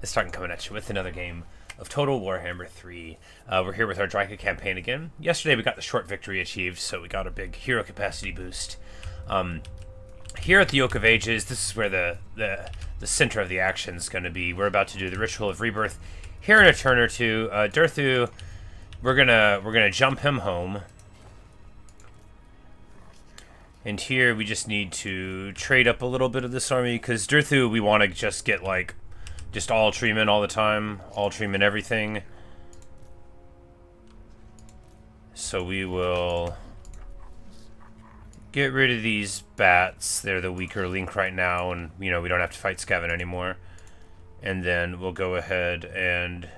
This time coming at you with another game of Total Warhammer 3. We're here with our Drycha campaign again. Yesterday we got the short victory achieved, so we got a big hero capacity boost. Here at the Oak of Ages, this is where the center of the action is going to be. We're about to do the Ritual of Rebirth. Here in a turn or two, Durthu, we're gonna jump him home. And here we just need to trade up a little bit of this army, because Durthu we want to just get like just all treatment all the time, all treatment everything. So we will get rid of these bats. They're the weaker link right now, and you know we don't have to fight Skaven anymore. And then we'll go ahead and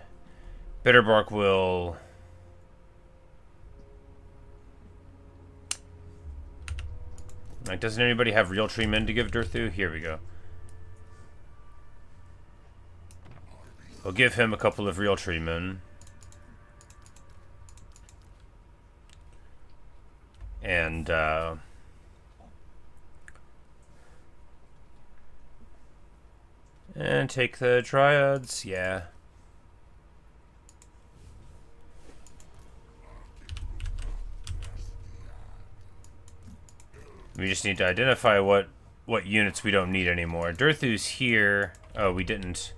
Bitterbark will like, doesn't anybody have real treatment to give Durthu? Here we go. We'll give him a couple of real treatment. And take the Dryads, yeah. We just need to identify what units we don't need anymore. Durthu's here. Oh, we didn't.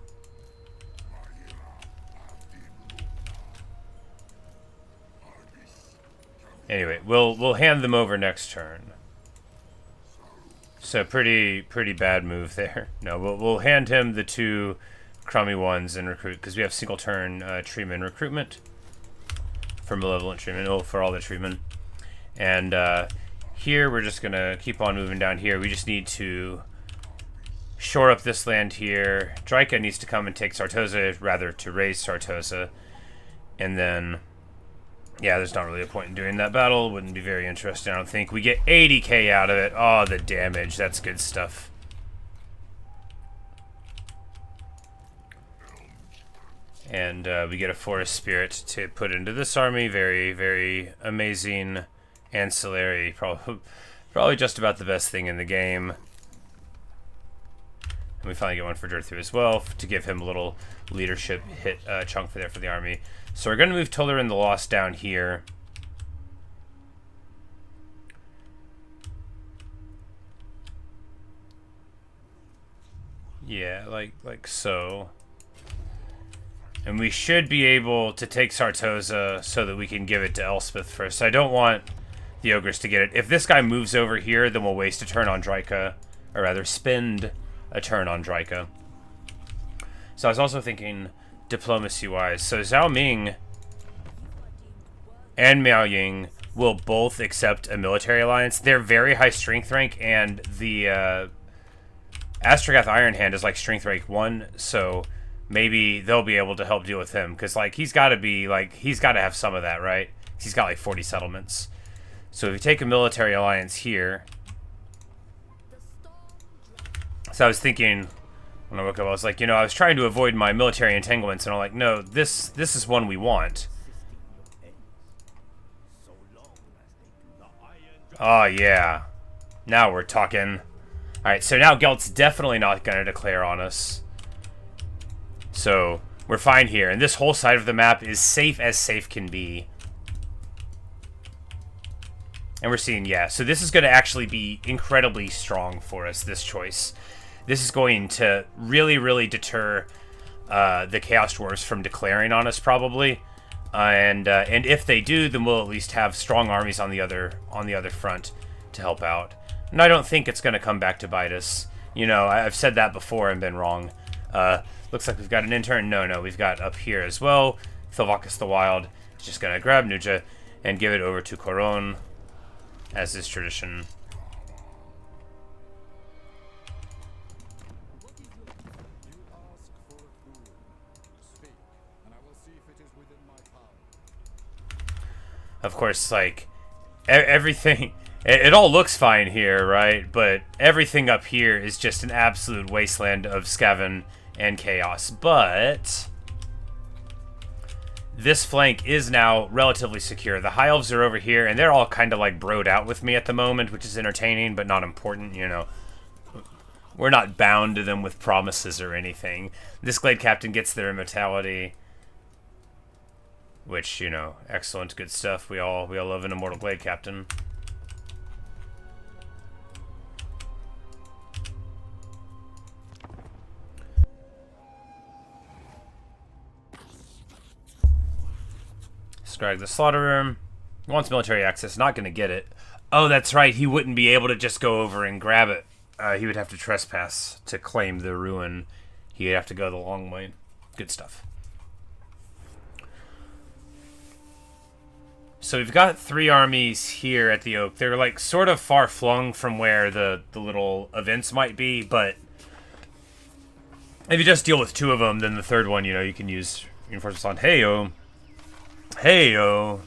Anyway, we'll hand them over next turn. So pretty bad move there. No, we'll hand him the two crummy ones and recruit, because we have single turn treatment recruitment for malevolent treatment. Oh, for all the treatment. And here we're just gonna keep on moving down here. We just need to shore up this land here. Drycha needs to come and take Sartosa, rather to raise Sartosa, and then. Yeah, there's not really a point in doing that battle. Wouldn't be very interesting, I don't think. We get 80k out of it. Oh, the damage. That's good stuff. And we get a Forest Spirit to put into this army. Very, very amazing ancillary. Probably just about the best thing in the game. And we finally get one for Durthu as well, to give him a little leadership hit chunk for the army. So we're going to move Toleran the Lost down here. Yeah, like so. And we should be able to take Sartosa so that we can give it to Elspeth first. I don't want the Ogres to get it. If this guy moves over here, then we'll waste a turn on Drycha. Or rather, spend a turn on Drycha. So I was also thinking diplomacy-wise. So Zhao Ming and Miao Ying will both accept a military alliance. They're very high strength rank, and the Astragoth Ironhand is like strength rank 1, so maybe they'll be able to help deal with him, because like he's got to have some of that, right? He's got like 40 settlements. So if you take a military alliance here, so I was thinking when I woke up, I was like, you know, I was trying to avoid my military entanglements, and I'm like, no, this is one we want. Oh, yeah. Now we're talking. Alright, so now Gelt's definitely not going to declare on us. So, we're fine here. And this whole side of the map is safe as safe can be. And we're seeing, yeah. So this is going to actually be incredibly strong for us, this choice. This is going to really, really deter the Chaos Dwarves from declaring on us, probably. And if they do, then we'll at least have strong armies on the other front to help out. And I don't think it's going to come back to bite us. You know, I've said that before and been wrong. Looks like we've got an intern. No, we've got up here as well. Thilvakas the Wild is just going to grab Nuja and give it over to Coron, as is tradition. Of course, like, everything, it all looks fine here, right? But everything up here is just an absolute wasteland of Skaven and chaos. But this flank is now relatively secure. The High Elves are over here, and they're all kind of like broed out with me at the moment, which is entertaining, but not important, you know. We're not bound to them with promises or anything. This Glade Captain gets their immortality, which, you know, excellent, good stuff. We all love an immortal Glade Captain. Scrag the slaughter room. He wants military access. Not going to get it. Oh, that's right. He wouldn't be able to just go over and grab it. He would have to trespass to claim the ruin. He would have to go the long way. Good stuff. So we've got 3 armies here at the Oak. They're like sort of far flung from where the little events might be, but if you just deal with 2 of them, then the 3rd one, you know, you can use reinforcements on. Hey-o. Hey-o.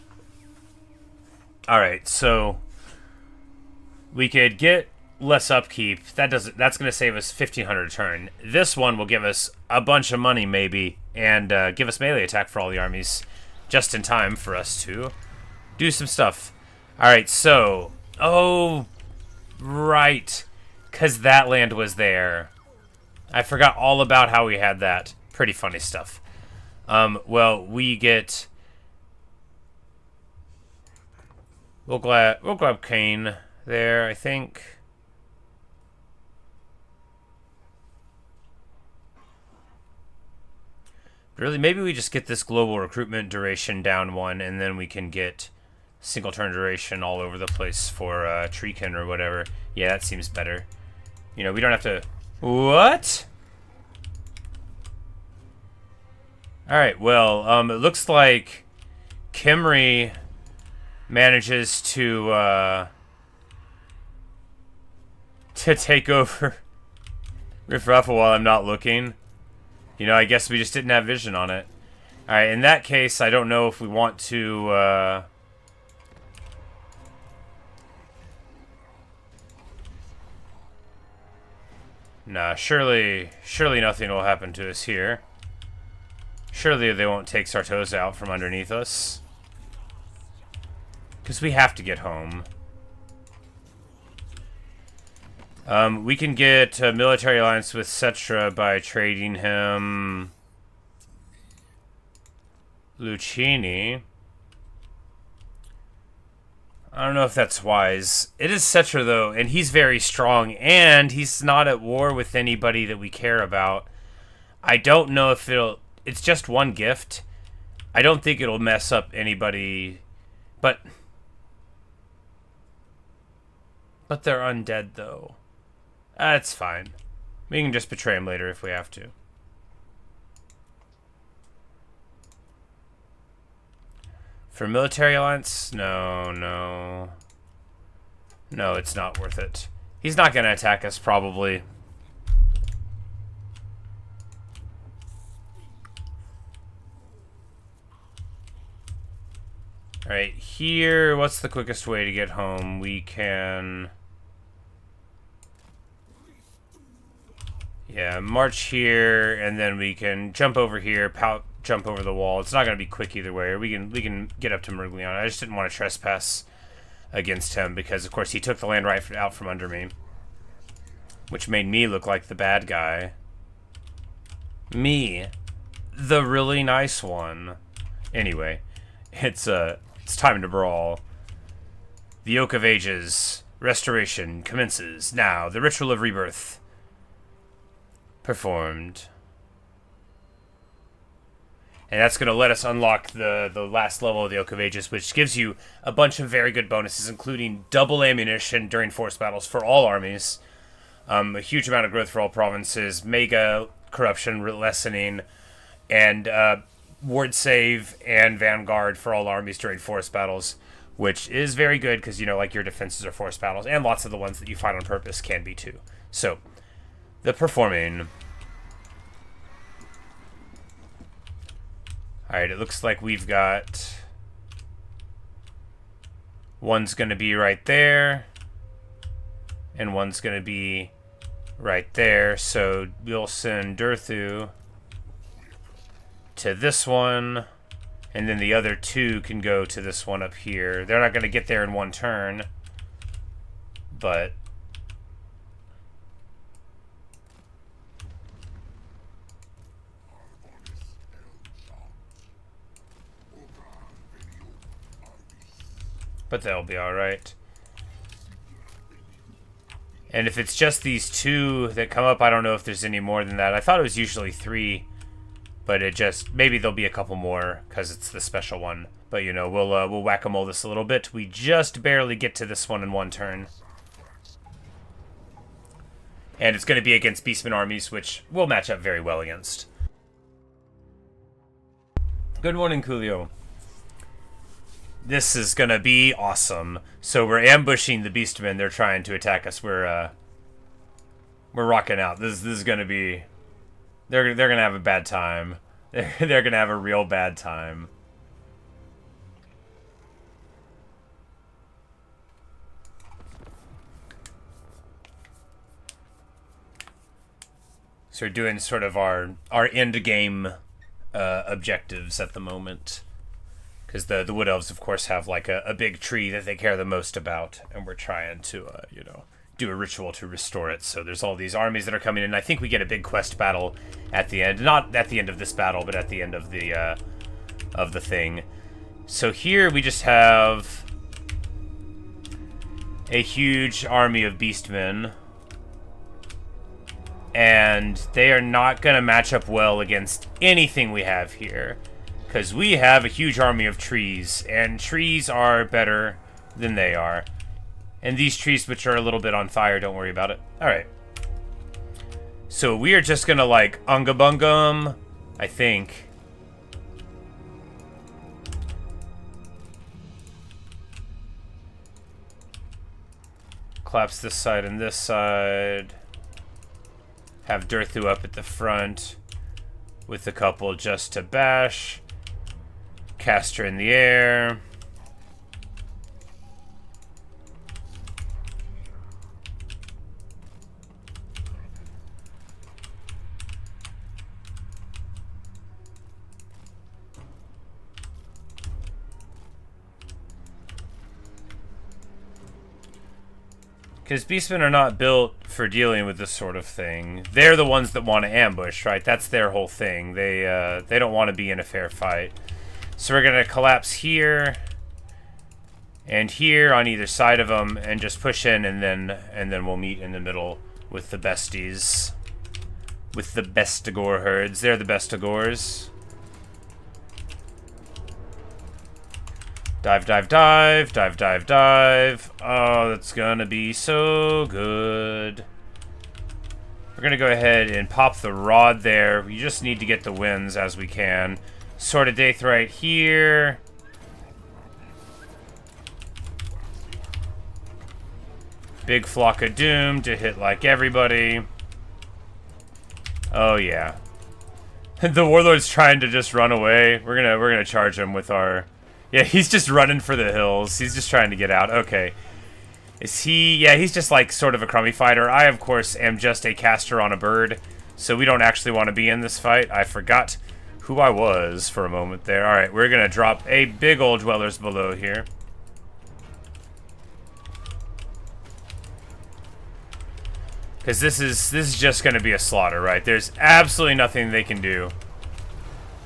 Alright, so we could get less upkeep. That's going to save us 1,500 a turn. This one will give us a bunch of money, maybe, and give us melee attack for all the armies just in time for us to do some stuff. Alright, so... Oh, right. Because that land was there. I forgot all about how we had that. Pretty funny stuff. Well, we get... We'll grab Kane there, I think. Really, maybe we just get this global recruitment duration down 1, and then we can get single turn duration all over the place for Treekin or whatever. Yeah, that seems better. You know, we don't have to... What? Alright, well, it looks like Kimry manages to take over Riff while I'm not looking. You know, I guess we just didn't have vision on it. Alright, in that case, I don't know if we want to... Nah, surely nothing will happen to us here. Surely they won't take Sartosa out from underneath us. Because we have to get home. We can get a military alliance with Cetra by trading him Lucchini. I don't know if that's wise. It is Cetra, though, and he's very strong, and he's not at war with anybody that we care about. I don't know if it'll... It's just 1 gift. I don't think it'll mess up anybody, but they're undead, though. That's fine. We can just betray him later if we have to. For military alliance? No, it's not worth it. He's not going to attack us, probably. Alright, here, what's the quickest way to get home? We can... Yeah, march here, and then we can jump over here, jump over the wall. It's not going to be quick either way. We can get up to Meriglion. I just didn't want to trespass against him because, of course, he took the land right out from under me, which made me look like the bad guy. Me, the really nice one. Anyway, it's time to brawl. The Oak of Ages restoration commences now. The ritual of rebirth performed. And that's going to let us unlock the last level of the Oak of Ages, which gives you a bunch of very good bonuses, including double ammunition during force battles for all armies, a huge amount of growth for all provinces, mega corruption lessening, and ward save and vanguard for all armies during force battles, which is very good because, you know, like your defenses are force battles, and lots of the ones that you fight on purpose can be too. So, the performing. Alright, it looks like we've got... One's going to be right there. And one's going to be right there. So we'll send Durthu to this one. And then the other 2 can go to this one up here. They're not going to get there in 1 turn. But... but they'll be alright. And if it's just these 2 that come up, I don't know if there's any more than that. I thought it was usually 3, but it just, maybe there'll be a couple more because it's the special one. But, you know, we'll whack-a-mole this a little bit. We just barely get to this one in 1 turn. And it's going to be against Beastmen armies, which will match up very well against. Good morning, Coolio. This is going to be awesome. So we're ambushing the Beastmen. They're trying to attack us. We're rocking out. This is going to be... They're going to have a bad time. They're going to have a real bad time. So we're doing sort of our end game objectives at the moment, because the Wood Elves, of course, have like a big tree that they care the most about, and we're trying to you know, do a ritual to restore it. So there's all these armies that are coming in. I think we get a big quest battle at the end, not at the end of this battle, but at the end of the thing. So here we just have a huge army of Beastmen. And they are not going to match up well against anything we have here. Because we have a huge army of trees. And trees are better than they are. And these trees, which are a little bit on fire, don't worry about it. Alright. So we are just going to, like, unga bunga 'em, I think. Collapse this side and this side. Have Durthu up at the front with a couple just to bash. Cast her in the air. Because Beastmen are not built for dealing with this sort of thing. They're the ones that want to ambush, right? That's their whole thing. They don't want to be in a fair fight. So we're going to collapse here and here on either side of them and just push in, and then we'll meet in the middle with the besties. With the Bestigor herds. They're the Bestigors. Dive, dive, dive, dive, dive, dive. Oh, that's gonna be so good. We're gonna go ahead and pop the rod there. We just need to get the wins as we can. Sword of Daith right here. Big Flock of Doom to hit like everybody. Oh yeah. The Warlord's trying to just run away. We're gonna charge him with our... Yeah, he's just running for the hills. He's just trying to get out. Okay. Is he... Yeah, he's just like sort of a crummy fighter. I, of course, am just a caster on a bird, so we don't actually want to be in this fight. I forgot who I was for a moment there. Alright, we're going to drop a big old Dwellers Below here. Because this is just going to be a slaughter, right? There's absolutely nothing they can do.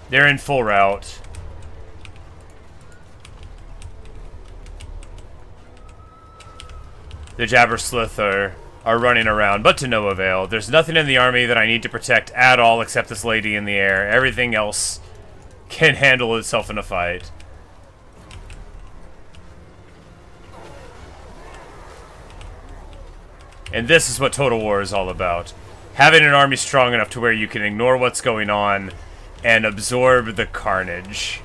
They're in full rout. The Jabberslith are running around, but to no avail. There's nothing in the army that I need to protect at all except this lady in the air. Everything else can handle itself in a fight. And this is what Total War is all about. Having an army strong enough to where you can ignore what's going on and absorb the carnage.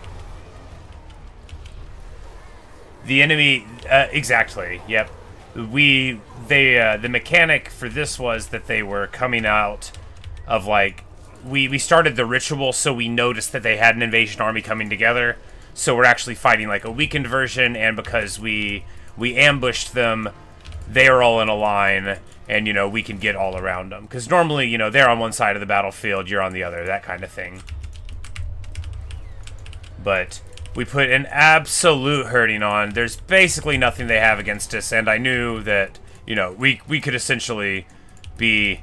The enemy... exactly, yep. The mechanic for this was that they were coming out of, like, we started the ritual, so we noticed that they had an invasion army coming together, so we're actually fighting like a weakened version, and because we ambushed them, they are all in a line, and, you know, we can get all around them, because normally, you know, they're on one side of the battlefield, you're on the other, that kind of thing. But we put an absolute hurting on. There's basically nothing they have against us, and I knew that, you know, we could essentially be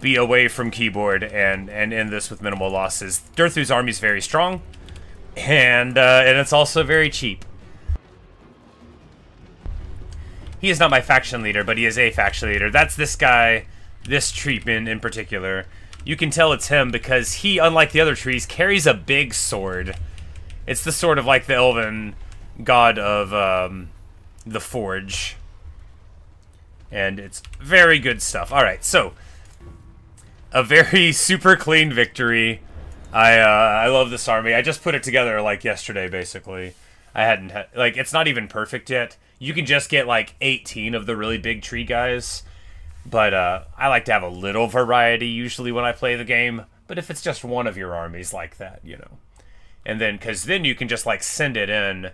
away from keyboard and end this with minimal losses. Durthu's army is very strong, and it's also very cheap. He is not my faction leader, but he is a faction leader. That's this guy, this treatment in particular. You can tell it's him because he, unlike the other trees, carries a big sword. It's the sword of, like, the elven god of the forge. And it's very good stuff. Alright, so a very super clean victory. I love this army. I just put it together, like, yesterday, basically. I hadn't like, it's not even perfect yet. You can just get, like, 18 of the really big tree guys. But I like to have a little variety usually when I play the game. But if it's just one of your armies like that, you know. And then, because then you can just, like, send it in.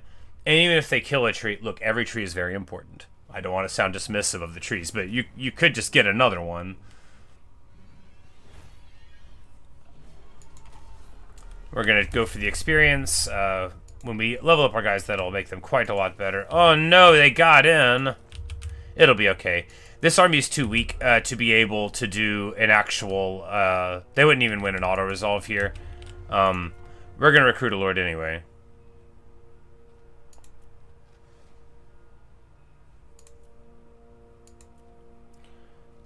And even if they kill a tree, look, every tree is very important. I don't want to sound dismissive of the trees, but you could just get another one. We're going to go for the experience. When we level up our guys, that'll make them quite a lot better. Oh no, they got in. It'll be okay. This army is too weak to be able to do an actual... they wouldn't even win an auto-resolve here. We're going to recruit a lord anyway.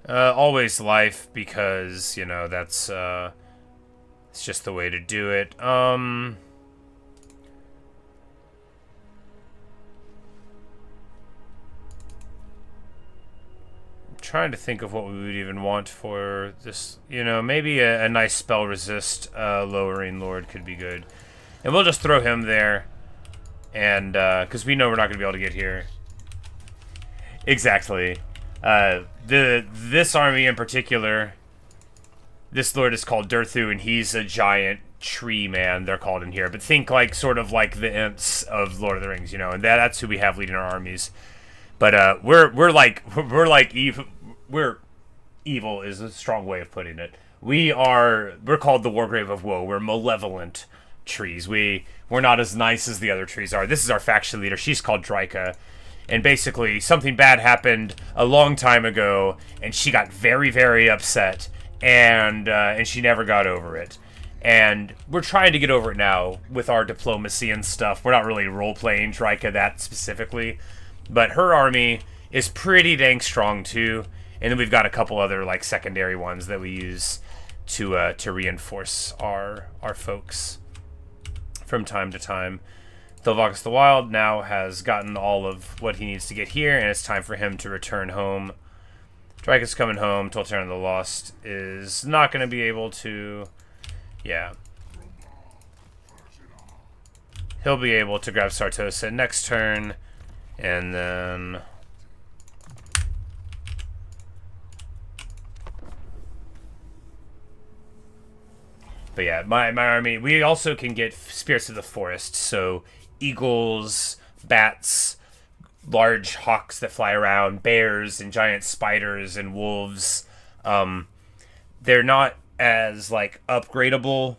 Always life, because, you know, that's, it's just the way to do it. Trying to think of what we would even want for this. You know, maybe a nice spell resist lowering lord could be good. And we'll just throw him there. And, because we know we're not going to be able to get here. Exactly. This army in particular, this lord is called Durthu, and he's a giant tree man, they're called in here. But think like, sort of like the imps of Lord of the Rings, you know, and that's who we have leading our armies. But we're evil is a strong way of putting it. We're called the Wargrave of Woe. We're malevolent trees. We're not as nice as the other trees are. This is our faction leader. She's called Drycha. And basically, something bad happened a long time ago, and she got very, very upset, and she never got over it. And we're trying to get over it now with our diplomacy and stuff. We're not really role-playing Drycha that specifically, but her army is pretty dang strong too. And then we've got a couple other like secondary ones that we use to reinforce our folks from time to time. Thilvagus the Wild now has gotten all of what he needs to get here, and it's time for him to return home. Drycha's coming home. Tolteran the Lost is not going to be able to... Yeah. He'll be able to grab Sartosa next turn, and then... But yeah, my army... We also can get Spirits of the Forest, so... Eagles, bats, large hawks that fly around, bears and giant spiders and wolves. They're not as like upgradable,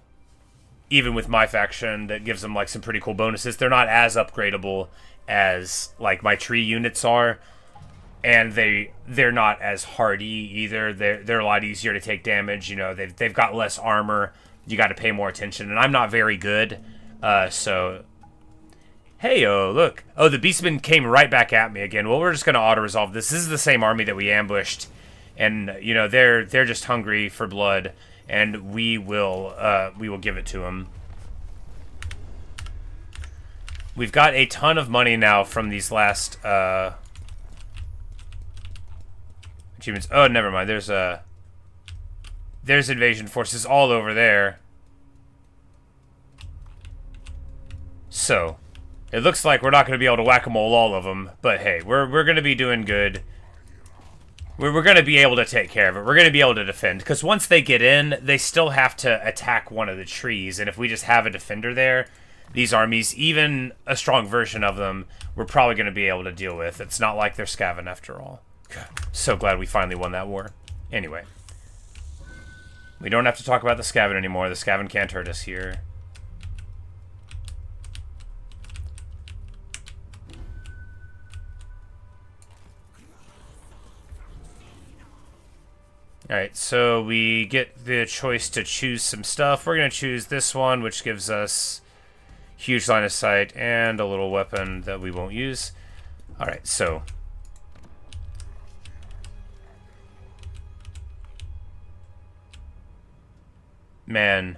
even with my faction that gives them like some pretty cool bonuses. They're not as upgradable as like my tree units are, and they're not as hardy either. They're a lot easier to take damage. You know, they've got less armor. You got to pay more attention, and I'm not very good, so. Hey, oh, look. Oh, the Beastmen came right back at me again. Well, we're just going to auto-resolve this. This is the same army that we ambushed. And, you know, they're just hungry for blood. And we will give it to them. We've got a ton of money now from these last, achievements. Oh, never mind. There's invasion forces all over there. So... It looks like we're not going to be able to whack-a-mole all of them, but hey, we're going to be doing good. We're going to be able to take care of it. We're going to be able to defend, because once they get in, they still have to attack one of the trees, and if we just have a defender there, these armies, even a strong version of them, we're probably going to be able to deal with. It's not like they're Skaven after all. God, so glad we finally won that war. Anyway. We don't have to talk about the Skaven anymore. The Skaven can't hurt us here. Alright, so we get the choice to choose some stuff. We're going to choose this one, which gives us huge line of sight and a little weapon that we won't use. Alright, so man.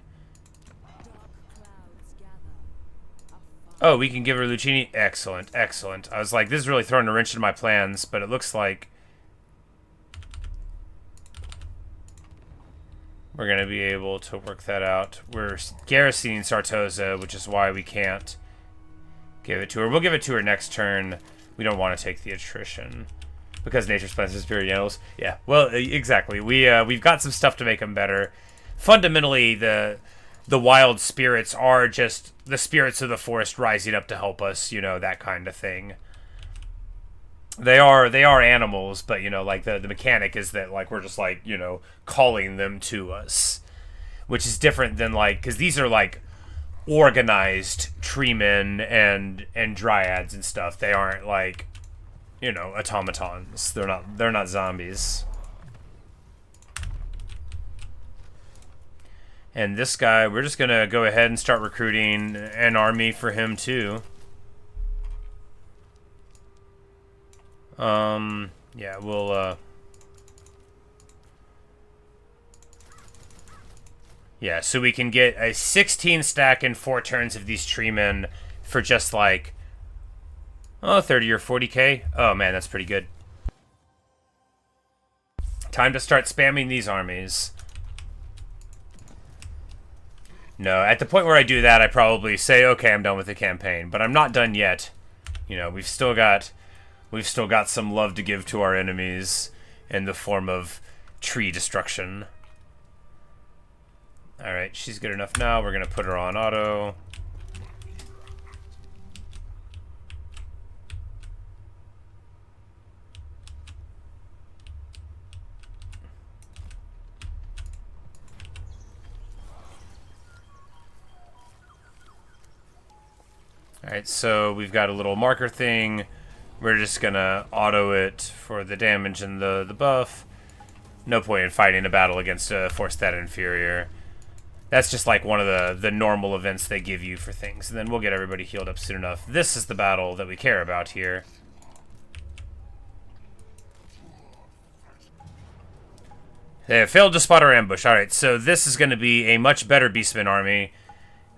Oh, we can give her Lucchini. Excellent, excellent. I was like, this is really throwing a wrench into my plans, but it looks like we're going to be able to work that out. We're garrisoning Sartosa, which is why we can't give it to her. We'll give it to her next turn. We don't want to take the attrition. Because nature's plans is superior animals. Yeah, well, exactly. We've got some stuff to make them better. Fundamentally, the wild spirits are just the spirits of the forest rising up to help us, you know, that kind of thing. They are animals, but, you know, like, the mechanic is that, like, we're just, like, you know, calling them to us. Which is different than, like, because these are, like, organized treemen and dryads and stuff. They aren't, like, you know, automatons. They're not zombies. And this guy, we're just gonna go ahead and start recruiting an army for him too. Yeah, we'll yeah, so we can get a 16 stack in 4 turns of these treemen for just like 30 or 40k. Oh man, that's pretty good. Time to start spamming these armies. No, at the point where I do that, I probably say, okay, I'm done with the campaign. But I'm not done yet. You know, we've still got some love to give to our enemies in the form of tree destruction. Alright, she's good enough now. We're gonna put her on auto. Alright, so we've got a little marker thing. We're just gonna auto it for the damage and the buff. No point in fighting a battle against a force that inferior. That's just like one of the normal events they give you for things. And then we'll get everybody healed up soon enough. This is the battle that we care about here. They failed to spot our ambush. Alright, so this is going to be a much better Beastman army.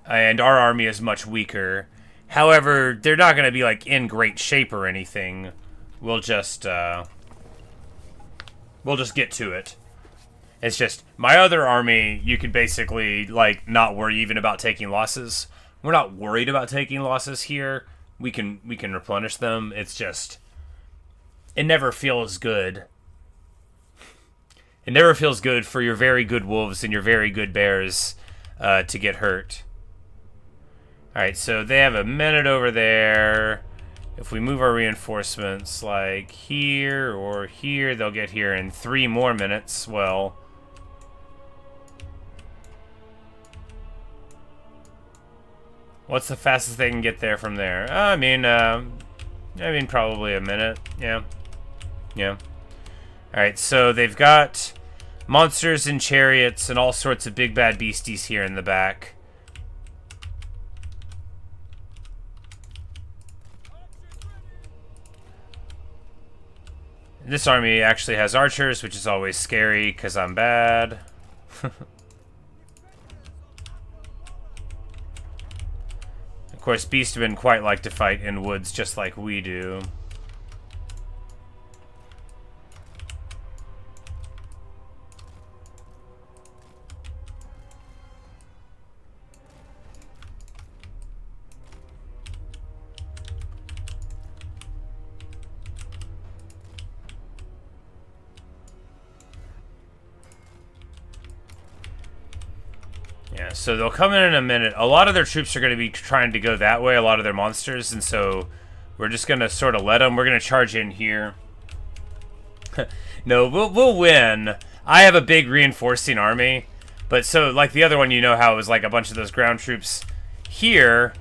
And our army is much weaker. However, they're not going to be, like, in great shape or anything. We'll just get to it. It's just, my other army, you could basically, like, not worry even about taking losses. We're not worried about taking losses here. We can replenish them. It's just, it never feels good. It never feels good for your very good wolves and your very good bears to get hurt. Alright, so they have a minute over there. If we move our reinforcements like here or here, they'll get here in 3 more minutes. Well, what's the fastest they can get there from there? I mean, probably a minute. Yeah. Yeah. Alright, so they've got monsters and chariots and all sorts of big bad beasties here in the back. This army actually has archers, which is always scary because I'm bad. Of course, beastmen quite like to fight in woods just like we do. Yeah, so they'll come in a minute. A lot of their troops are going to be trying to go that way, a lot of their monsters, and so we're just going to sort of let them. We're going to charge in here. No, we'll win. I have a big reinforcing army, but so, like the other one, you know how it was like a bunch of those ground troops. Here,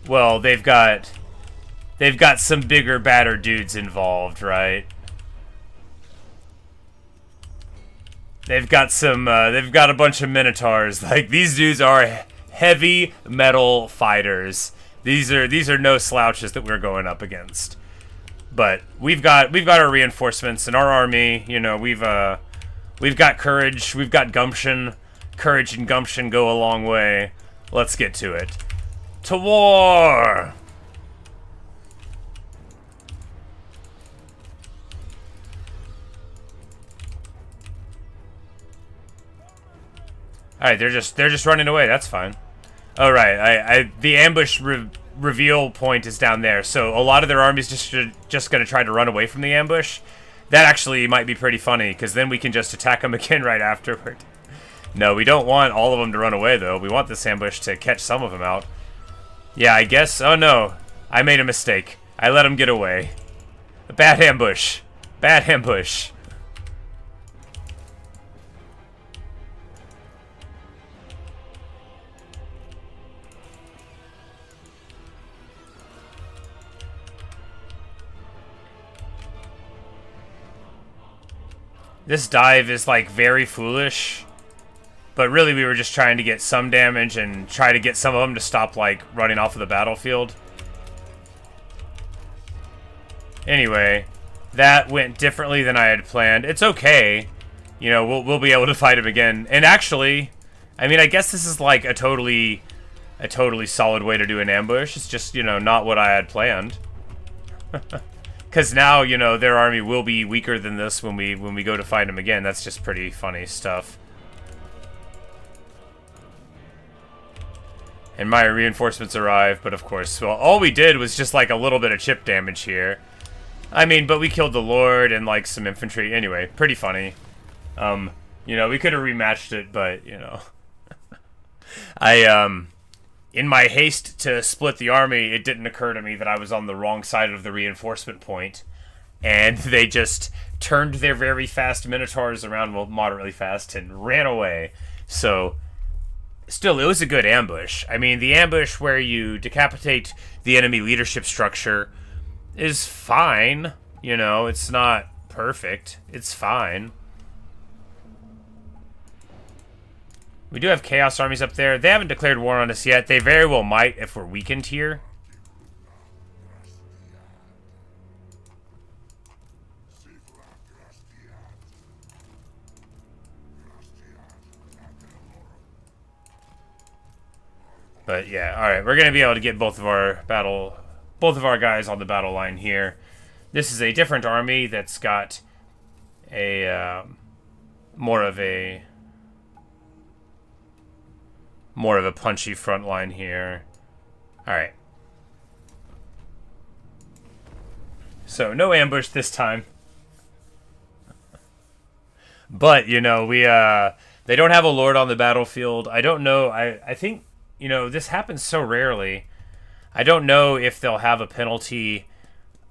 well, they've got some bigger, badder dudes involved, right? They've got a bunch of minotaurs. Like, these dudes are heavy metal fighters. These are no slouches that we're going up against. But we've got our reinforcements in our army. You know, we've got courage, we've got gumption. Courage and gumption go a long way. Let's get to it. To war! Alright, they're just running away. That's fine. Oh, right. The ambush reveal point is down there, so a lot of their armies just going to try to run away from the ambush. That actually might be pretty funny, because then we can just attack them again right afterward. No, we don't want all of them to run away, though. We want this ambush to catch some of them out. Yeah, I guess... Oh, no. I made a mistake. I let them get away. A bad ambush. Bad ambush. This dive is, like, very foolish. But really, we were just trying to get some damage and try to get some of them to stop, like, running off of the battlefield. Anyway, that went differently than I had planned. It's okay. You know, we'll be able to fight him again. And actually, I mean, I guess this is, like, a totally solid way to do an ambush. It's just, you know, not what I had planned. Because now, you know, their army will be weaker than this when we go to fight them again. That's just pretty funny stuff. And my reinforcements arrive, but of course, well, all we did was just like a little bit of chip damage here. I mean, but we killed the Lord and like some infantry. Anyway, pretty funny. You know, we could have rematched it, but, you know. In my haste to split the army, it didn't occur to me that I was on the wrong side of the reinforcement point. And they just turned their very fast Minotaurs around, well, moderately fast, and ran away. So, still, it was a good ambush. I mean, the ambush where you decapitate the enemy leadership structure is fine. You know, it's not perfect. It's fine. We do have Chaos armies up there. They haven't declared war on us yet. They very well might if we're weakened here. But yeah, alright, we're gonna be able to get both of our guys on the battle line here. This is a different army that's got a more of a punchy front line here. Alright. So, no ambush this time. But, you know, they don't have a Lord on the battlefield. I don't know, I think, you know, this happens so rarely. I don't know if they'll have a penalty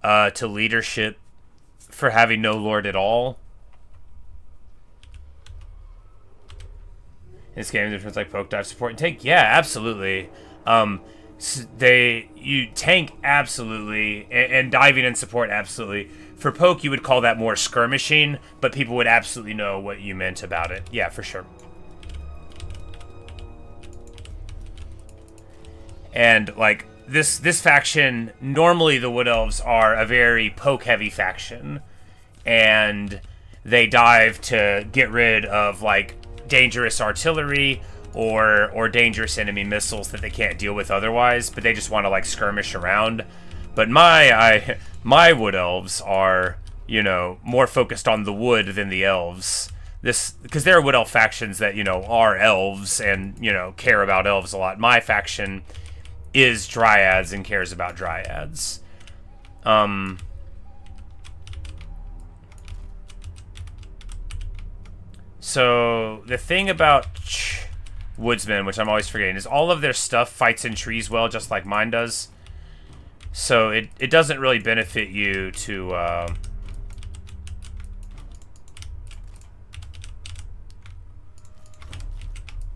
to leadership for having no Lord at all. In this game, there's like poke, dive, support, and tank. Yeah, absolutely. You tank absolutely, and diving and support absolutely. For poke, you would call that more skirmishing, but people would absolutely know what you meant about it. Yeah, for sure. And like this faction, normally the Wood Elves are a very poke-heavy faction, and they dive to get rid of like dangerous artillery or dangerous enemy missiles that they can't deal with otherwise, but they just want to like skirmish around. But my Wood Elves are, you know, more focused on the wood than the elves. Because there are Wood Elf factions that, you know, are elves and, you know, care about elves a lot. My faction is dryads and cares about dryads. So, the thing about Woodsmen, which I'm always forgetting, is all of their stuff fights in trees well, just like mine does. So, it doesn't really benefit you to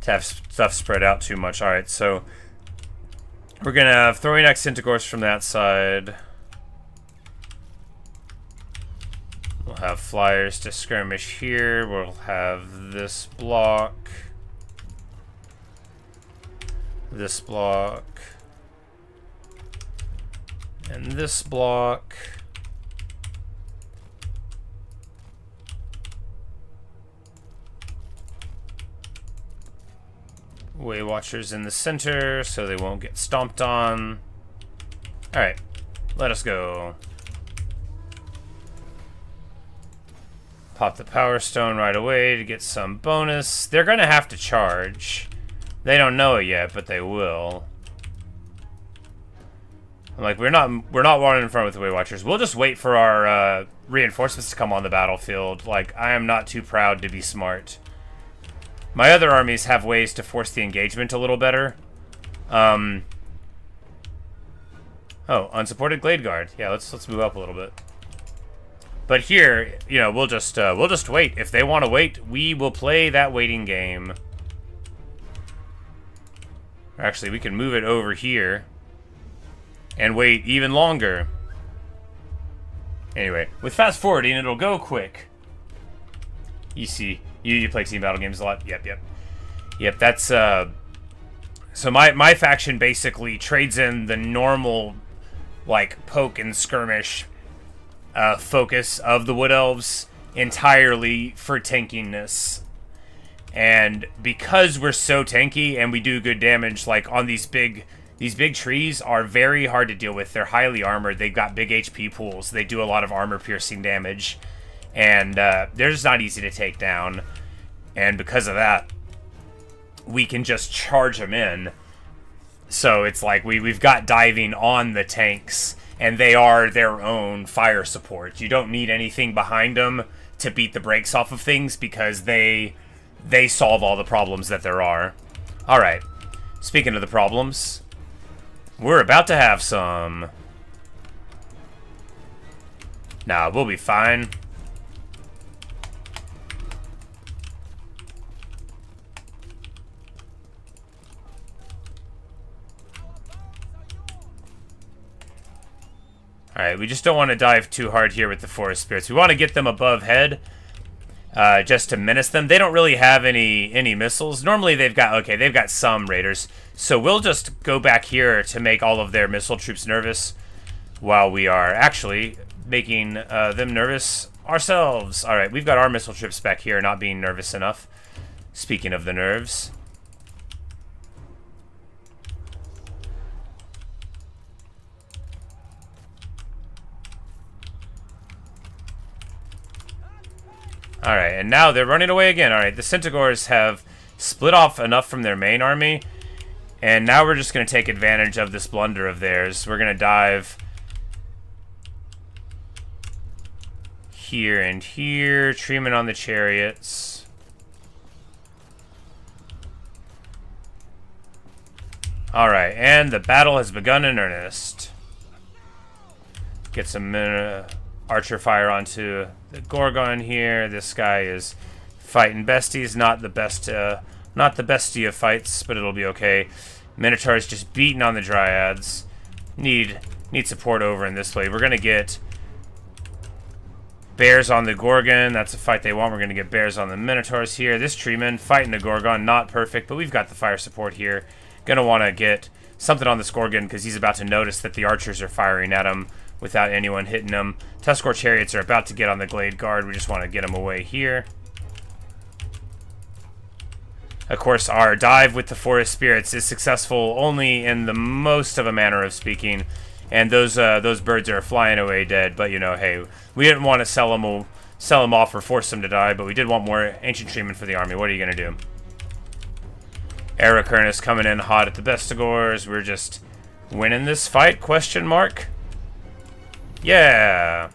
have stuff spread out too much. Alright, so we're going to have Throwing Axe Centigors from that side. We'll have flyers to skirmish here. We'll have this block. This block. And this block. Way Watchers in the center so they won't get stomped on. Alright, let us go. Pop the Power Stone right away to get some bonus. They're gonna have to charge. They don't know it yet, but they will. Like, we're not running in front with the Way Watchers. We'll just wait for our reinforcements to come on the battlefield. Like, I am not too proud to be smart. My other armies have ways to force the engagement a little better. Oh, unsupported Glade Guard. Yeah, let's move up a little bit. But here, you know, we'll just wait. If they want to wait, we will play that waiting game. Actually, we can move it over here and wait even longer. Anyway, with fast forwarding, it'll go quick. You see, you play team battle games a lot. Yep. That's so my faction basically trades in the normal like poke and skirmish focus of the Wood Elves entirely for tankiness. And because we're so tanky and we do good damage, like on these big trees are very hard to deal with. They're highly armored. They've got big HP pools. They do a lot of armor-piercing damage. And they're just not easy to take down. And because of that, we can just charge them in. So it's like we've got diving on the tanks, and they are their own fire support. You don't need anything behind them to beat the brakes off of things because they solve all the problems that there are. Alright, speaking of the problems, we're about to have some. Nah, we'll be fine. Alright, we just don't want to dive too hard here with the Forest Spirits. We want to get them above head, just to menace them. They don't really have any missiles. Normally they've got some raiders. So we'll just go back here to make all of their missile troops nervous while we are actually making them nervous ourselves. Alright, we've got our missile troops back here not being nervous enough. Speaking of the nerves. Alright, and now they're running away again. Alright, the Centaurs have split off enough from their main army, and now we're just going to take advantage of this blunder of theirs. We're going to dive here and here, treatment on the chariots. Alright, and the battle has begun in earnest. Get some archer fire onto the Gorgon here. This guy is fighting besties, not the bestie of fights, but it'll be okay. Minotaur is just beating on the Dryads. Need support over in this way. We're gonna get bears on the Gorgon. That's a fight they want. We're gonna get bears on the Minotaurs here. This treeman fighting the Gorgon, not perfect, but we've got the fire support here. Gonna want to get something on this Gorgon because he's about to notice that the archers are firing at him without anyone hitting them. Tuskor chariots are about to get on the Glade Guard. We just want to get them away here. Of course, our dive with the Forest Spirits is successful only in the most of a manner of speaking, and those birds are flying away dead. But you know, hey, we didn't want to sell them off or force them to die, but we did want more ancient treatment for the army. What are you gonna do? Aracurnus coming in hot at the Bestigors. We're just winning this fight? Question mark. Yeah.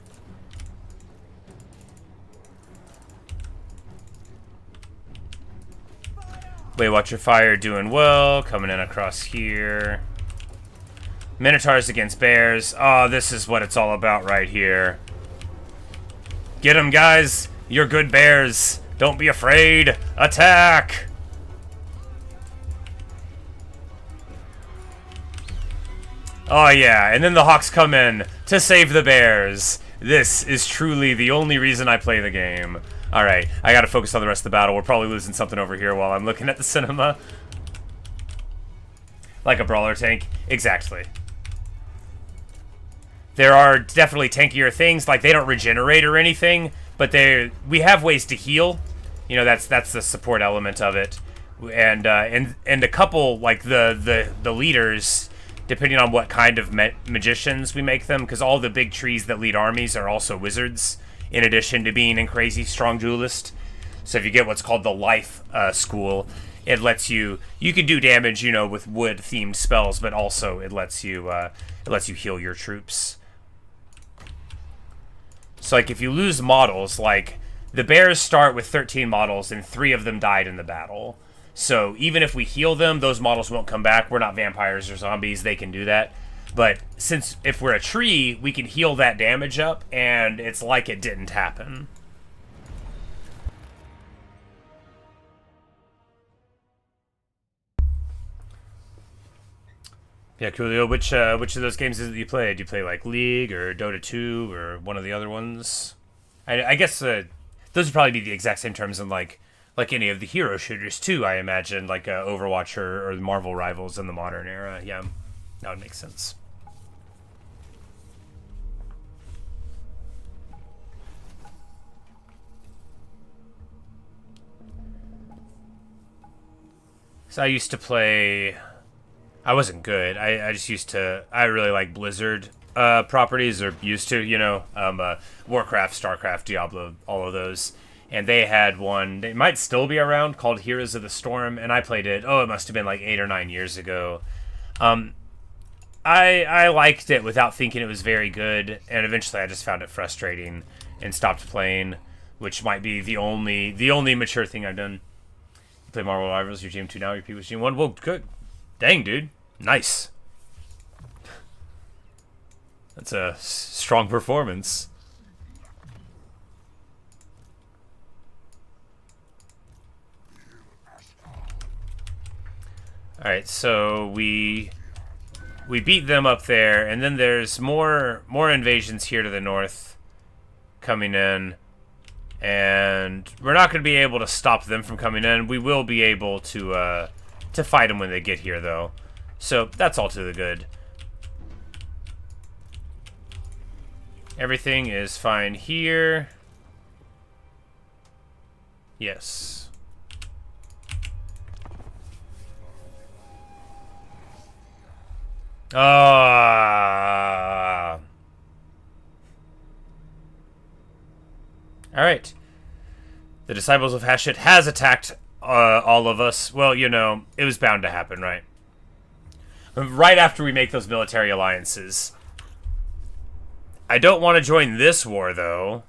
Way Watcher Fire doing well. Coming in across here. Minotaurs against bears. Oh, this is what it's all about right here. Get them, guys. You're good bears. Don't be afraid. Attack. Oh yeah, and then the Hawks come in to save the bears. This is truly the only reason I play the game. Alright, I gotta focus on the rest of the battle. We're probably losing something over here while I'm looking at the cinema. Like a brawler tank. Exactly. There are definitely tankier things, like they don't regenerate or anything, but we have ways to heal. You know, that's the support element of it. and a couple like the leaders, depending on what kind of magicians we make them, because all the big trees that lead armies are also wizards, in addition to being a crazy strong duelist. So if you get what's called the life school, it lets you can do damage, you know, with wood themed spells, but also it lets you heal your troops. So like if you lose models, like the bears start with 13 models and 3 of them died in the battle. So even if we heal them, those models won't come back. We're not vampires or zombies, they can do that. But since if we're a tree, we can heal that damage up, and it's like it didn't happen. Yeah, Coolio, which of those games is it you play? Do you play like League or Dota 2 or one of the other ones? I guess those would probably be the exact same terms in like any of the hero shooters too, I imagine, like Overwatch or the Marvel Rivals in the modern era. Yeah, that would make sense. So I used to play... I wasn't good. I just used to... I really like Blizzard properties, or used to, you know. Warcraft, StarCraft, Diablo, all of those. And they had one, it might still be around, called Heroes of the Storm, and I played it, it must have been like 8 or 9 years ago. I liked it without thinking it was very good, and eventually I just found it frustrating and stopped playing, which might be the only mature thing I've done. You play Marvel Rivals, your GM2 now, your P was GM1. Well, good. Dang, dude. Nice. That's a strong performance. Alright, so we beat them up there, and then there's more invasions here to the north coming in, and we're not going to be able to stop them from coming in. We will be able to fight them when they get here, though. So that's all to the good. Everything is fine here. Yes. Alright. The Disciples of Hashut has attacked all of us. Well, you know, it was bound to happen, right? Right after we make those military alliances. I don't want to join this war, though.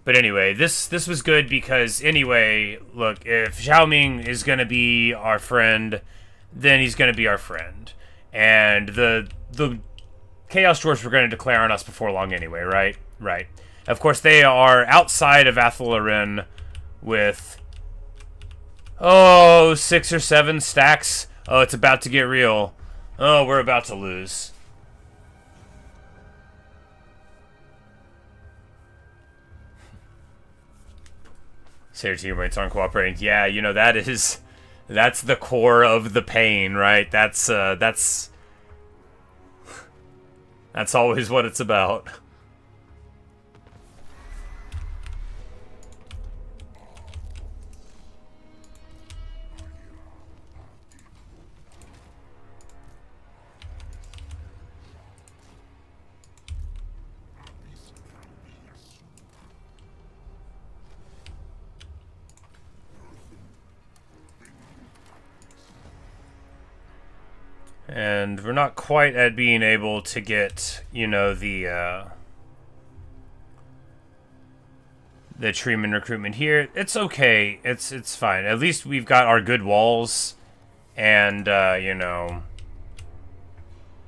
But anyway, this was good because, anyway, look, if Xiaoming is going to be our friend, then he's going to be our friend. And the Chaos Dwarfs were going to declare on us before long anyway, right? Right. Of course, they are outside of Athel Loren with, 6 or 7 stacks. Oh, it's about to get real. Oh, we're about to lose. Say your teammates aren't cooperating. Yeah, you know, that's the core of the pain, right? That's always what it's about. And we're not quite at being able to get, you know, the treatment recruitment here. It's okay. It's fine. At least we've got our good walls, and you know,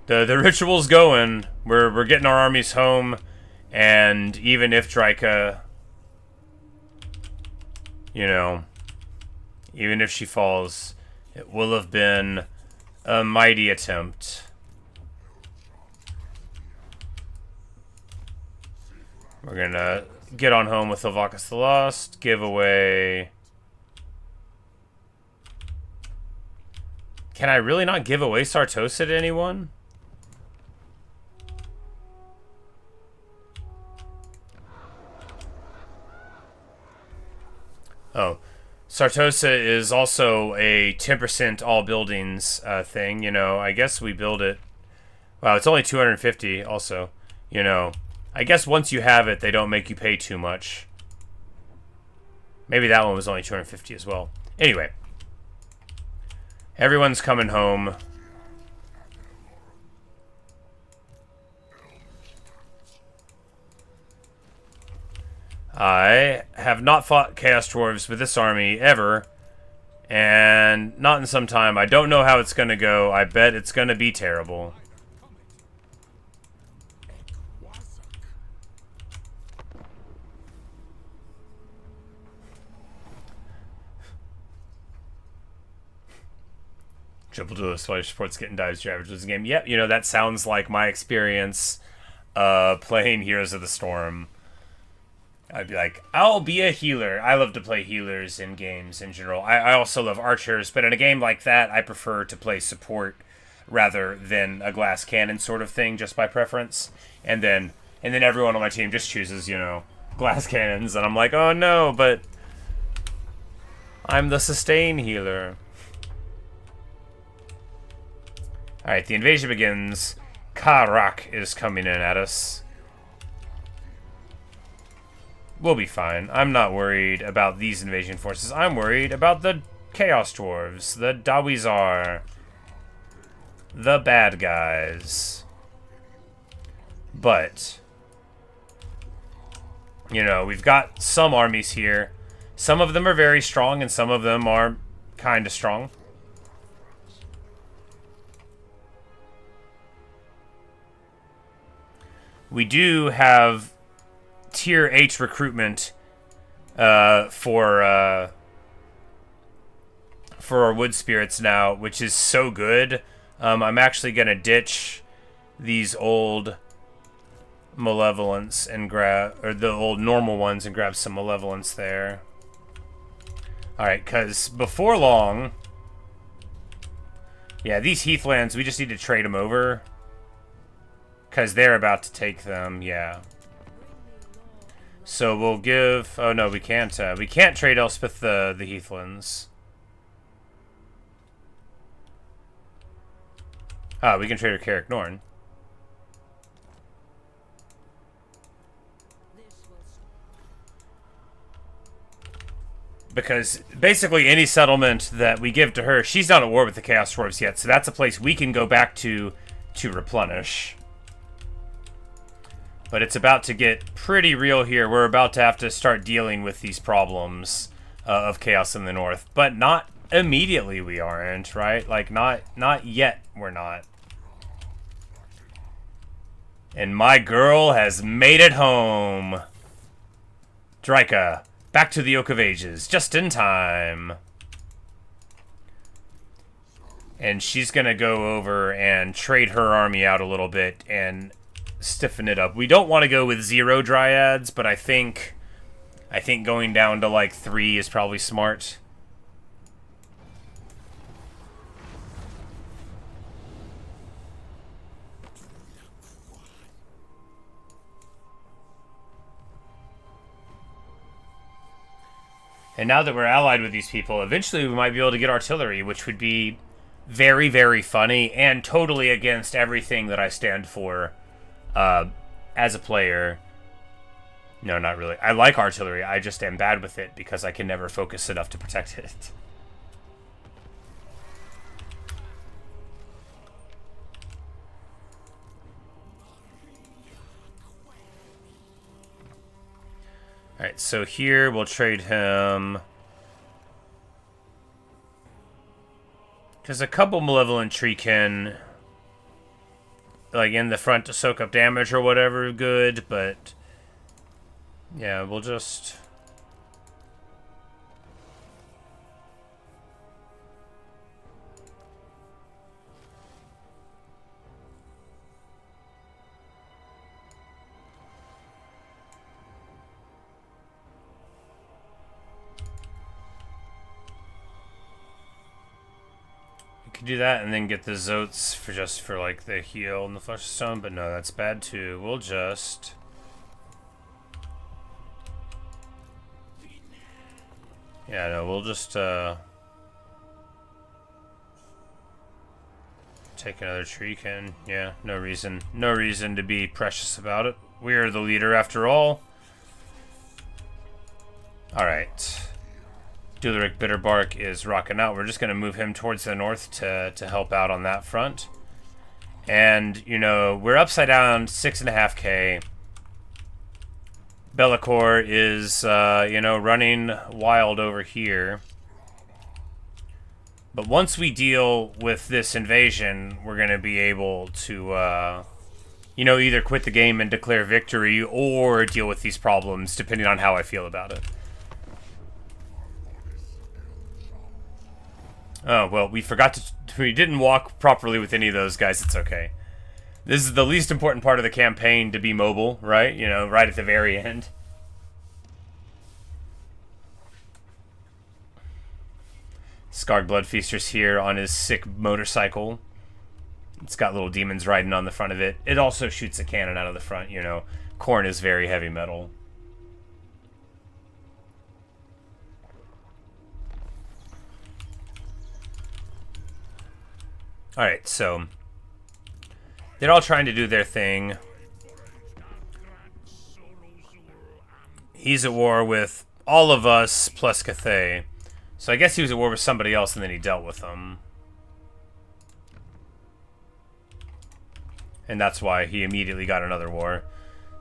the ritual's going. We're getting our armies home, and even if Drycha, you know, even if she falls, it will have been a mighty attempt. We're gonna get on home with Ilvakas the Lost, give away... Can I really not give away Sartosa to anyone? Oh. Sartosa is also a 10% all buildings thing. You know, I guess we build it. Wow, it's only 250 also. You know, I guess once you have it, they don't make you pay too much. Maybe that one was only 250 as well. Anyway. Everyone's coming home. I have not fought Chaos Dwarves with this army ever. And not in some time. I don't know how it's going to go. I bet it's going to be terrible. Triple duelist while your support's getting dives your average losing game. Yep, you know, that sounds like my experience playing Heroes of the Storm. I'd be like, I'll be a healer. I love to play healers in games in general. I also love archers, but in a game like that, I prefer to play support rather than a glass cannon sort of thing, just by preference. And then everyone on my team just chooses, you know, glass cannons, and I'm like, oh no, but I'm the sustain healer. Alright, the invasion begins. Karak is coming in at us. We'll be fine. I'm not worried about these invasion forces. I'm worried about the Chaos Dwarves, the Dawizar, the bad guys. But, you know, we've got some armies here. Some of them are very strong, and some of them are kind of strong. We do have tier H recruitment for our wood spirits now, which is so good. I'm actually gonna ditch these old malevolence and grab, or the old normal ones, and grab some malevolence there. All right, because before long, yeah, these heathlands, we just need to trade them over. Because they're about to take them, yeah. So we'll give... Oh, no, we can't. We can't trade Elspeth the Heathlands. Ah, we can trade her Carrick Norn. Because basically any settlement that we give to her, she's not at war with the Chaos Dwarves yet, so that's a place we can go back to replenish. But it's about to get pretty real here. We're about to have to start dealing with these problems of chaos in the north. But not immediately we aren't, right? Like, not yet we're not. And my girl has made it home. Drycha, back to the Oak of Ages, just in time. And she's going to go over and trade her army out a little bit and stiffen it up. We don't want to go with 0 dryads, but I think going down to like 3 is probably smart. And now that we're allied with these people, eventually we might be able to get artillery, which would be very, very funny and totally against everything that I stand for. As a player, no, not really. I like artillery. I just am bad with it because I can never focus enough to protect it. Alright, so here we'll trade him. Because a couple Malevolent Treekin, like, in the front to soak up damage or whatever, good, but yeah, we'll just... Could do that and then get the Zotes for just for like the heal and the Flesh of Stone, but no, that's bad too. We'll just... Yeah, no, we'll just take another tree can. Yeah, no reason to be precious about it. We are the leader after all. Alright. Dularic Bitterbark is rocking out. We're just going to move him towards the north to help out on that front. And, you know, we're upside down 6.5k. Be'lakor is, you know, running wild over here. But once we deal with this invasion, we're going to be able to, you know, either quit the game and declare victory or deal with these problems, depending on how I feel about it. Oh, well, we didn't walk properly with any of those guys. It's okay. This is the least important part of the campaign, to be mobile, right? You know, right at the very end. Scarred Bloodfeaster's here on his sick motorcycle. It's got little demons riding on the front of it. It also shoots a cannon out of the front, you know. Khorne is very heavy metal. Alright, so they're all trying to do their thing. He's at war with all of us plus Cathay. So I guess he was at war with somebody else and then he dealt with them. And that's why he immediately got another war.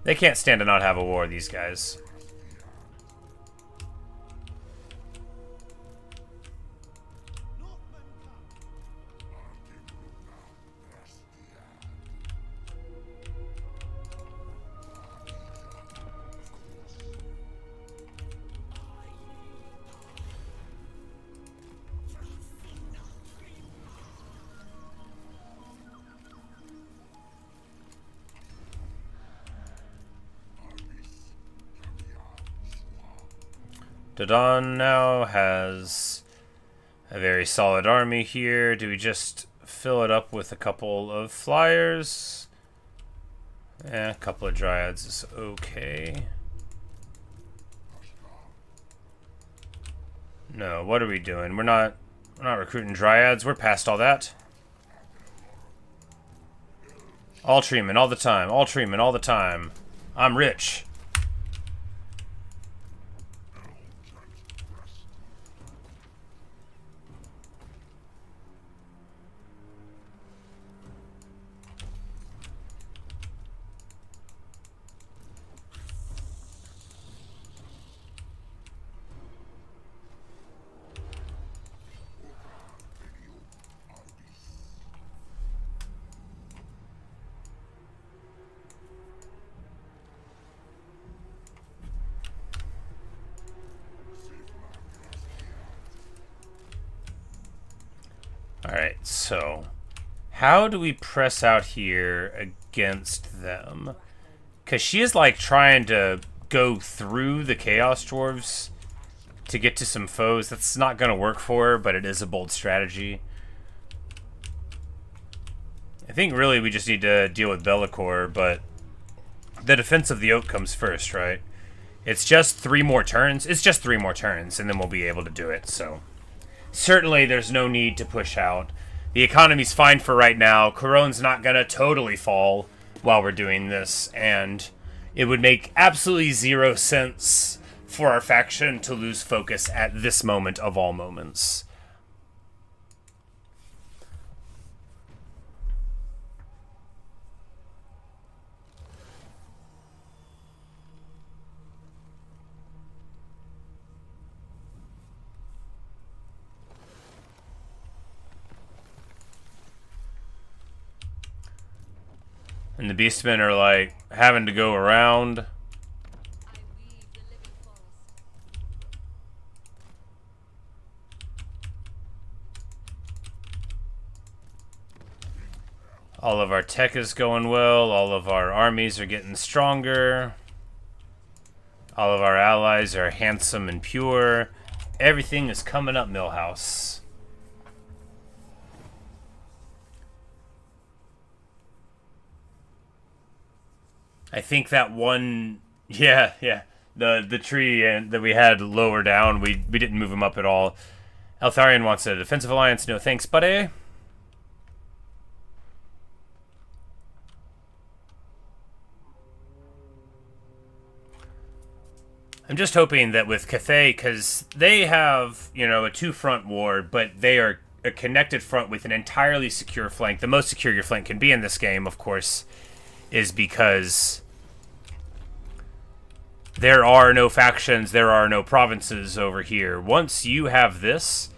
They can't stand to not have a war, these guys. Dodon now has a very solid army here. Do we just fill it up with a couple of flyers? A couple of dryads is okay. No, what are we doing? We're not recruiting dryads. We're past all that. All treatment all the time. All treatment all the time. I'm rich. Alright, so how do we press out here against them? Because she is like trying to go through the Chaos Dwarves to get to some foes. That's not going to work for her, but it is a bold strategy. I think really we just need to deal with Be'lakor, but the defense of the oak comes first, right? It's just 3 more turns. It's just 3 more turns, and then we'll be able to do it, so... Certainly, there's no need to push out. The economy's fine for right now. Couronne's not gonna totally fall while we're doing this, and it would make absolutely 0 sense for our faction to lose focus at this moment of all moments. And the beastmen are like having to go around. All of our tech is going well. All of our armies are getting stronger. All of our allies are handsome and pure. Everything is coming up, Millhouse. I think that one... Yeah. The tree that we had lower down, we didn't move him up at all. Eltharion wants a defensive alliance. No thanks, buddy. I'm just hoping that with Cathay, because they have, you know, a two-front war, but they are a connected front with an entirely secure flank. The most secure your flank can be in this game, of course, is because there are no factions, there are no provinces over here. Once you have this,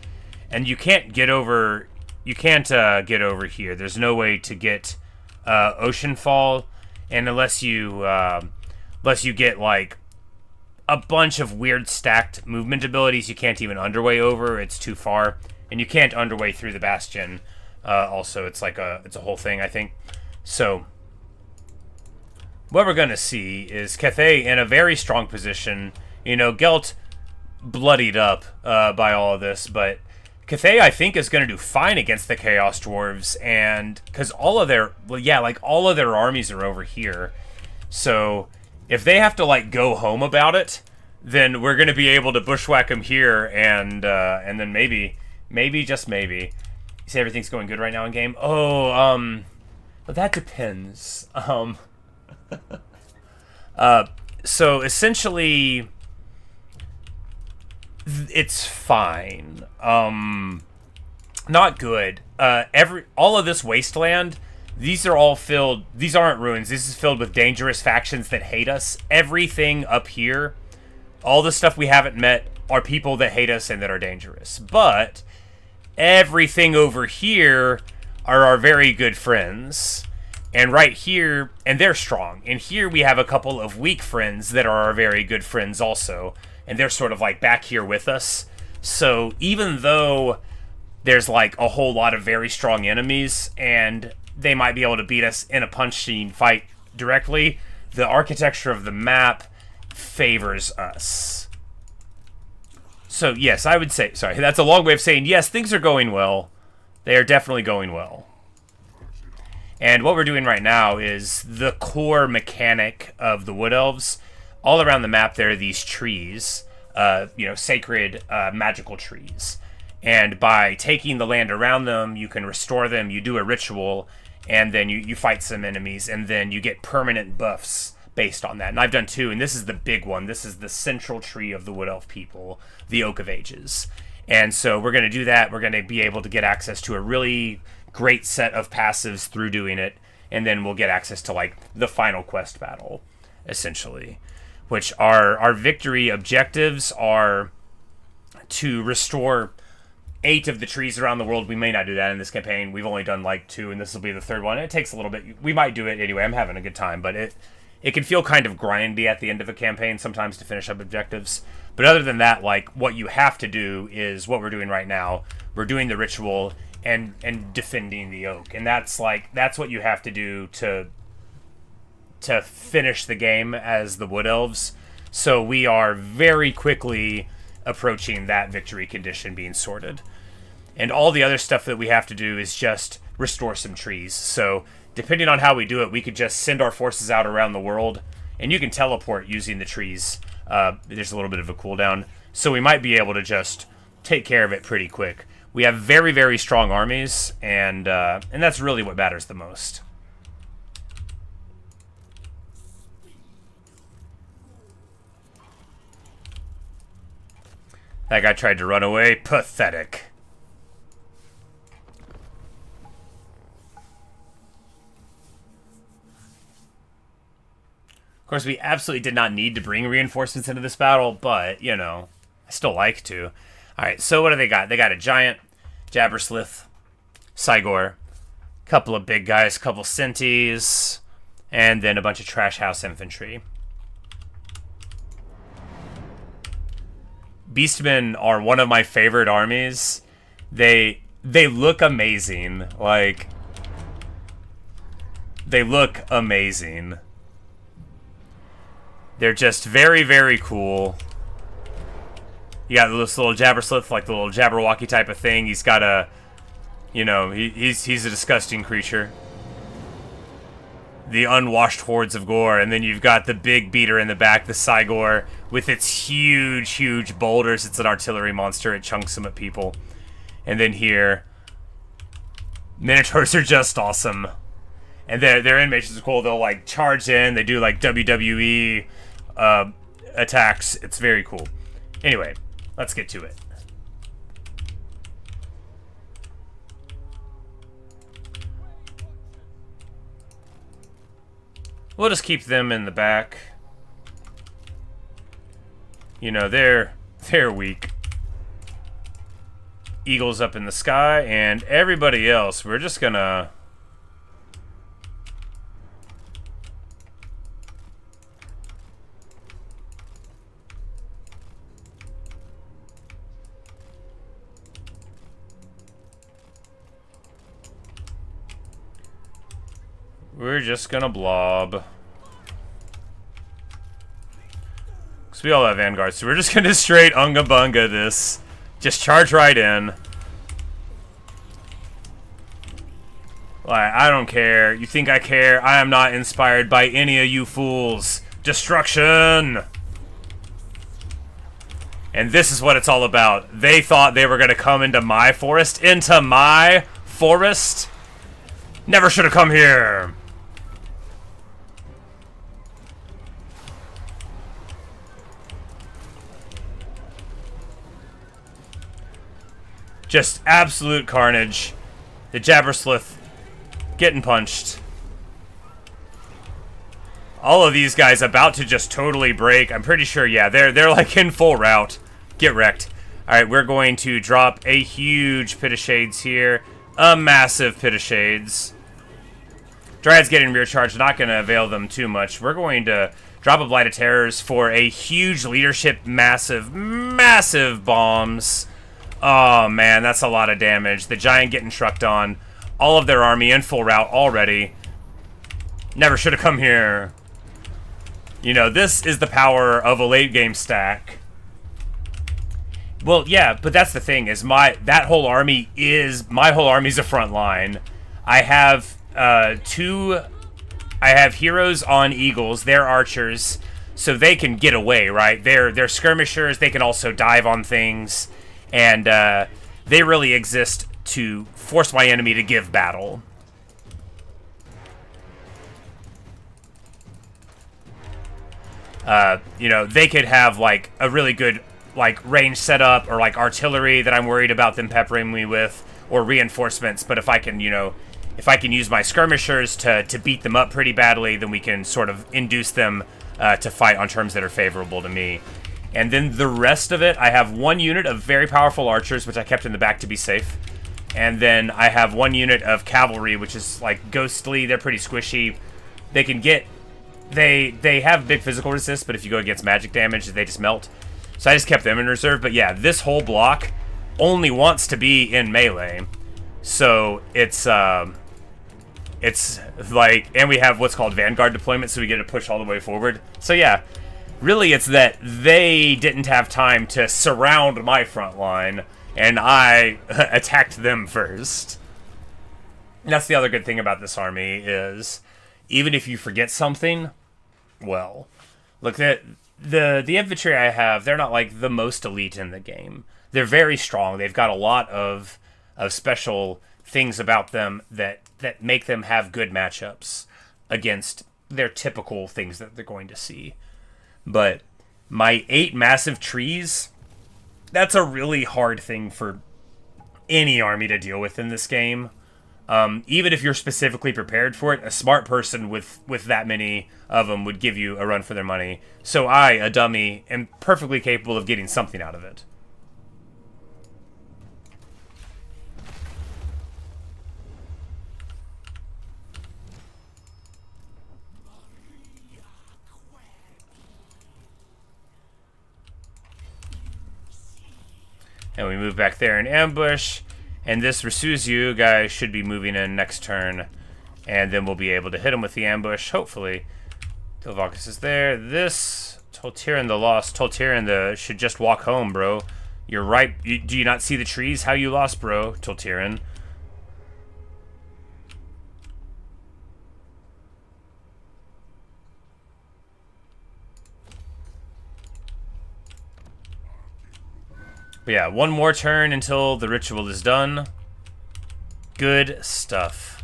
and you can't get over here. There's no way to get Oceanfall, and unless you get like a bunch of weird stacked movement abilities, you can't even underway over. It's too far, and you can't underway through the Bastion. Also, it's like it's a whole thing, I think. So what we're gonna see is Cathay in a very strong position. You know, Gelt bloodied up by all of this, but Cathay, I think, is going to do fine against the Chaos Dwarves, and because all of their armies are over here. So if they have to like go home about it, then we're going to be able to bushwhack them here, and then maybe just maybe. You say everything's going good right now in game? Oh, well, that depends. So essentially, it's fine. Not good. All of this wasteland, these are all filled. These aren't ruins. This is filled with dangerous factions that hate us. Everything up here, all the stuff we haven't met, are people that hate us and that are dangerous. But everything over here are our very good friends. And right here, and they're strong. And here we have a couple of weak friends that are our very good friends also. And they're sort of like back here with us. So even though there's like a whole lot of very strong enemies and they might be able to beat us in a punching fight directly, the architecture of the map favors us. So yes, I would say, sorry, that's a long way of saying yes, things are going well. They are definitely going well. And what we're doing right now is the core mechanic of the Wood Elves. All around the map there are these trees, sacred magical trees. And by taking the land around them, you can restore them, you do a ritual, and then you fight some enemies, and then you get permanent buffs based on that. And I've done two, and this is the big one. This is the central tree of the Wood Elf people, the Oak of Ages. And so we're going to do that. We're going to be able to get access to a really great set of passives through doing it, and then we'll get access to like the final quest battle, essentially. Which our victory objectives are to restore 8 of the trees around the world. We may not do that in this campaign. We've only done like 2, and this will be the 3rd one. It takes a little bit. We might do it anyway. I'm having a good time, but it can feel kind of grindy at the end of a campaign sometimes to finish up objectives. But other than that, like, what you have to do is what we're doing right now. We're doing the ritual and defending the oak, and that's what you have to do to finish the game as the Wood Elves. So we are very quickly approaching that victory condition being sorted. And all the other stuff that we have to do is just restore some trees. So depending on how we do it, we could just send our forces out around the world, and you can teleport using the trees. There's a little bit of a cooldown. So we might be able to just take care of it pretty quick. We have very, very strong armies, and that's really what matters the most. That guy tried to run away. Pathetic. Of course, we absolutely did not need to bring reinforcements into this battle, but, you know, I still like to. Alright, so what do they got? They got a giant, Jabberslith, Cygor, couple of big guys, couple Centis, and then a bunch of Trash House infantry. Beastmen are one of my favorite armies. They look amazing. Like, they look amazing. They're just very, very cool. You got this little Jabberslith, like the little Jabberwocky type of thing. He's got a, you know, he's a disgusting creature. the unwashed hordes of gore, and then you've got the big beater in the back, the Cygor, with its huge, huge boulders. It's an artillery monster. It chunks them at people. And then here, Minotaurs are just awesome. And their animations are cool. They'll, like, charge in. They do, like, WWE attacks. It's very cool. Anyway, let's get to it. We'll just keep them in the back. You know, they're weak. Eagles up in the sky, and everybody else, we're just gonna... We're just gonna blob. Because we all have Vanguard, so we're just gonna straight Unga Bunga this. Just charge right in. Like, I don't care. You think I care? I am not inspired by any of you fools. Destruction! And this is what it's all about. They thought they were gonna come into my forest? Into my forest? Never should have come here! Just absolute carnage. The Jabberslith getting punched. All of these guys about to just totally break. I'm pretty sure, yeah, they're like in full rout. Get wrecked. Alright, we're going to drop a huge Pit of Shades here. A massive Pit of Shades. Dryad's getting rear charge, not going to avail them too much. We're going to drop a Blight of Terrors for a huge leadership, massive, massive bombs. Oh, man, that's a lot of damage. The Giant getting trucked on. All of their army in full rout already. Never should have come here. You know, this is the power of a late game stack. Well, yeah, but that's the thing, is my whole army's a front line. I have heroes on eagles, they're archers, so they can get away, right? They're skirmishers, they can also dive on things. And they really exist to force my enemy to give battle. You know, they could have, like, a really good, like, range setup, or, like, artillery that I'm worried about them peppering me with, or reinforcements, but if I can, you know, if I can use my skirmishers to beat them up pretty badly, then we can sort of induce them to fight on terms that are favorable to me. And then the rest of it, I have one unit of very powerful archers, which I kept in the back to be safe. And then I have one unit of cavalry, which is, like, ghostly. They're pretty squishy. They can get... They have big physical resist, but if you go against magic damage, they just melt. So I just kept them in reserve. But yeah, this whole block only wants to be in melee. So it's like... And we have what's called Vanguard deployment, so we get to push all the way forward. So yeah... Really, it's that they didn't have time to surround my front line, and I attacked them first. And that's the other good thing about this army, is even if you forget something, well, look, the infantry I have, they're not, like, the most elite in the game. They're very strong. They've got a lot of special things about them that make them have good matchups against their typical things that they're going to see. But my 8 massive trees, that's a really hard thing for any army to deal with in this game. Even if you're specifically prepared for it, a smart person with that many of them would give you a run for their money. So I, a dummy, am perfectly capable of getting something out of it. And we move back there in ambush. And this Rasuzu guy should be moving in next turn. And then we'll be able to hit him with the ambush, hopefully. Tilvakis is there. This, Toltiran the Lost. Toltiran should just walk home, bro. You're right. Do you not see the trees? How you lost, bro, Toltiran? But yeah, one more turn until the ritual is done. Good stuff.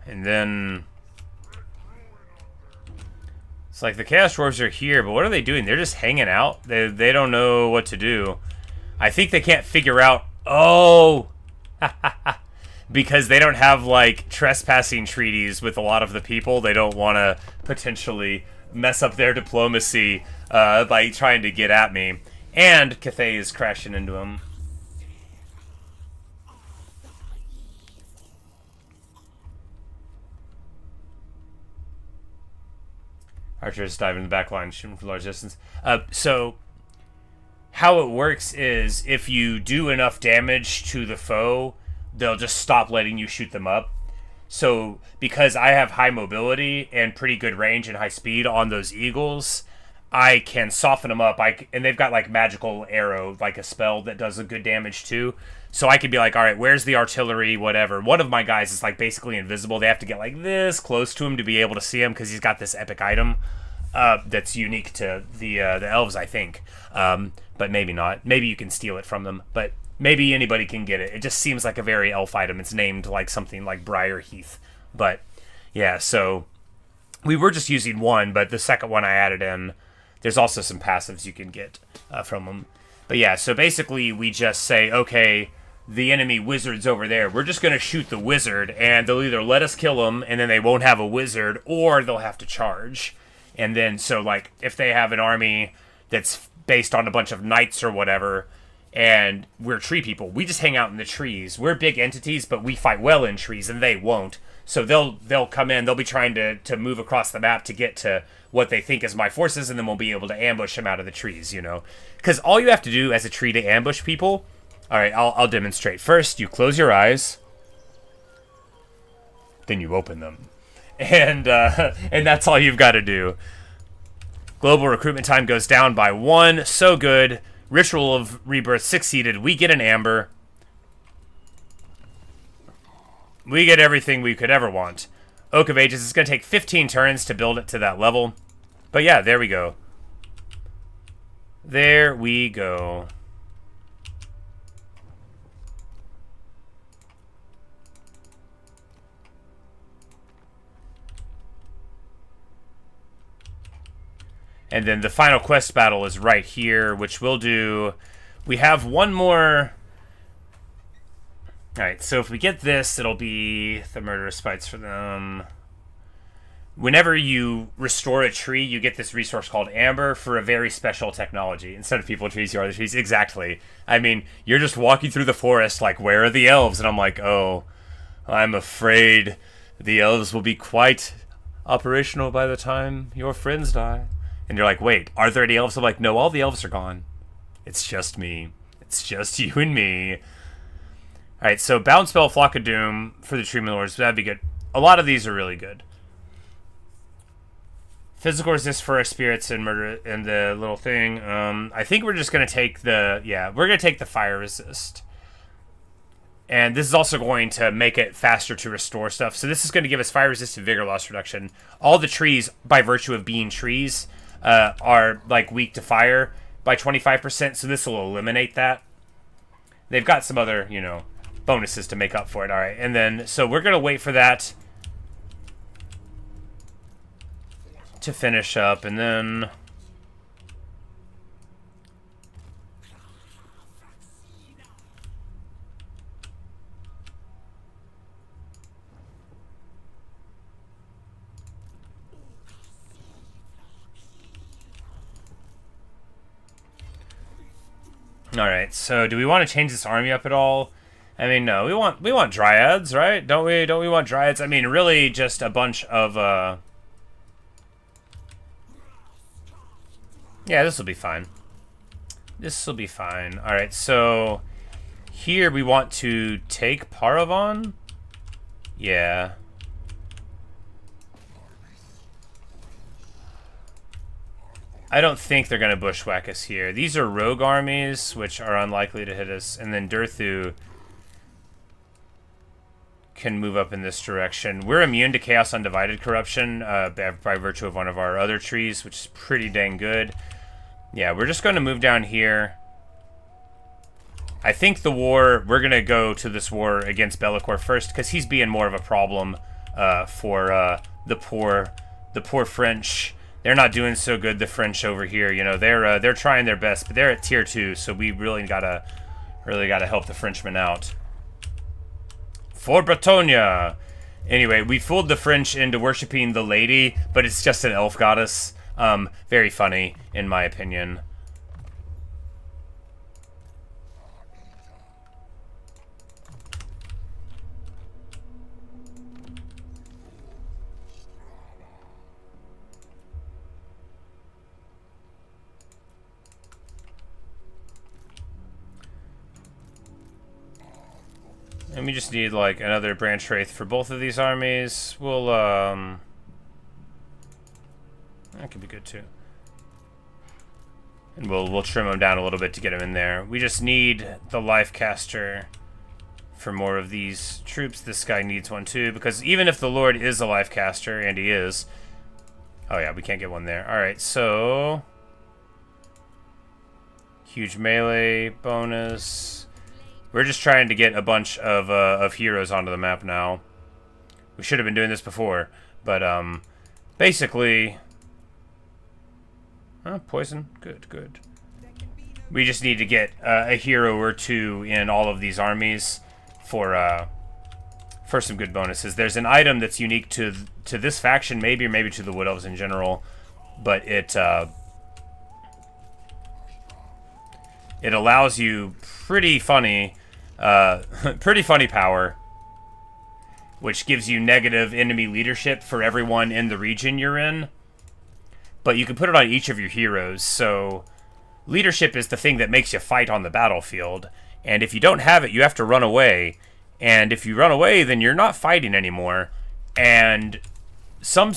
And then... It's like the Chaos Dwarves are here, but what are they doing? They're just hanging out. They don't know what to do. I think they can't figure out... Oh! Because they don't have, like, trespassing treaties with a lot of the people. They don't want to potentially mess up their diplomacy by trying to get at me. And Cathay is crashing into him. Archers dive in the back line, shooting from large distance. So, how it works is if you do enough damage to the foe, they'll just stop letting you shoot them up. So, because I have high mobility and pretty good range and high speed on those eagles, I can soften them up. And they've got, like, magical arrow, like a spell that does a good damage, too. So I can be like, all right, where's the artillery, whatever. One of my guys is, like, basically invisible. They have to get, like, this close to him to be able to see him because he's got this epic item that's unique to the elves, I think. But maybe not. Maybe you can steal it from them. But maybe anybody can get it. It just seems like a very elf item. It's named, like, something like Briar Heath. But, yeah, so we were just using one, but the second one I added in, there's also some passives you can get from them. But, yeah, so basically we just say, okay, the enemy wizard's over there. We're just going to shoot the wizard, and they'll either let us kill him, and then they won't have a wizard, or they'll have to charge. And then, so, like, if they have an army that's based on a bunch of knights or whatever, and we're tree people, we just hang out in the trees. We're big entities, but we fight well in trees, and they won't. So they'll come in, they'll be trying to move across the map to get to what they think is my forces, and then we'll be able to ambush them out of the trees, you know? Because all you have to do as a tree to ambush people... All right, I'll demonstrate. First, you close your eyes, then you open them. And that's all you've got to do. Global recruitment time goes down by 1. So good. Ritual of Rebirth succeeded. We get an amber. We get everything we could ever want. Oak of Ages is going to take 15 turns to build it to that level. But yeah, there we go. There we go. And then the final quest battle is right here, which we'll do. We have one more. Alright, so if we get this, it'll be the murderous fights for them. Whenever you restore a tree, you get this resource called Amber for a very special technology. Instead of people trees, you are the trees. Exactly. I mean, you're just walking through the forest like, where are the elves? And I'm like, oh, I'm afraid the elves will be quite operational by the time your friends die. And you're like, wait, are there any elves? I'm like, no, all the elves are gone. It's just me. It's just you and me. Alright, so Bound Spell, Flock of Doom for the Treatment Lords. That'd be good. A lot of these are really good. Physical resist for our spirits and murder and the little thing. I think we're just going to take the... Yeah, we're going to take the fire resist. And this is also going to make it faster to restore stuff. So this is going to give us fire resist and vigor loss reduction. All the trees, by virtue of being trees... are like weak to fire by 25%, so this will eliminate that. They've got some other, you know, bonuses to make up for it. All right, and then so we're gonna wait for that to finish up, and then all right, so do we want to change this army up at all? I mean, no, we want dryads, right? Don't we want dryads? I mean, really just a bunch of yeah, this will be fine. This will be fine. All right, so here we want to take Paravon. Yeah. I don't think they're going to bushwhack us here. These are rogue armies, which are unlikely to hit us. And then Durthu can move up in this direction. We're immune to Chaos Undivided Corruption by virtue of one of our other trees, which is pretty dang good. Yeah, we're just going to move down here. I think the war, we're going to go to this war against Bellicor first, because he's being more of a problem for the poor French. They're not doing so good, the French over here. You know, they're trying their best, but they're at tier 2, so we really gotta help the Frenchmen out. For Bretonnia! Anyway, we fooled the French into worshipping the lady, but it's just an elf goddess. Very funny, in my opinion. And we just need, like, another branch wraith for both of these armies. We'll, that could be good, too. And we'll trim them down a little bit to get them in there. We just need the life caster for more of these troops. This guy needs one, too, because even if the Lord is a life caster, and he is... Oh, yeah, we can't get one there. Alright, so... Huge melee bonus... We're just trying to get a bunch of heroes onto the map now. We should have been doing this before, but basically, poison, good. We just need to get a hero or two in all of these armies for some good bonuses. There's an item that's unique to this faction, maybe, or maybe to the Wood Elves in general, but it allows you pretty funny power, which gives you negative enemy leadership for everyone in the region you're in. But you can put it on each of your heroes, so leadership is the thing that makes you fight on the battlefield. And if you don't have it, you have to run away. And if you run away, then you're not fighting anymore. And some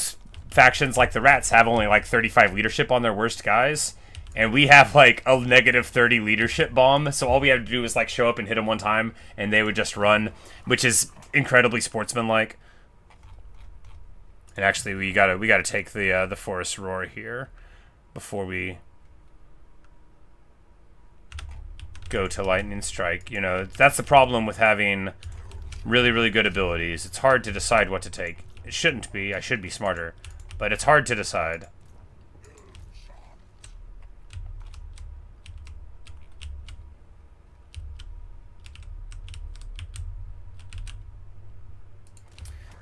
factions, like the Rats, have only like 35 leadership on their worst guys. And we have, like, a negative 30 leadership bomb, so all we had to do was, like, show up and hit them one time, and they would just run, which is incredibly sportsmanlike. And actually, we gotta take the Forest Roar here before we go to Lightning Strike. You know, that's the problem with having really, really good abilities. It's hard to decide what to take. It shouldn't be. I should be smarter. But it's hard to decide.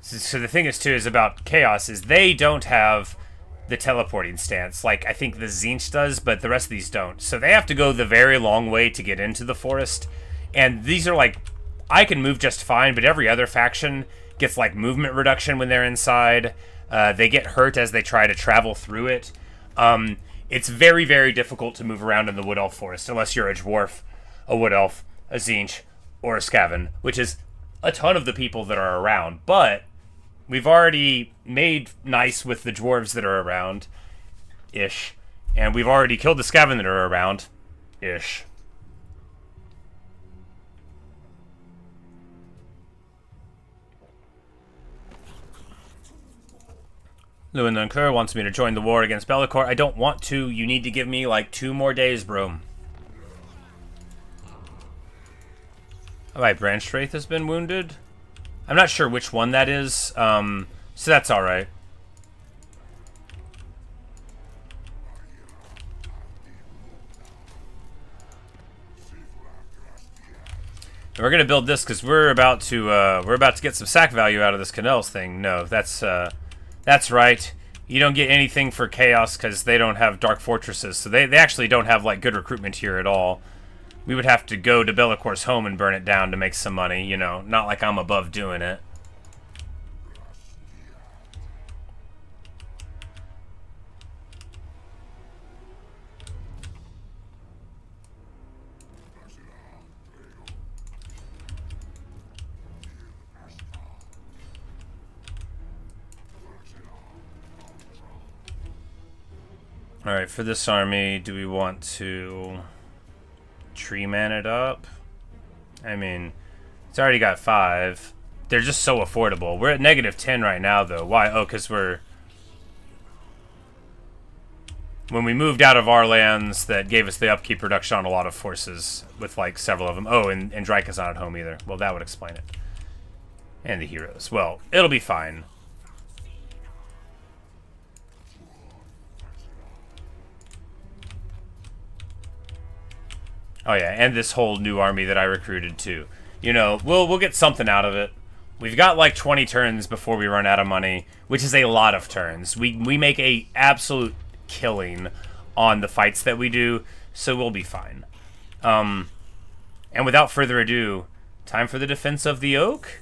So the thing is, too, is about Chaos, is they don't have the teleporting stance. Like, I think the Tzeentch does, but the rest of these don't. So they have to go the very long way to get into the forest. And these are, like, I can move just fine, but every other faction gets, like, movement reduction when they're inside. They get hurt as they try to travel through it. It's very, very difficult to move around in the Wood Elf forest, unless you're a Dwarf, a Wood Elf, a Tzeentch, or a Skaven, which is a ton of the people that are around. But we've already made nice with the dwarves that are around-ish. And we've already killed the Skaven that are around-ish. Lewin Dunker wants me to join the war against Bellicor. I don't want to. You need to give me, like, 2 more days, bro. Alright, Branch Wraith has been wounded. I'm not sure which one that is, so that's alright. We're gonna build this because we're about to get some sack value out of this Canals thing. No, that's right. You don't get anything for Chaos because they don't have Dark Fortresses, so they actually don't have, like, good recruitment here at all. We would have to go to Bellicor's home and burn it down to make some money, you know. Not like I'm above doing it. Alright, for this army, do we want to tree man it up? I mean, it's already got 5. they're just so affordable. We're at -10 right now, though. Why? Oh, because we're... When we moved out of our lands, that gave us the upkeep reduction on a lot of forces, with, like, several of them. Oh, and Drycha's not at home either. Well, that would explain it. And the heroes. Well, it'll be fine. Oh, yeah, and this whole new army that I recruited, too. You know, we'll get something out of it. We've got, like, 20 turns before we run out of money, which is a lot of turns. We make a absolute killing on the fights that we do, so we'll be fine. And without further ado, time for the defense of the oak.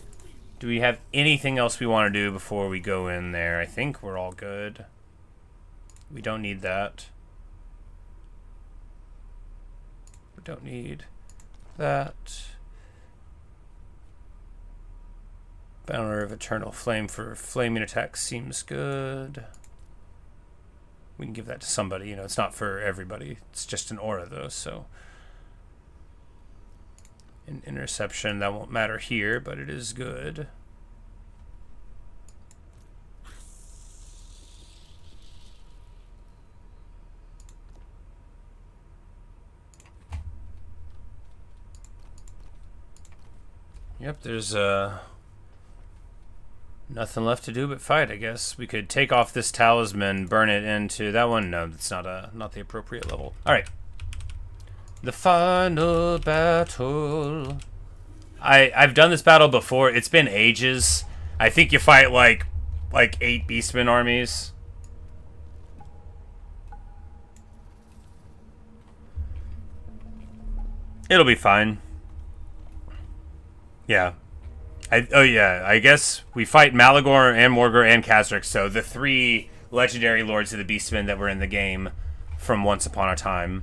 Do we have anything else we want to do before we go in there? I think we're all good. We don't need that. We don't need that. Banner of Eternal Flame for flaming attacks seems good. We can give that to somebody. You know, it's not for everybody. It's just an aura, though, so... An interception, that won't matter here, but it is good. Yep, there's nothing left to do but fight, I guess. We could take off this talisman, burn it into that one. No, it's not the appropriate level. All right. The final battle. I've done this battle before. It's been ages. I think you fight like 8 Beastmen armies. It'll be fine. Yeah. Oh yeah, I guess we fight Malagor and Morgor and Khazrak, so the 3 legendary lords of the Beastmen that were in the game from Once Upon a Time.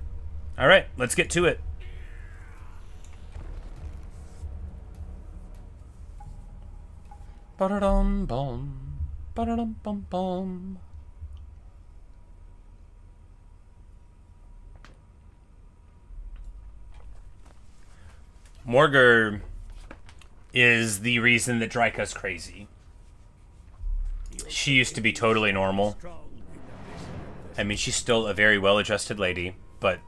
Alright, let's get to it. Ba-da-dum-bum. Ba-da-dum-bum-bum. Morgor is the reason that Drycha's crazy. She used to be totally normal. I mean, she's still a very well-adjusted lady, but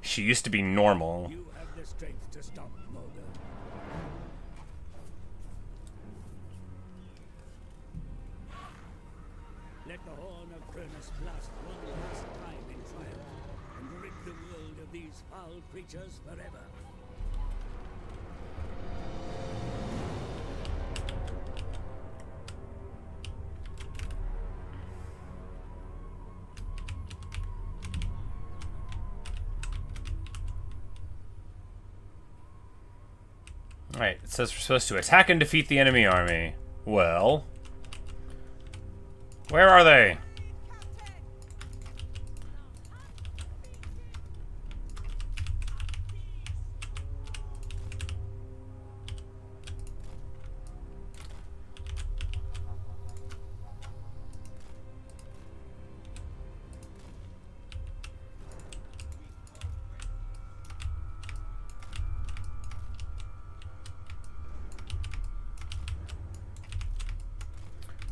she used to be normal. You have the strength to stop Morgor. Let the horn of Furnace blast one last time in triumph, and rid the world of these foul creatures forever. Alright, it says we're supposed to attack and defeat the enemy army. Well... where are they?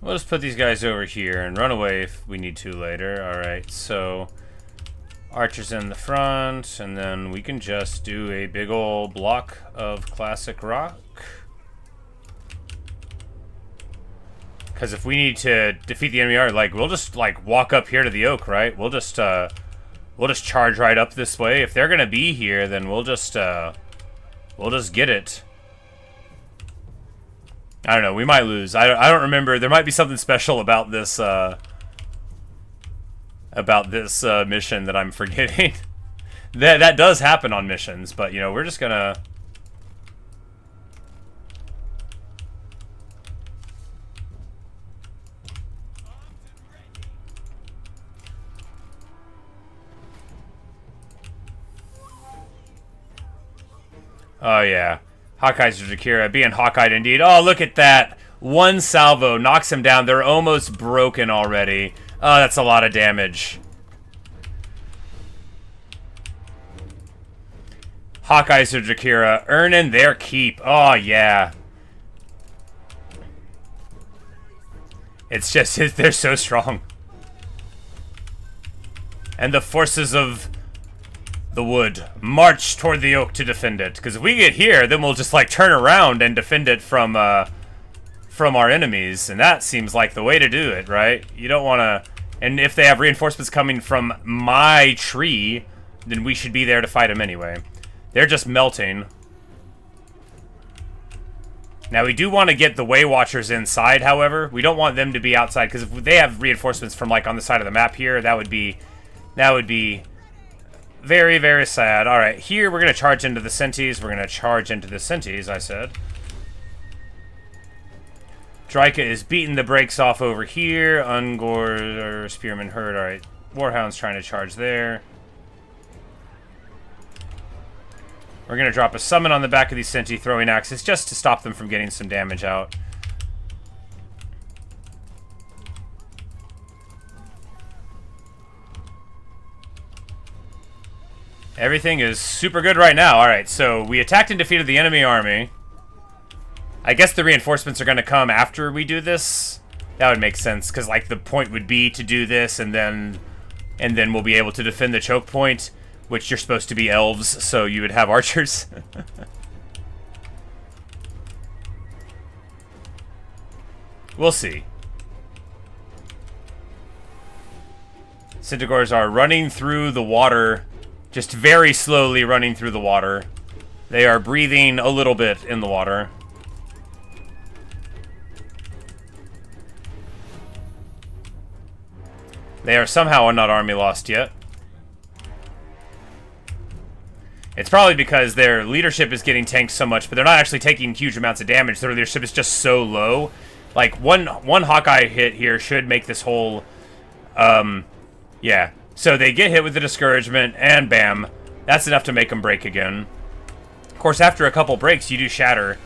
We'll just put these guys over here and run away if we need to later. Alright, so archers in the front, and then we can just do a big old block of classic rock. Because if we need to defeat the enemy army, like, we'll just like walk up here to the oak, right? We'll just charge right up this way. If they're gonna be here, then we'll just get it. I don't know. We might lose. I don't remember. There might be something special about this mission that I'm forgetting. that does happen on missions, but you know, we're just gonna. Oh yeah. Hawkeye's Drakira being Hawkeyed indeed. Oh, look at that. One salvo knocks him down. They're almost broken already. Oh, that's a lot of damage. Hawkeye's Drakira earning their keep. Oh, yeah. It's just, they're so strong. And the forces of the wood march toward the oak to defend it. Because if we get here, then we'll just like turn around and defend it from our enemies. And that seems like the way to do it, right? You don't want to... And if they have reinforcements coming from my tree, then we should be there to fight them anyway. They're just melting. Now, we do want to get the Way Watchers inside, however. We don't want them to be outside, because if they have reinforcements from, like, on the side of the map here, that would be very, very sad. Alright, here we're going to charge into the Senties. We're going to charge into the Senties, I said. Drycha is beating the brakes off over here. Ungor, or Spearman hurt. Alright, Warhound's trying to charge there. We're going to drop a summon on the back of these Senti throwing axes just to stop them from getting some damage out. Everything is super good right now. Alright, so we attacked and defeated the enemy army. I guess the reinforcements are going to come after we do this. That would make sense, because like the point would be to do this, and then we'll be able to defend the choke point, which you're supposed to be elves, so you would have archers. We'll see. Centaurs are running through the water, just very slowly running through the water. They are breathing a little bit in the water. They are somehow not army lost yet. It's probably because their leadership is getting tanked so much, but they're not actually taking huge amounts of damage. Their leadership is just so low. Like, one Hawkeye hit here should make this whole... yeah. So they get hit with the discouragement, and bam. That's enough to make them break again. Of course, after a couple breaks, you do shatter.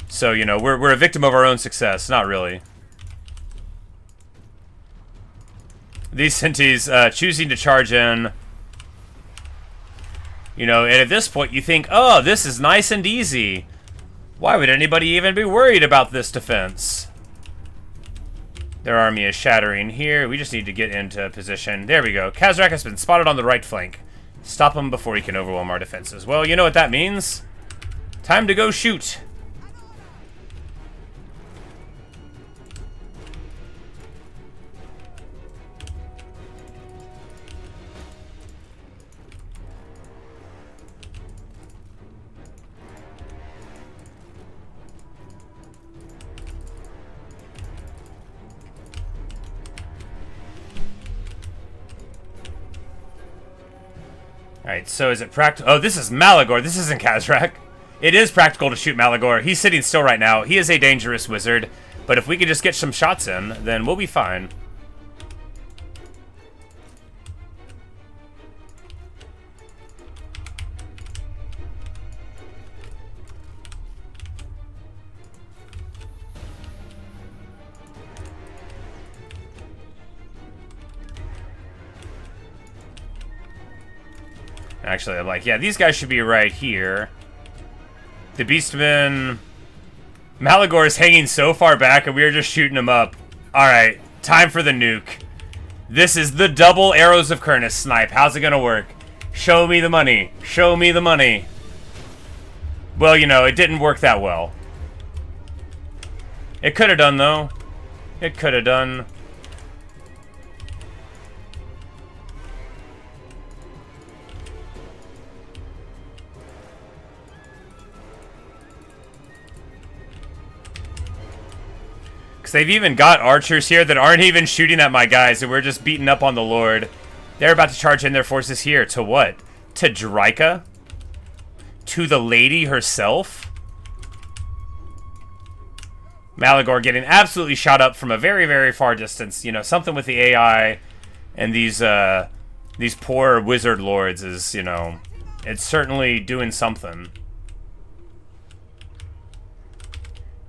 So, you know, we're a victim of our own success. Not really. These Senties choosing to charge in. You know, and at this point you think, oh, this is nice and easy. Why would anybody even be worried about this defense? Their army is shattering here. We just need to get into position. There we go. Kazrak has been spotted on the right flank. Stop him before he can overwhelm our defenses. Well, you know what that means. Time to go shoot. Alright, so is it practical? Oh, this is Malagor. This isn't Kazrak. It is practical to shoot Malagor. He's sitting still right now. He is a dangerous wizard. But if we could just get some shots in, then we'll be fine. Actually, I'm like, yeah, these guys should be right here. The Beastmen... Malagor is hanging so far back, and we are just shooting him up. Alright, time for the nuke. This is the double Arrows of Kurnus snipe. How's it gonna work? Show me the money. Show me the money. Well, you know, it didn't work that well. It could have done, though. It could have done. Because they've even got archers here that aren't even shooting at my guys, and we're just beating up on the Lord. They're about to charge in their forces here. To what? To Drycha? To the lady herself? Malagor getting absolutely shot up from a very, very far distance. You know, something with the AI and these poor wizard lords is, you know, it's certainly doing something.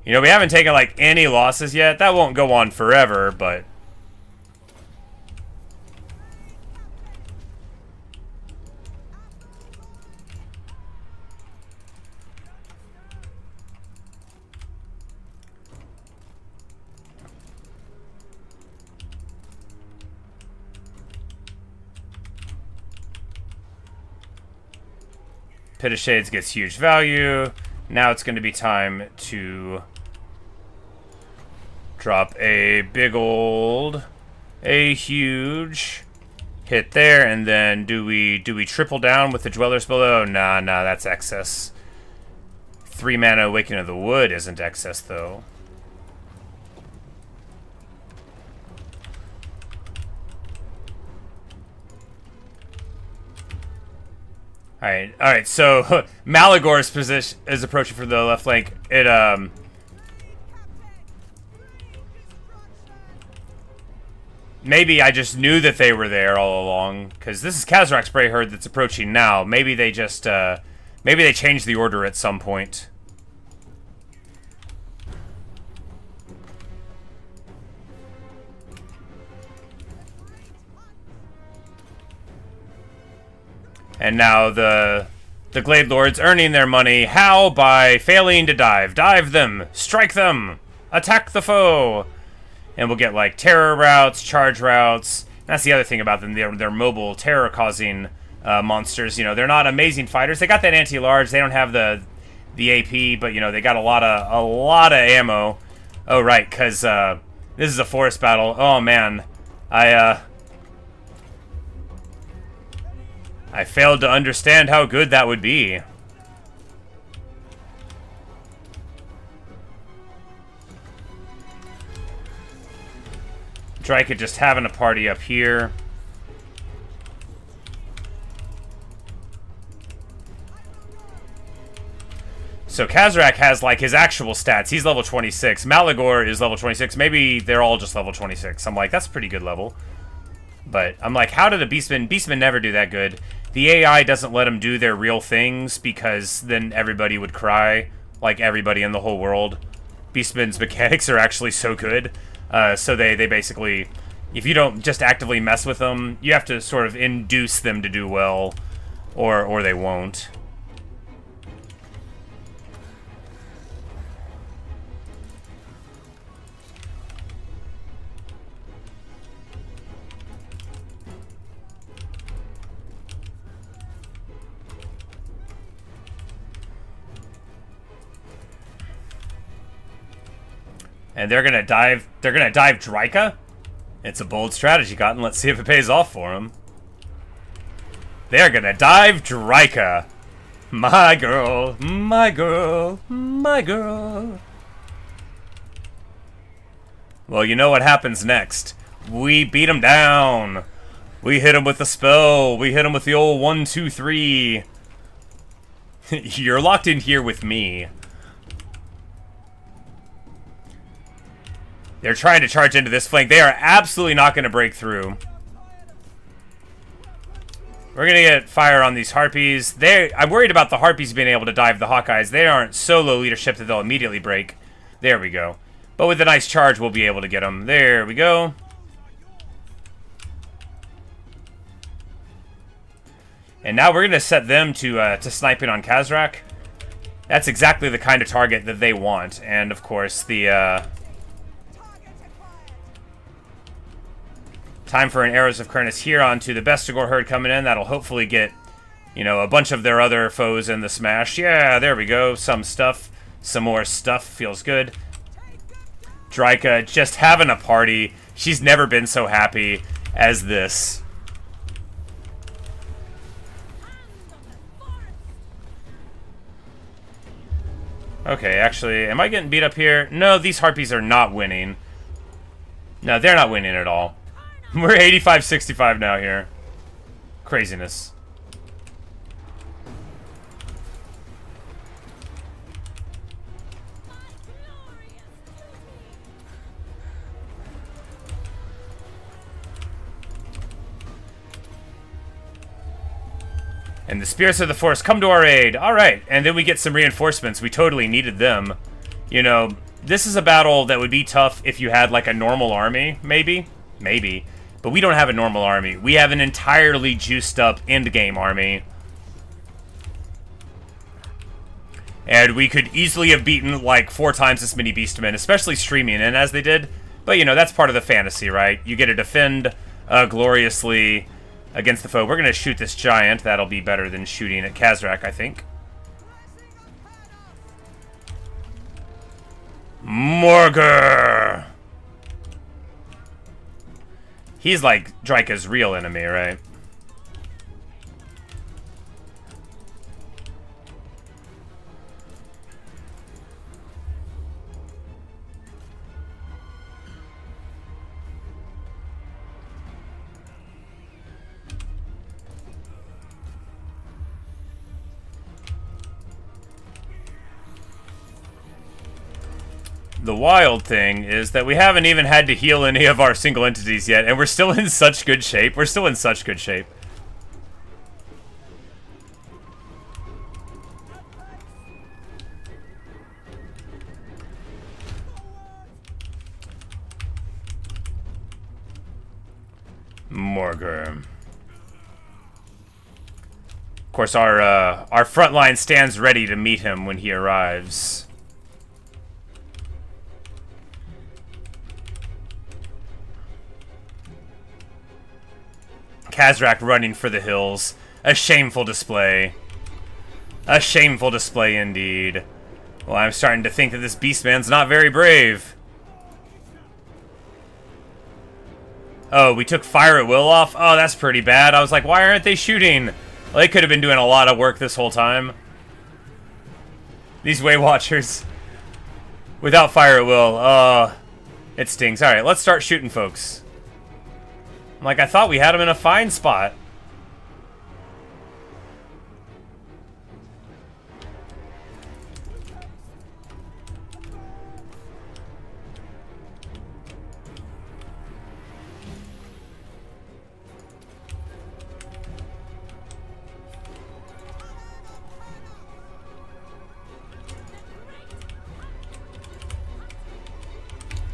You know, we haven't taken, like, any losses yet. That won't go on forever, but... Pit of Shades gets huge value. Now it's going to be time to drop a big old, a huge hit there, and then do we triple down with the Dwellers Below? Nah, that's excess. 3 mana Awakening of the Wood isn't excess though. Alright, so Malagor's position is approaching from the left flank. Maybe I just knew that they were there all along, because this is Kazarak's Spray Herd that's approaching now. Maybe they just, maybe they changed the order at some point. And now the Glade Lords earning their money. How? By failing to dive. Dive them! Strike them! Attack the foe! And we'll get, like, terror routes, charge routes. That's the other thing about them. They're mobile, terror-causing monsters. You know, they're not amazing fighters. They got that anti-large. They don't have the AP, but, you know, they got a lot of ammo. Oh, right, because this is a forest battle. Oh, man. I failed to understand how good that would be. Drycha just having a party up here. So Kazarak has, like, his actual stats. He's level 26. Malagor is level 26. Maybe they're all just level 26. I'm like, that's a pretty good level. But I'm like, how did the Beastmen... Beastmen never do that good. The AI doesn't let them do their real things, because then everybody would cry. Like, everybody in the whole world. Beastmen's mechanics are actually so good. So they basically... If you don't just actively mess with them, you have to sort of induce them to do well, or they won't. And they're gonna dive Drycha? It's a bold strategy, Cotton. Let's see if it pays off for them. They're gonna dive Drycha. My girl, my girl, my girl. Well, you know what happens next. We beat them down. We hit them with the spell. We hit them with the old 1, 2, 3. You're locked in here with me. They're trying to charge into this flank. They are absolutely not going to break through. We're going to get fire on these Harpies. I'm worried about the Harpies being able to dive the Hawkeyes. They aren't so low leadership that they'll immediately break. There we go. But with a nice charge, we'll be able to get them. There we go. And now we're going to set them to sniping on Kazarak. That's exactly the kind of target that they want. And, of course, the... Time for an Arrows of Kurnus here onto the Bestigor herd coming in. That'll hopefully get, you know, a bunch of their other foes in the smash. Yeah, there we go. Some stuff. Some more stuff. Feels good. Drycha just having a party. She's never been so happy as this. Okay, actually, am I getting beat up here? No, these Harpies are not winning. No, they're not winning at all. We're 85-65 now here. Craziness. And the Spirits of the Forest come to our aid. Alright, and then we get some reinforcements. We totally needed them. You know, this is a battle that would be tough if you had, like, a normal army, maybe. Maybe. But we don't have a normal army. We have an entirely juiced up endgame army. And we could easily have beaten like 4 times this many Beastmen, especially streaming in as they did. But you know, that's part of the fantasy, right? You get to defend gloriously against the foe. We're going to shoot this giant. That'll be better than shooting at Kazarak, I think. Morgur! He's like Drycha's real enemy, right? The wild thing is that we haven't even had to heal any of our single entities yet, and we're still in such good shape. We're still in such good shape. Morgur. Of course, our front line stands ready to meet him when he arrives. Khazrak running for the hills. A shameful display. A shameful display indeed. Well, I'm starting to think that this Beastman's not very brave. Oh, we took fire at will off? Oh, that's pretty bad. I was like, why aren't they shooting? Well, they could have been doing a lot of work this whole time. These Way Watchers. Without fire at will. It stings. Alright, let's start shooting folks. Like, I thought we had him in a fine spot.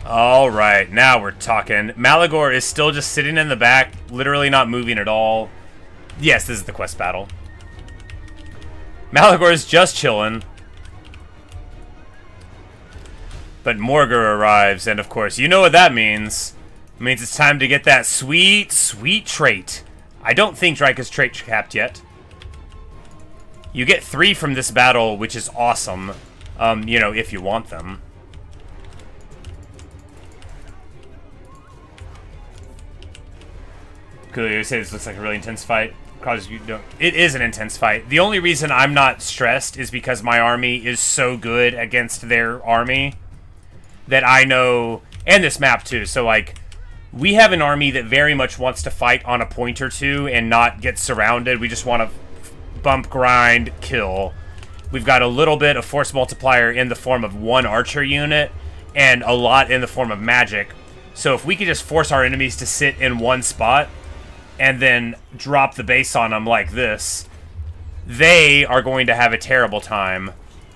Alright, now we're talking. Malagor is still just sitting in the back, literally not moving at all. Yes, this is the quest battle. Malagor is just chilling. But Morgur arrives, and of course, you know what that means. It means it's time to get that sweet, sweet trait. I don't think Drycha's trait capped yet. You get 3 from this battle, which is awesome. You know, if you want them. Coolio says this looks like a really intense fight. It is an intense fight. The only reason I'm not stressed is because my army is so good against their army that I know, and this map too. So like, we have an army that very much wants to fight on a point or two and not get surrounded. We just want to bump, grind, kill. We've got a little bit of force multiplier in the form of 1 archer unit and a lot in the form of magic. So if we could just force our enemies to sit in one spot and then drop the base on them like this, they are going to have a terrible time.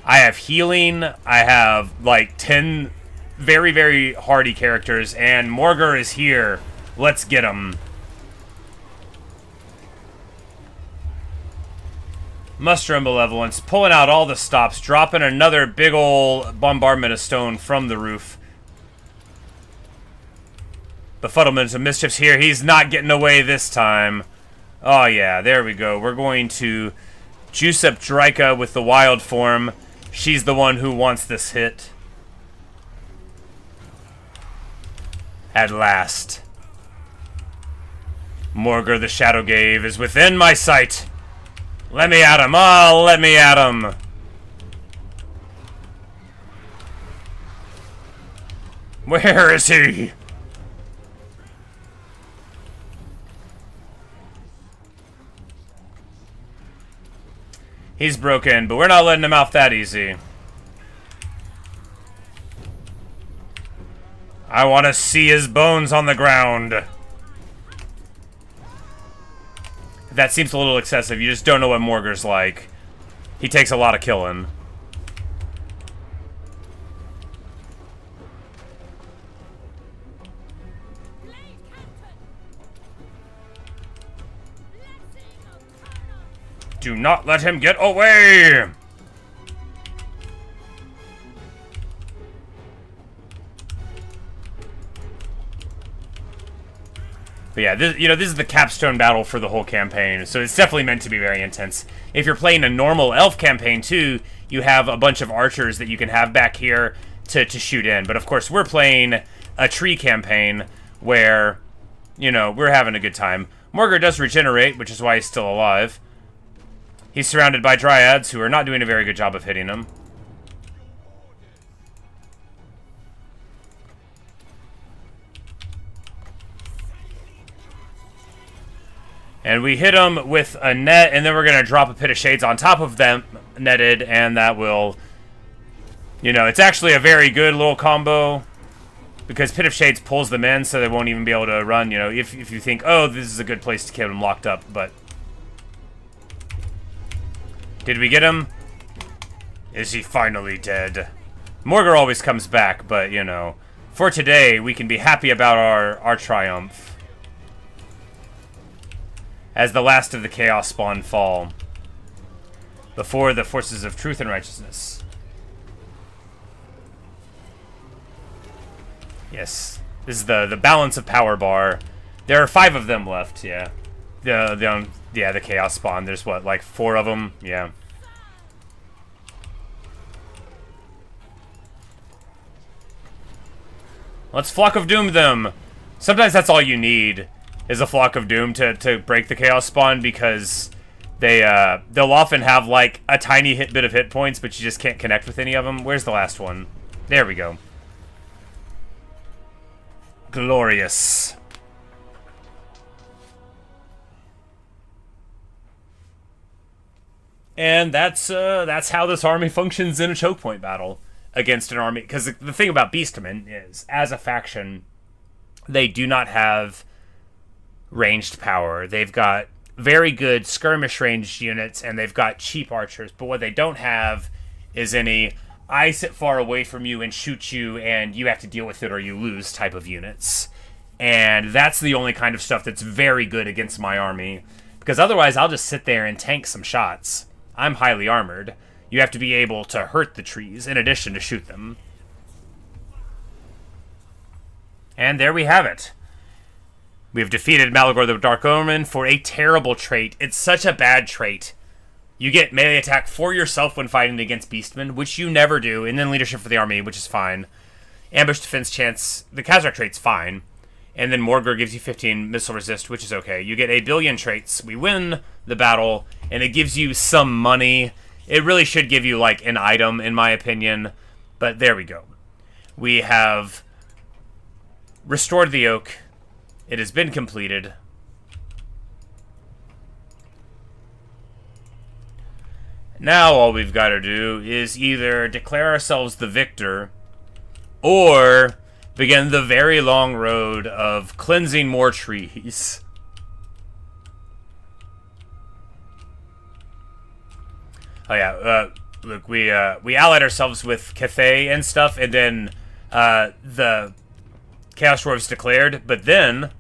I have healing, I have like 10 very, very hardy characters, and Morgur is here. Let's get him. Muster and Malevolence, pulling out all the stops, dropping another big ol' bombardment of stone from the roof. Befuddlement of Mischief's here. He's not getting away this time. Oh yeah, there we go. We're going to juice up Drycha with the wild form. She's the one who wants this hit. At last. Morgur the Shadowgave is within my sight. Let me at him. Oh, let me at him. Where is he? He's broken, but we're not letting him off that easy. I want to see his bones on the ground. That seems a little excessive. You just don't know what Morgur's like. He takes a lot of killing. Do not let him get away! But yeah, this is the capstone battle for the whole campaign, so it's definitely meant to be very intense. If you're playing a normal elf campaign too, you have a bunch of archers that you can have back here to shoot in. But of course, we're playing a tree campaign where, you know, we're having a good time. Morgur does regenerate, which is why he's still alive. He's surrounded by dryads who are not doing a very good job of hitting him. And we hit them with a net, and then we're going to drop a Pit of Shades on top of them, netted, and that will... You know, it's actually a very good little combo, because Pit of Shades pulls them in, so they won't even be able to run, you know, if you think, oh, this is a good place to keep them locked up, but... Did we get him? Is he finally dead? Morgur always comes back, but, you know, for today, we can be happy about our triumph. As the last of the Chaos Spawn fall, before the forces of truth and righteousness. Yes, this is the balance of power bar. There are 5 of them left. Yeah, the Chaos Spawn. There's what, like 4 of them. Yeah. Let's Flock of Doom them. Sometimes that's all you need, is a Flock of Doom to break the Chaos Spawn, because they'll often have like a tiny bit of hit points, but you just can't connect with any of them. Where's the last one? There we go. Glorious. And that's how this army functions in a choke point battle against an army. Because the thing about Beastmen is, as a faction, they do not have ranged power. They've got very good skirmish ranged units, and they've got cheap archers, but what they don't have is any I sit far away from you and shoot you and you have to deal with it or you lose type of units. And that's the only kind of stuff that's very good against my army, because otherwise I'll just sit there and tank some shots. I'm highly armored. You have to be able to hurt the trees in addition to shoot them. And there we have it. We have defeated Malagor the Dark Omen for a terrible trait. It's such a bad trait. You get melee attack for yourself when fighting against Beastmen, which you never do, and then leadership for the army, which is fine. Ambush defense chance, the Khazar trait's fine. And then Morgur gives you 15 missile resist, which is okay. You get a billion traits. We win the battle, and it gives you some money. It really should give you, like, an item, in my opinion. But there we go. We have restored the oak. It has been completed. Now all we've got to do is either declare ourselves the victor or begin the very long road of cleansing more trees. Oh yeah, look, we allied ourselves with Cathay and stuff, and then the Chaos Dwarves declared, but then,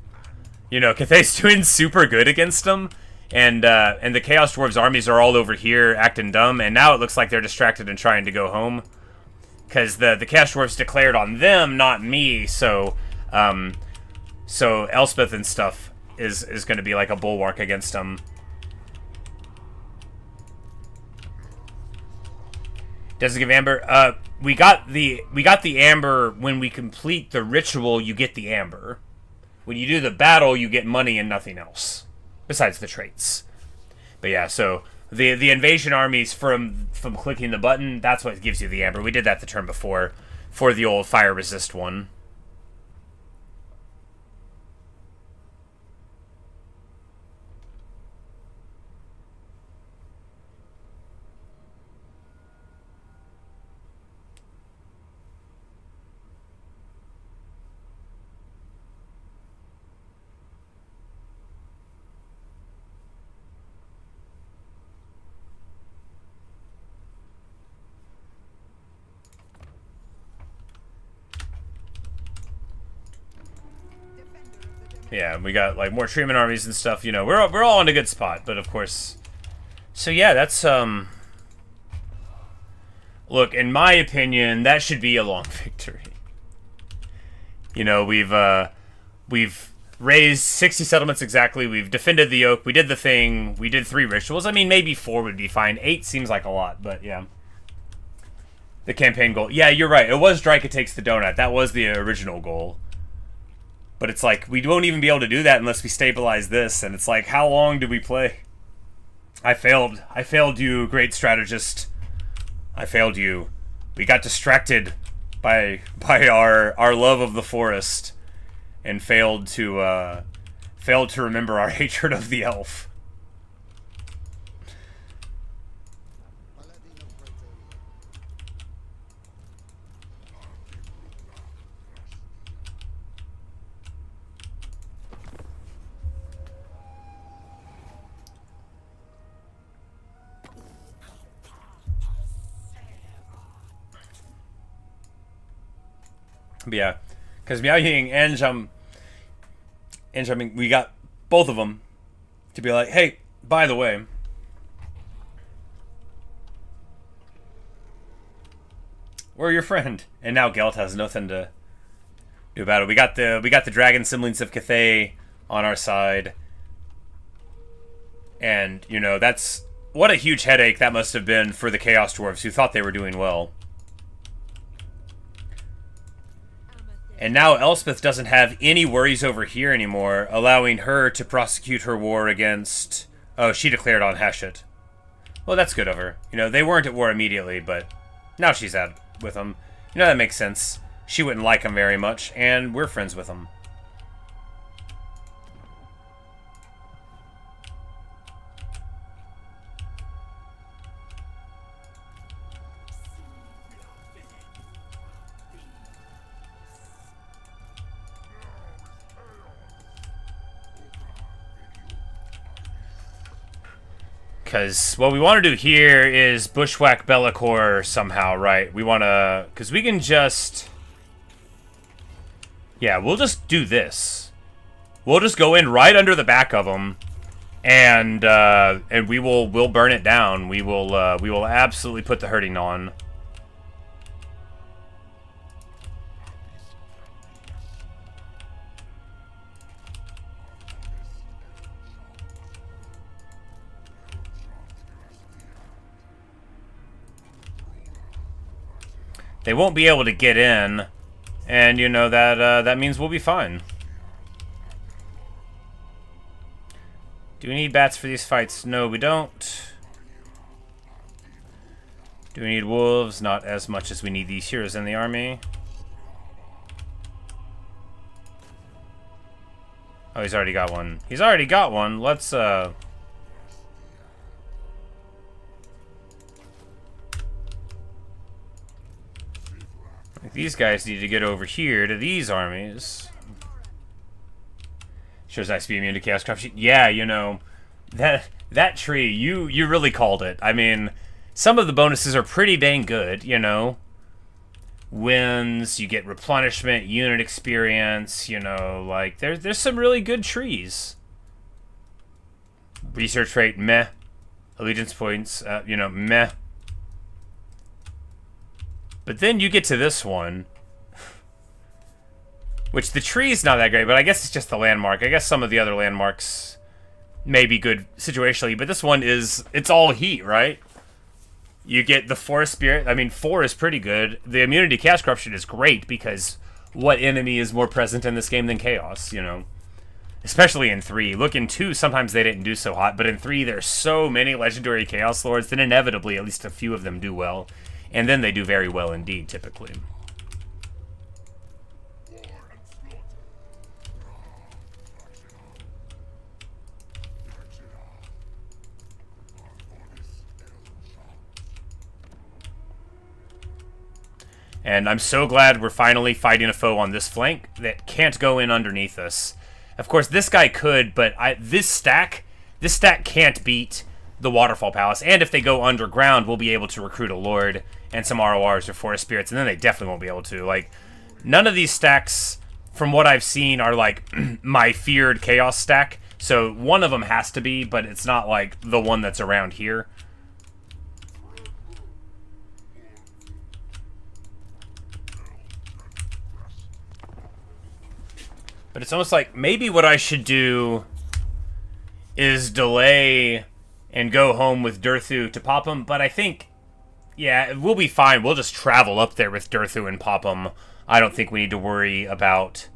you know, Cathay's doing super good against them, and the Chaos Dwarves' armies are all over here acting dumb, and now it looks like they're distracted and trying to go home, because the Chaos Dwarves declared on them, not me, so Elspeth and stuff is going to be like a bulwark against them. Doesn't give amber. We got the amber when we complete the ritual. You get the amber. When you do the battle, you get money and nothing else besides the traits. But yeah, so the invasion armies from clicking the button, that's what gives you the amber. We did that the turn before for the old fire resist one. Yeah, we got like more treatment armies and stuff. You know, we're all in a good spot, but of course. So yeah, that's look, in my opinion, that should be a long victory. You know, we've raised 60 settlements exactly. We've defended the oak. We did the thing. We did 3 rituals. I mean, maybe 4 would be fine. 8 seems like a lot, but yeah. The campaign goal. Yeah, you're right. It was Drycha takes the donut. That was the original goal. But it's like, we won't even be able to do that unless we stabilize this. And it's like, how long do we play? I failed. I failed you, great strategist. I failed you. We got distracted by our love of the forest and failed to remember our hatred of the elf. But yeah, because Miao Ying and Zhang, we got both of them to be like, hey, by the way, we're your friend. And now Gelt has nothing to do about it. We got the dragon siblings of Cathay on our side, and you know, that's what a huge headache that must have been for the Chaos Dwarves who thought they were doing well. And now Elspeth doesn't have any worries over here anymore, allowing her to prosecute her war against... Oh, she declared on Heshet. Well, that's good of her. You know, they weren't at war immediately, but now she's out with them. You know, that makes sense. She wouldn't like him very much, and we're friends with him. Because what we want to do here is bushwhack Bellicor somehow, right? We want to... Because we can just... Yeah, we'll just do this. We'll just go in right under the back of them, and we'll burn it down. We will absolutely put the hurting on. They won't be able to get in, and you know that means we'll be fine. Do we need bats for these fights? No, we don't. Do we need wolves? Not as much as we need these heroes in the army. Oh, he's already got one. He's already got one. Let's these guys need to get over here to these armies. Shows nice to be immune to chaos corruption. Yeah, you know, that tree, you really called it. I mean, some of the bonuses are pretty dang good, you know. Wins, you get replenishment, unit experience, you know, like there's some really good trees. Research rate, meh. Allegiance points, you know, meh. But then you get to this one, which the tree's not that great, but I guess it's just the landmark. I guess some of the other landmarks may be good situationally, but this one it's all heat, right? You get the Forest Spirit. I mean, 4 is pretty good. The immunity to Chaos Corruption is great, because what enemy is more present in this game than Chaos, you know? Especially in 3. Look, in 2, sometimes they didn't do so hot, but in 3, there's so many legendary Chaos Lords that inevitably at least a few of them do well. And then they do very well indeed, typically. And I'm so glad we're finally fighting a foe on this flank that can't go in underneath us. Of course, this guy could, but this stack can't beat the Waterfall Palace. And if they go underground, we'll be able to recruit a Lord and some RORs or Forest Spirits, and then they definitely won't be able to. Like, none of these stacks, from what I've seen, are like my feared Chaos stack. So one of them has to be, but it's not like the one that's around here. But it's almost like maybe what I should do is delay and go home with Durthu to pop him, but I think Yeah, we'll be fine. We'll just travel up there with Durthu and pop them. I don't think we need to worry about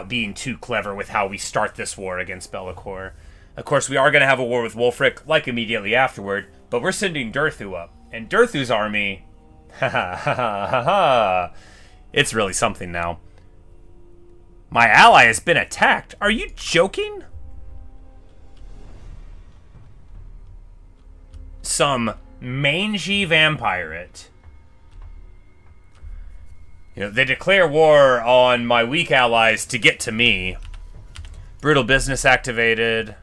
being too clever with how we start this war against Be'lakor. Of course, we are going to have a war with Wulfric, like, immediately afterward, but we're sending Durthu up. And Durthu's army... Ha ha ha ha ha! It's really something now. My ally has been attacked. Are you joking? Some mangy vampirate. You know, they declare war on my weak allies to get to me. Brutal business activated.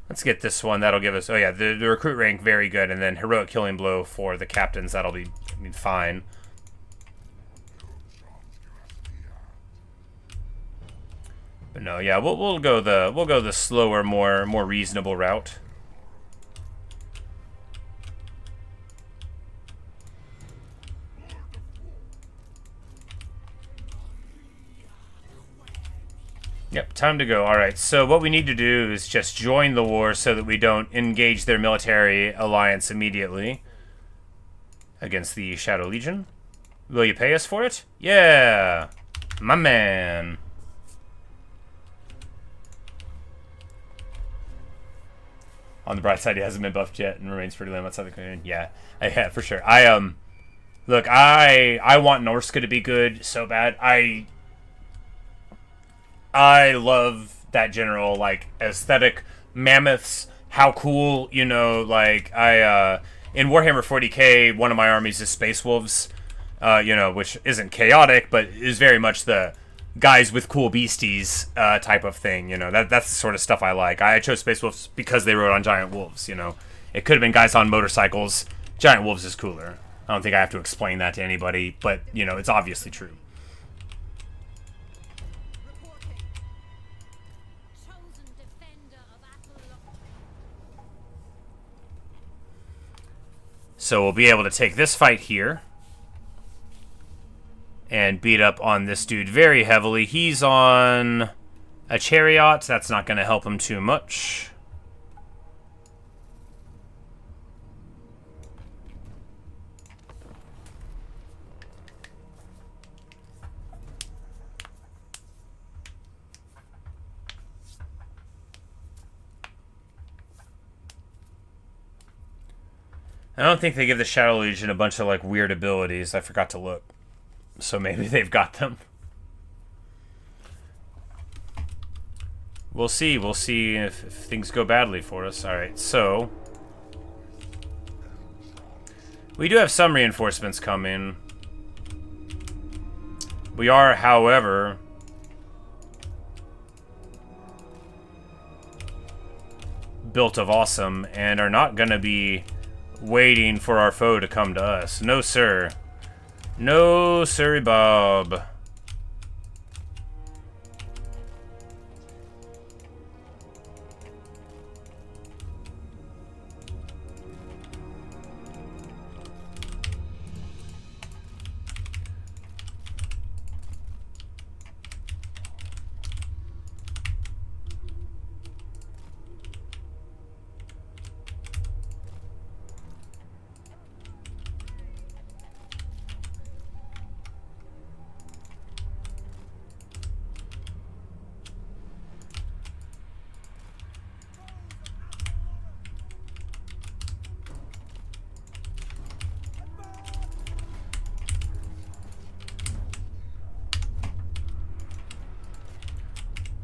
Let's get this one. That'll give us... Oh, yeah, the recruit rank, very good. And then heroic killing blow for the captains. That'll be, fine. But no, yeah, we'll go the slower, more reasonable route. Yep, time to go. Alright, so what we need to do is just join the war so that we don't engage their military alliance immediately against the Shadow Legion. Will you pay us for it? Yeah! My man. On the bright side, he hasn't been buffed yet and remains pretty lame outside the community. Yeah, for sure. Look, I want Norska to be good so bad. I love that general, like, aesthetic. Mammoths, how cool, you know, like, in Warhammer 40k, one of my armies is Space Wolves, you know, which isn't chaotic, but is very much the guys with cool beasties type of thing, you know. That's the sort of stuff I like. I chose Space Wolves because they rode on giant wolves, you know. It could have been guys on motorcycles. Giant wolves is cooler. I don't think I have to explain that to anybody, but, you know, it's obviously true. So we'll be able to take this fight here and beat up on this dude very heavily. He's on a chariot. That's not going to help him too much. I don't think they give the Shadow Legion a bunch of, like, weird abilities. I forgot to look. So maybe they've got them. We'll see. We'll see if things go badly for us. Alright, so... we do have some reinforcements coming. We are, however... built of awesome, and are not going to be... waiting for our foe to come to us. No, sir. No, sirry Bob.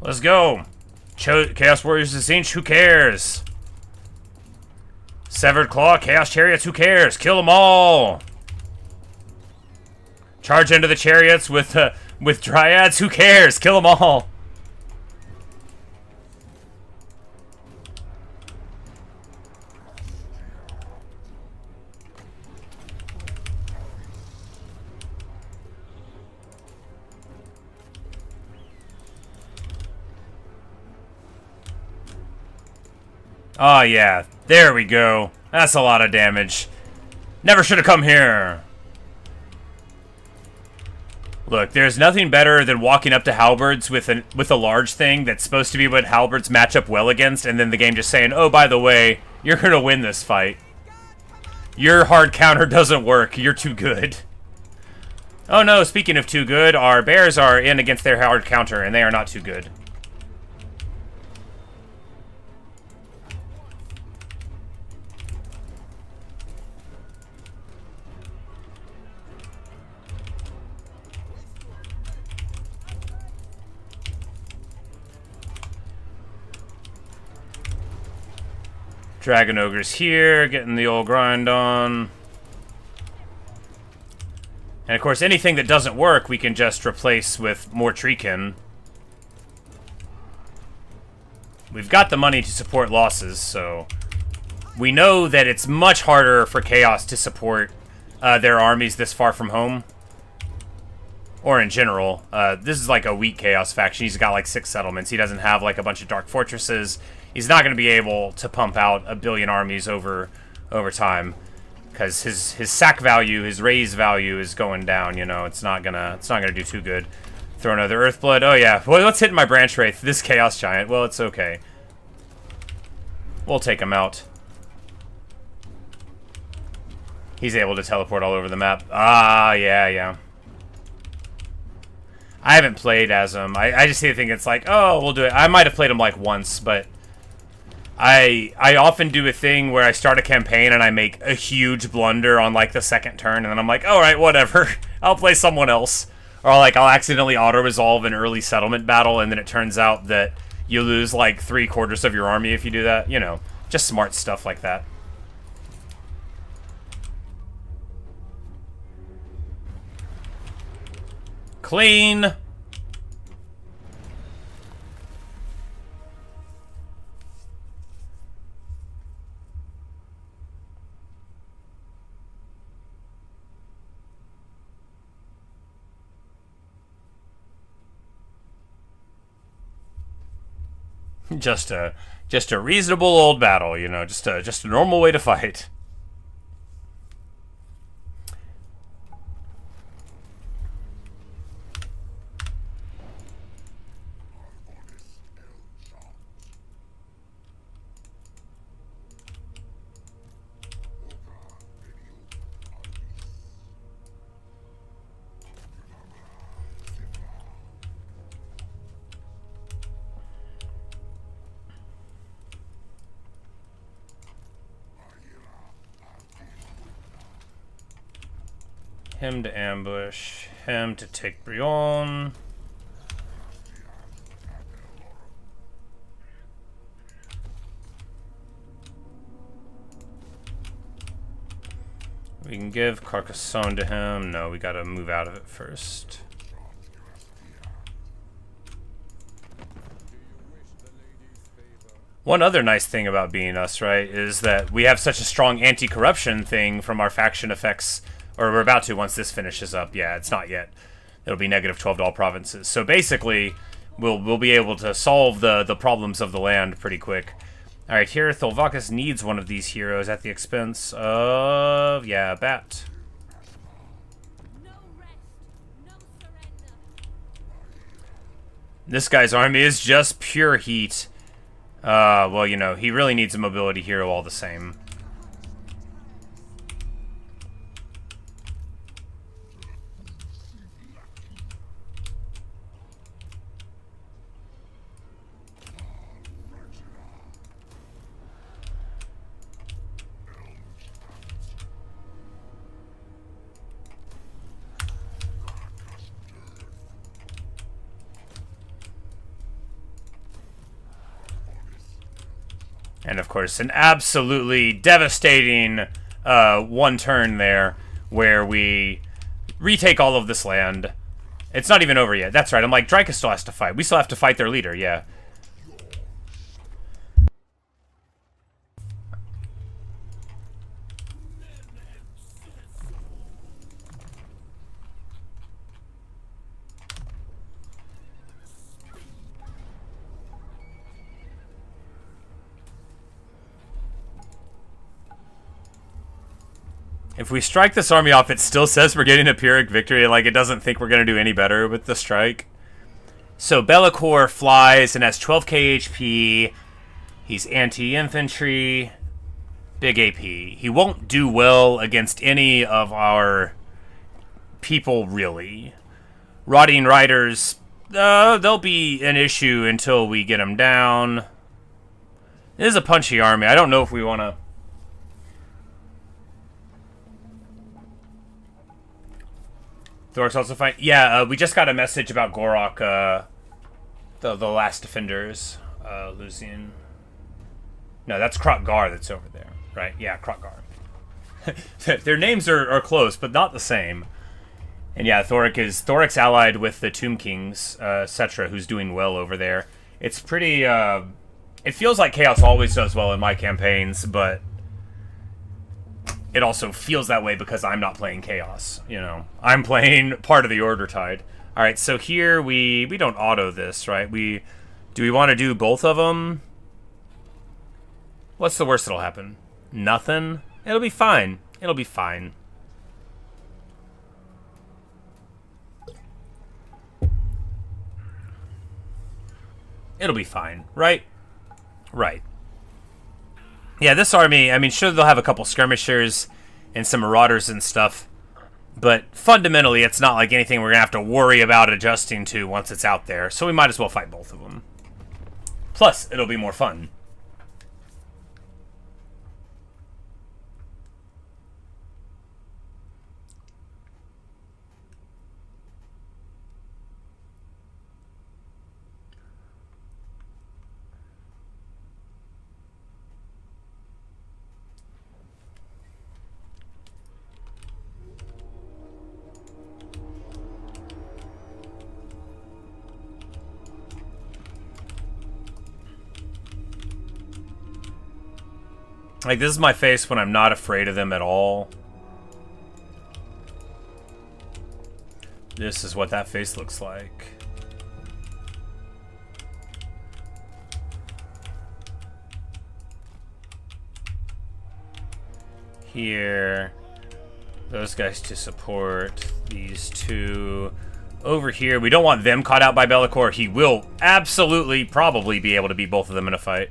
Let's go. Chaos Warriors is Zinch, who cares? Severed Claw, Chaos Chariots, who cares? Kill them all. Charge into the chariots with Dryads, who cares? Kill them all. Oh, yeah. There we go. That's a lot of damage. Never should have come here. Look, there's nothing better than walking up to halberds with a large thing that's supposed to be what halberds match up well against, and then the game just saying, oh, by the way, you're gonna win this fight. Your hard counter doesn't work. You're too good. Oh no, speaking of too good, our bears are in against their hard counter, and they are not too good. Dragon Ogre's here, getting the old grind on. And of course, anything that doesn't work, we can just replace with more Treekin. We've got the money to support losses, so... We know that it's much harder for Chaos to support their armies this far from home. Or in general. This is like a weak Chaos faction. He's got like 6 settlements. He doesn't have like a bunch of Dark Fortresses. He's not going to be able to pump out a billion armies over time, because his sack value, his raise value is going down. You know, it's not gonna do too good. Throw another Earthblood. Oh yeah, well, what's hitting my Branch Wraith? This Chaos Giant. Well, it's okay. We'll take him out. He's able to teleport all over the map. Ah, yeah. I haven't played as him. I just think it's like, oh, we'll do it. I might have played him like once, but I often do a thing where I start a campaign and I make a huge blunder on like the second turn, and then I'm like, all right, whatever, I'll play someone else. Or like I'll accidentally auto-resolve an early settlement battle, and then it turns out that you lose like 3/4 of your army if you do that. You know, just smart stuff like that. Clean. Just a reasonable old battle, you know, just a normal way to fight. Him to ambush, him to take Brion. We can give Carcassonne to him. No, we gotta move out of it first. One other nice thing about being us, right, is that we have such a strong anti-corruption thing from our faction effects. Or we're about to once this finishes up. Yeah, it's not yet. It'll be -12 to all provinces. So basically, we'll be able to solve the problems of the land pretty quick. All right, here Thulvakas needs one of these heroes at the expense of, yeah, Bat. No rest, no surrender. This guy's army is just pure heat. Well, you know, he really needs a mobility hero all the same. And of course, an absolutely devastating one turn there, where we retake all of this land. It's not even over yet. That's right. I'm like, Drycha still has to fight. We still have to fight their leader, yeah. If we strike this army off, it still says we're getting a Pyrrhic victory. Like, it doesn't think we're going to do any better with the strike. So Be'lakor flies and has 12k HP. He's anti-infantry. Big AP. He won't do well against any of our people, really. Rotting Riders, they'll be an issue until we get them down. It is a punchy army. I don't know if we want to... Thor's also fine. Yeah, we just got a message about Gorok, the last defenders losing. No, that's Krokgar that's over there, right? Yeah, Krokgar. Their names are close, but not the same. And yeah, Thoric's allied with the Tomb Kings, Cetra, who's doing well over there. It's pretty. It feels like Chaos always does well in my campaigns, but it also feels that way because I'm not playing Chaos, you know. I'm playing part of the Order Tide. Alright, so here we don't auto this, right? Do we want to do both of them? What's the worst that'll happen? Nothing? It'll be fine. It'll be fine. It'll be fine, right? Right. Yeah, this army, I mean, sure, they'll have a couple skirmishers and some marauders and stuff, but fundamentally, it's not like anything we're going to have to worry about adjusting to once it's out there, so we might as well fight both of them. Plus, it'll be more fun. Like, this is my face when I'm not afraid of them at all. This is what that face looks like. Here. Those guys to support. These two. Over here. We don't want them caught out by Be'lakor. He will absolutely, probably be able to beat both of them in a fight.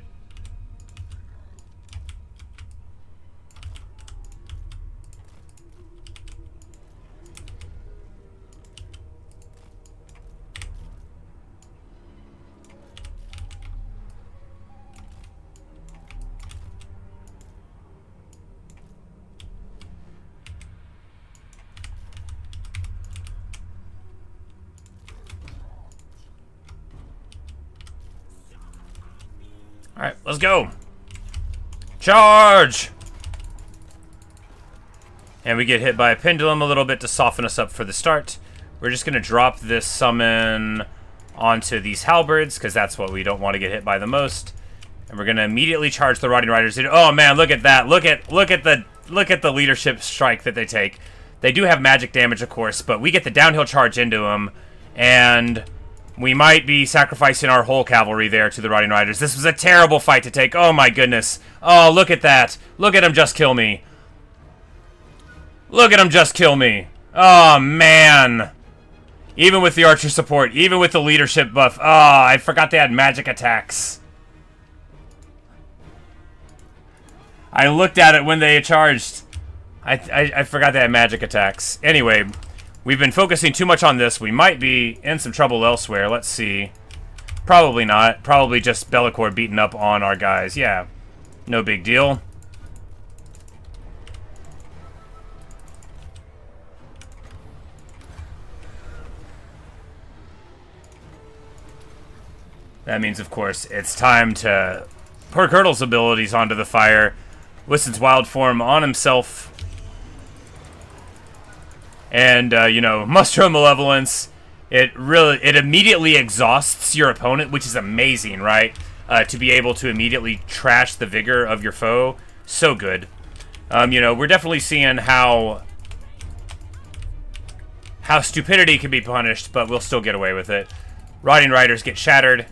Alright, let's go. Charge! And we get hit by a pendulum a little bit to soften us up for the start. We're just going to drop this summon onto these halberds, because that's what we don't want to get hit by the most. And we're going to immediately charge the Rotting Riders. Oh man, look at that. Look at the leadership strike that they take. They do have magic damage, of course, but we get the downhill charge into them, and we might be sacrificing our whole cavalry there to the Rotting Riders. This was a terrible fight to take. Oh my goodness. Oh, look at that. Look at him just kill me. Look at him just kill me. Oh, man. Even with the archer support, even with the leadership buff. Oh, I forgot they had magic attacks. I looked at it when they charged. I forgot they had magic attacks. Anyway, we've been focusing too much on this. We might be in some trouble elsewhere. Let's see. Probably not. Probably just Be'lakor beating up on our guys. Yeah. No big deal. That means, of course, it's time to pour Curdle's abilities onto the fire. Wiston's wild form on himself. And, you know, Muster of Malevolence. It immediately exhausts your opponent, which is amazing, right? To be able to immediately trash the vigor of your foe. So good. You know, we're definitely seeing how stupidity can be punished, but we'll still get away with it. Rotting Riders get shattered.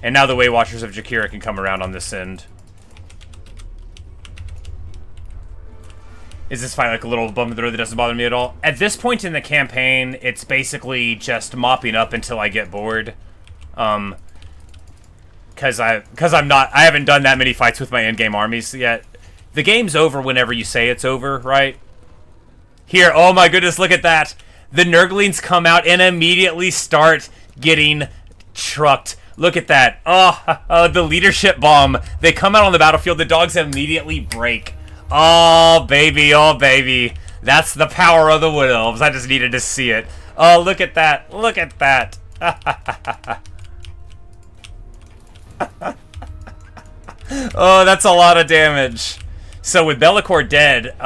And now the Way Watchers of Jakira can come around on this end. is this fight like a little bump in the road that doesn't bother me at all? At this point in the campaign, it's basically just mopping up until I get bored. Because I haven't done that many fights with my endgame armies yet. The game's over whenever you say it's over, right? Here, oh my goodness, look at that. The Nurglings come out and immediately start getting trucked. Look at that. Oh, the leadership bomb. They come out on the battlefield. The dogs immediately break. Oh, baby. Oh, baby. That's the power of the Wood Elves. I just needed to see it. Oh, look at that. Look at that. Oh, that's a lot of damage. So with Be'lakor dead,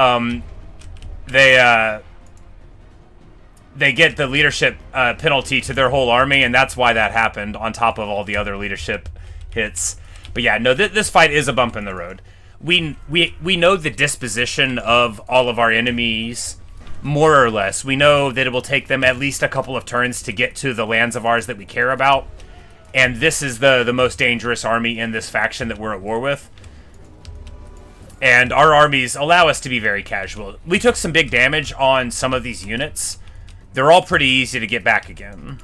they get the leadership penalty to their whole army, and that's why that happened, on top of all the other leadership hits. But yeah, no, this fight is a bump in the road. We know the disposition of all of our enemies, more or less. We know that it will take them at least a couple of turns to get to the lands of ours that we care about. And this is the most dangerous army in this faction that we're at war with. And our armies allow us to be very casual. We took some big damage on some of these units. They're all pretty easy to get back again.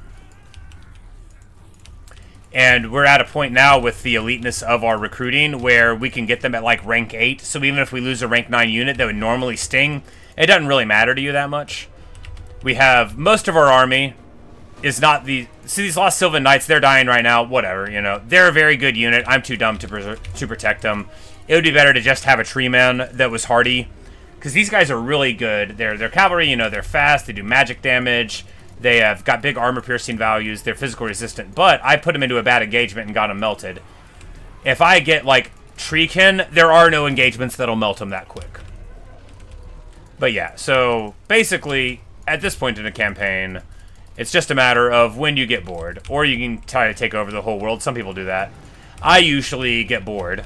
And we're at a point now with the eliteness of our recruiting where we can get them at like rank 8. So even if we lose a rank 9 unit that would normally sting, it doesn't really matter to you that much. We have most of our army is not the... See, these Lost Sylvan Knights, they're dying right now. Whatever, you know. They're a very good unit. I'm too dumb to protect them. It would be better to just have a tree man that was hardy. Because these guys are really good. They're cavalry, you know, they're fast, they do magic damage, they have got big armor-piercing values, they're physical resistant. But I put them into a bad engagement and got them melted. If I get, like, Treekin, there are no engagements that'll melt them that quick. But yeah, so basically, at this point in the campaign, it's just a matter of when you get bored. Or you can try to take over the whole world. Some people do that. I usually get bored.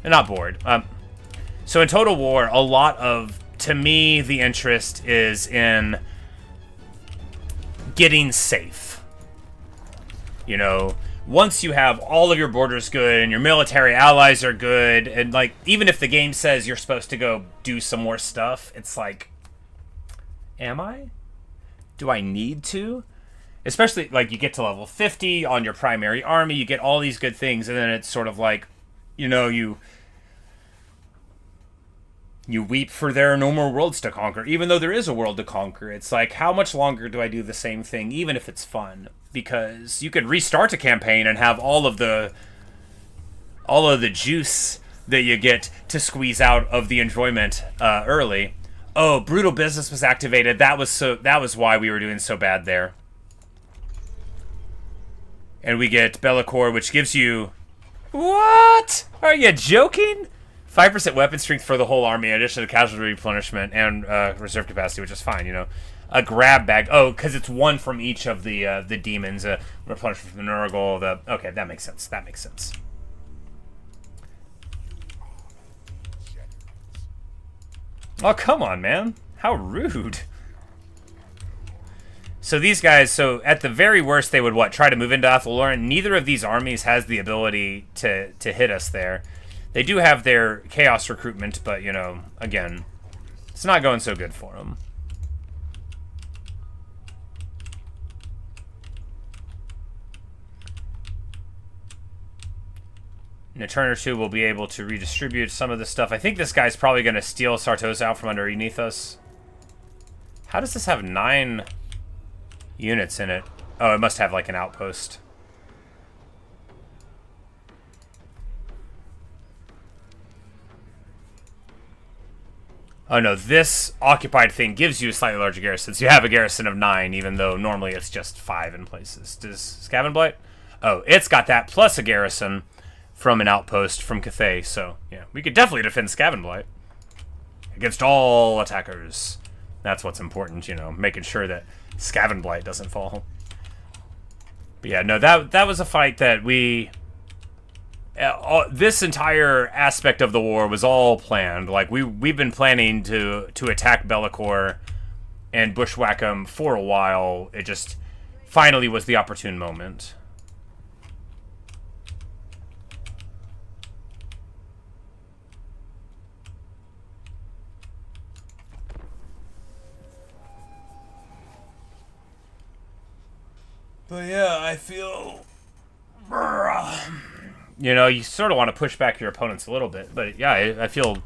Not bored. So in Total War, a lot of, to me, the interest is in getting safe. You know, once you have all of your borders good and your military allies are good, and like, even if the game says you're supposed to go do some more stuff, it's like, am I? Do I need to? Especially, like, you get to level 50 on your primary army, you get all these good things, and then it's sort of like, you know, you weep for there are no more worlds to conquer, even though there is a world to conquer. It's like, how much longer do I do the same thing, even if it's fun? Because you could restart a campaign and have all of the juice that you get to squeeze out of the enjoyment early. Oh, brutal business was activated. That was why we were doing so bad there. And we get Be'lakor, which gives you... What? Are you joking? 5% weapon strength for the whole army, in addition to casualty replenishment and reserve capacity, which is fine, you know. A grab bag. Oh, because it's one from each of the demons. Replenishment from the Nurgle. Okay, that makes sense. That makes sense. Oh, come on, man. How rude. So these guys, so at the very worst, they would, what, try to move into Athel, Loren? Neither of these armies has the ability to hit us there. They do have their chaos recruitment, but, you know, again, it's not going so good for them. In a turn or two, we'll be able to redistribute some of this stuff. I think this guy's probably going to steal Sartos out from underneath us. How does this have 9 units in it? Oh, it must have, like, an outpost. Oh no, this occupied thing gives you a slightly larger garrison. So you have a garrison of 9, even though normally it's just 5 in places. Does Skaven Blight? Oh, it's got that plus a garrison from an outpost from Cathay. So, yeah, we could definitely defend Skaven Blight against all attackers. That's what's important, you know, making sure that Skaven Blight doesn't fall. But yeah, no, that was a fight that we... this entire aspect of the war was all planned. Like, we've been planning to attack Be'lakor and bushwhack him for a while. It just finally was the opportune moment. But yeah, I feel... You know, you sort of want to push back your opponents a little bit. But yeah, I feel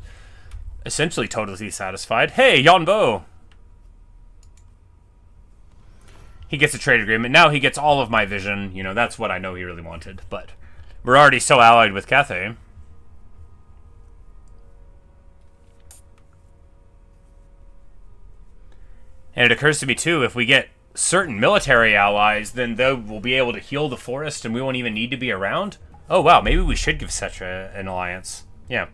essentially totally satisfied. Hey, Yonbo! He gets a trade agreement. Now he gets all of my vision. You know, that's what I know he really wanted. But we're already so allied with Cathay. And it occurs to me, too, if we get certain military allies, then they will be able to heal the forest and we won't even need to be around. Oh, wow. Maybe we should give Cetra an alliance. Yeah.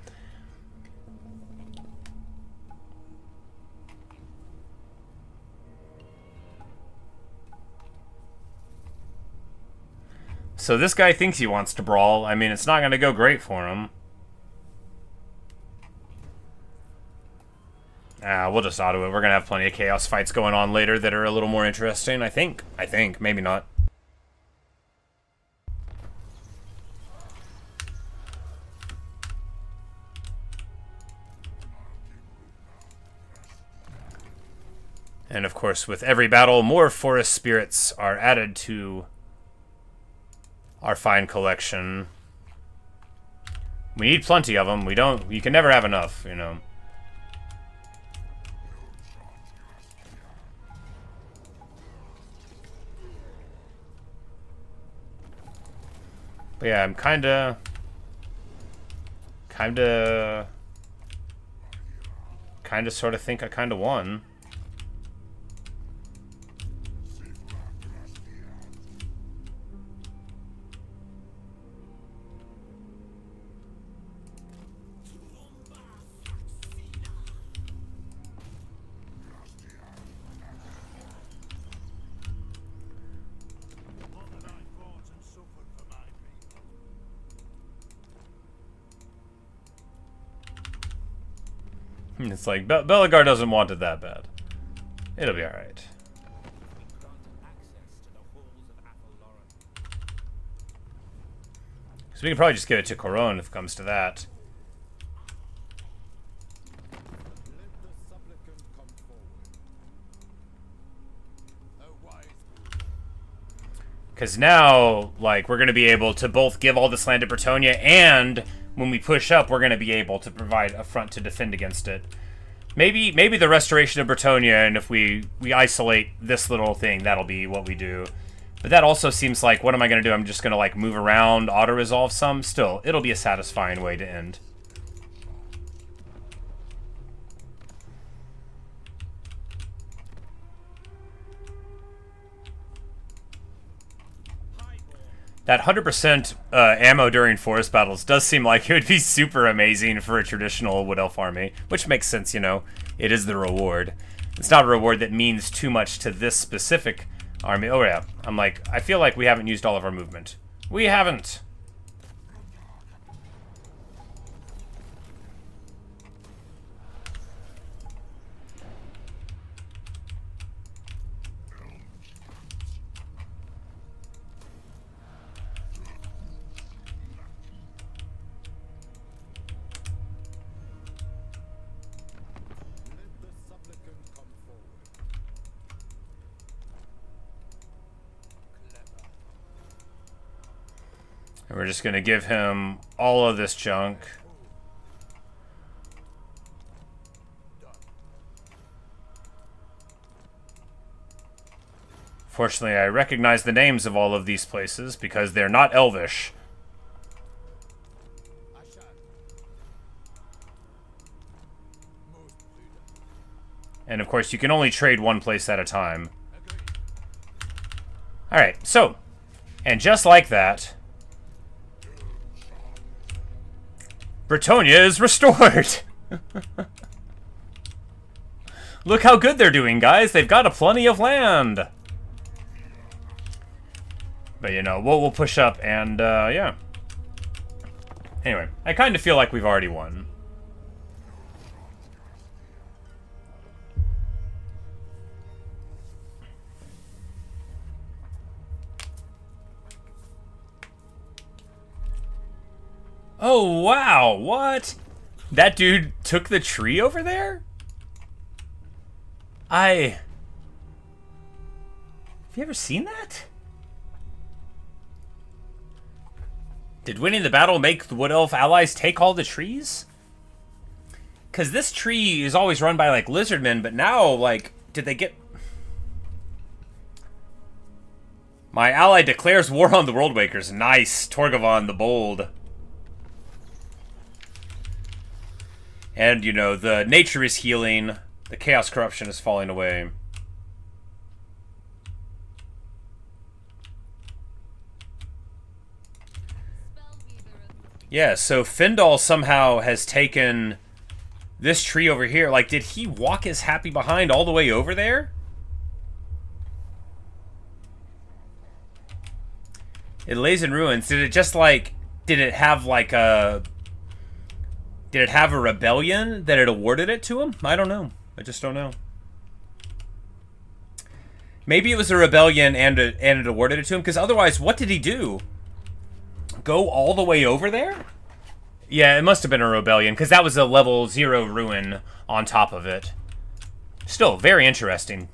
So this guy thinks he wants to brawl. I mean, it's not going to go great for him. We'll just auto it. We're going to have plenty of chaos fights going on later that are a little more interesting, I think. Maybe not. And of course, with every battle, more forest spirits are added to our fine collection. We need plenty of them. You can never have enough, you know. But yeah, I'm kinda sort of think I kinda won. It's like, Belagar doesn't want it that bad. It'll be alright. So we can probably just give it to Coron if it comes to that. Because now, like, we're going to be able to both give all this land to Bretonnia, and when we push up, we're going to be able to provide a front to defend against it. Maybe the restoration of Bretonnia, and if we isolate this little thing, that'll be what we do. But that also seems like, what am I going to do? I'm just going to, like, move around, auto-resolve some? Still, it'll be a satisfying way to end. That 100% ammo during forest battles does seem like it would be super amazing for a traditional Wood Elf army, which makes sense, you know. It is the reward. It's not a reward that means too much to this specific army. Oh yeah, I'm like, I feel like we haven't used all of our movement. We haven't! And we're just going to give him all of this junk. Fortunately, I recognize the names of all of these places because they're not Elvish. And of course, you can only trade one place at a time. Alright, so, and just like that, Bretonnia is restored! Look how good they're doing, guys! They've got a plenty of land! But, you know, we'll push up and, yeah. Anyway, I kind of feel like we've already won. Oh, wow, what? That dude took the tree over there? Have you ever seen that? Did winning the battle make the Wood Elf allies take all the trees? Because this tree is always run by, like, lizardmen, but now, like, did they get... My ally declares war on the Worldwakers. Nice. Torgavon the Bold. And, you know, the nature is healing. The chaos corruption is falling away. Yeah, so Findal somehow has taken this tree over here. Like, did he walk his happy behind all the way over there? It lays in ruins. Did it just, like... Did it have, like, a... Did it have a rebellion that it awarded it to him? I don't know. I just don't know. Maybe it was a rebellion and it awarded it to him, because otherwise, what did he do? Go all the way over there? Yeah, it must have been a rebellion, because that was a level 0 ruin on top of it. Still, very interesting.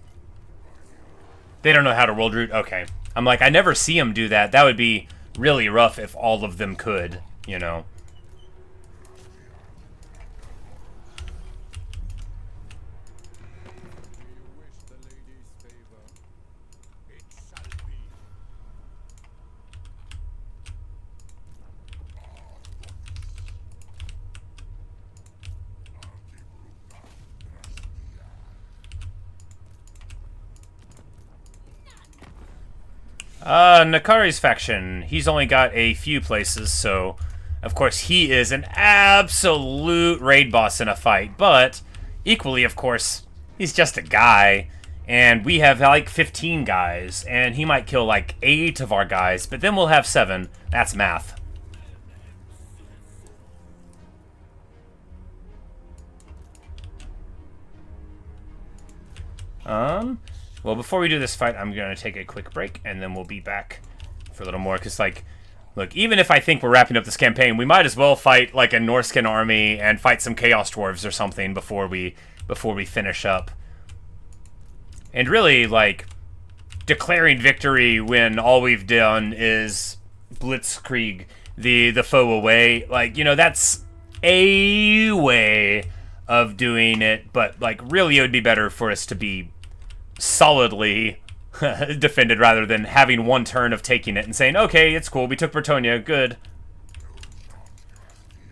They don't know how to world route? Okay. I'm like, I never see them do that. That would be really rough if all of them could, you know. Nakari's faction. He's only got a few places, so of course he is an absolute raid boss in a fight, but equally, of course, he's just a guy, and we have like 15 guys, and he might kill like 8 of our guys, but then we'll have 7. That's math. Well, before we do this fight, I'm going to take a quick break, and then we'll be back for a little more, because, like, look, even if I think we're wrapping up this campaign, we might as well fight, like, a Norscan army and fight some Chaos Dwarves or something before we finish up. And really, like, declaring victory when all we've done is blitzkrieg the foe away, like, you know, that's a way of doing it, but, like, really it would be better for us to be solidly defended rather than having one turn of taking it and saying, okay, it's cool, we took Bretonnia, good.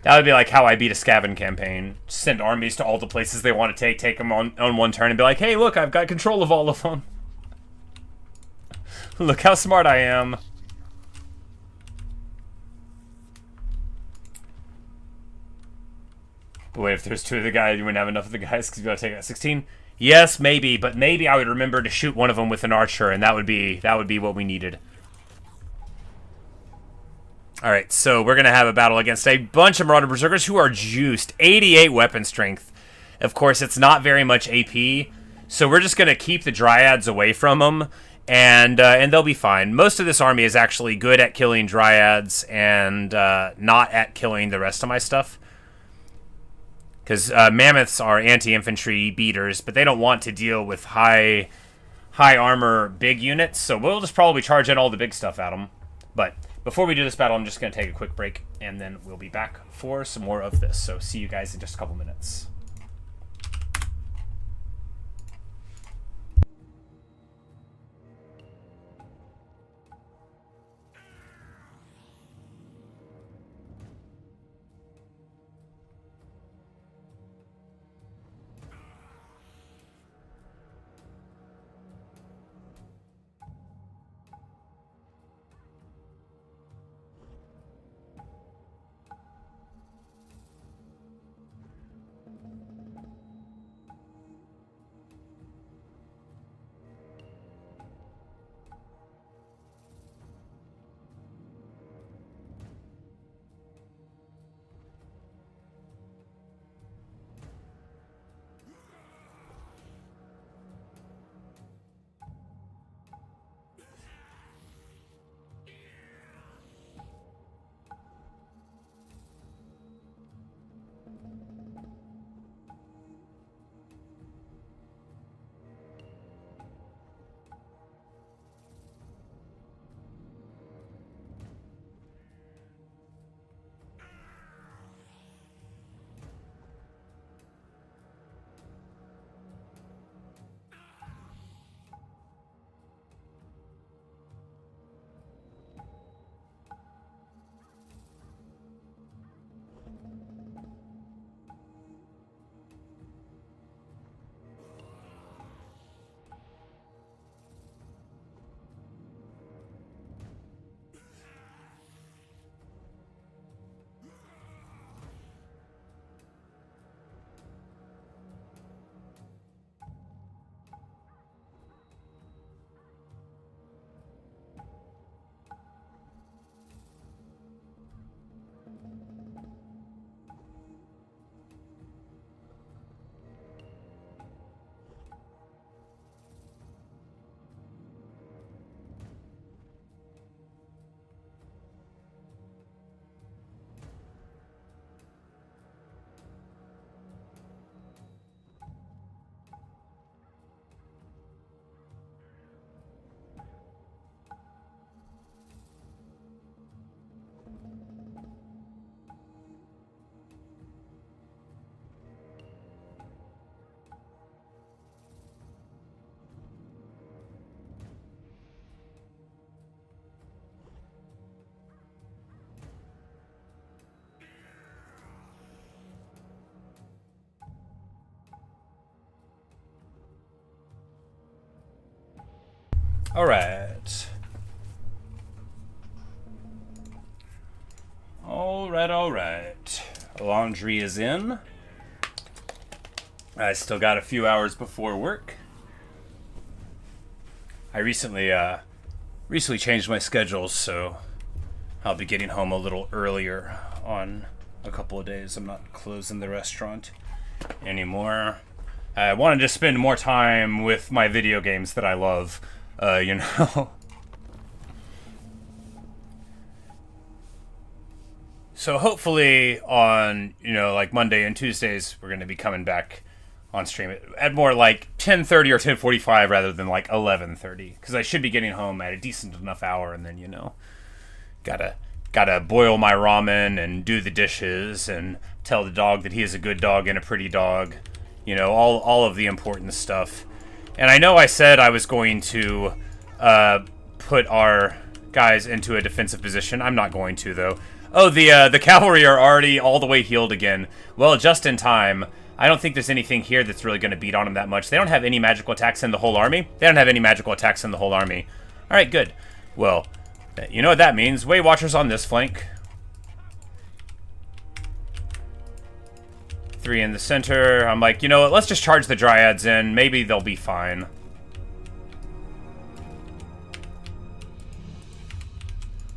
That would be like how I beat a Skaven campaign. Send armies to all the places they want to take them on one turn and be like, hey, look, I've got control of all of them. Look how smart I am. But wait, if there's 2 of the guys, you wouldn't have enough of the guys because you gotta take out 16? Yes, maybe, but maybe I would remember to shoot one of them with an archer, and that would be what we needed. All right, so we're gonna have a battle against a bunch of Marauder Berserkers who are juiced, 88 weapon strength. Of course, it's not very much AP, so we're just gonna keep the Dryads away from them, and they'll be fine. Most of this army is actually good at killing Dryads and not at killing the rest of my stuff. Because mammoths are anti-infantry beaters, but they don't want to deal with high armor big units, so we'll just probably charge in all the big stuff at them. But before we do this battle, I'm just going to take a quick break, and then we'll be back for some more of this. So see you guys in just a couple minutes. Alright. Alright. Laundry is in. I still got a few hours before work. I recently changed my schedule, so I'll be getting home a little earlier on a couple of days. I'm not closing the restaurant anymore. I wanted to spend more time with my video games that I love, you know. So hopefully on, you know, like Monday and Tuesdays, we're going to be coming back on stream at more like 10:30 or 10:45 rather than like 11:30, because I should be getting home at a decent enough hour, and then, you know, gotta boil my ramen and do the dishes and tell the dog that he is a good dog and a pretty dog, you know, all of the important stuff. And I know I said I was going to put our guys into a defensive position. I'm not going to, though. Oh, the cavalry are already all the way healed again. Well, just in time. I don't think there's anything here that's really going to beat on them that much. They don't have any magical attacks in the whole army. They don't have any magical attacks in the whole army. All right, good. Well, you know what that means. Way Watchers on this flank. 3 in the center. I'm like, you know what? Let's just charge the Dryads in. Maybe they'll be fine.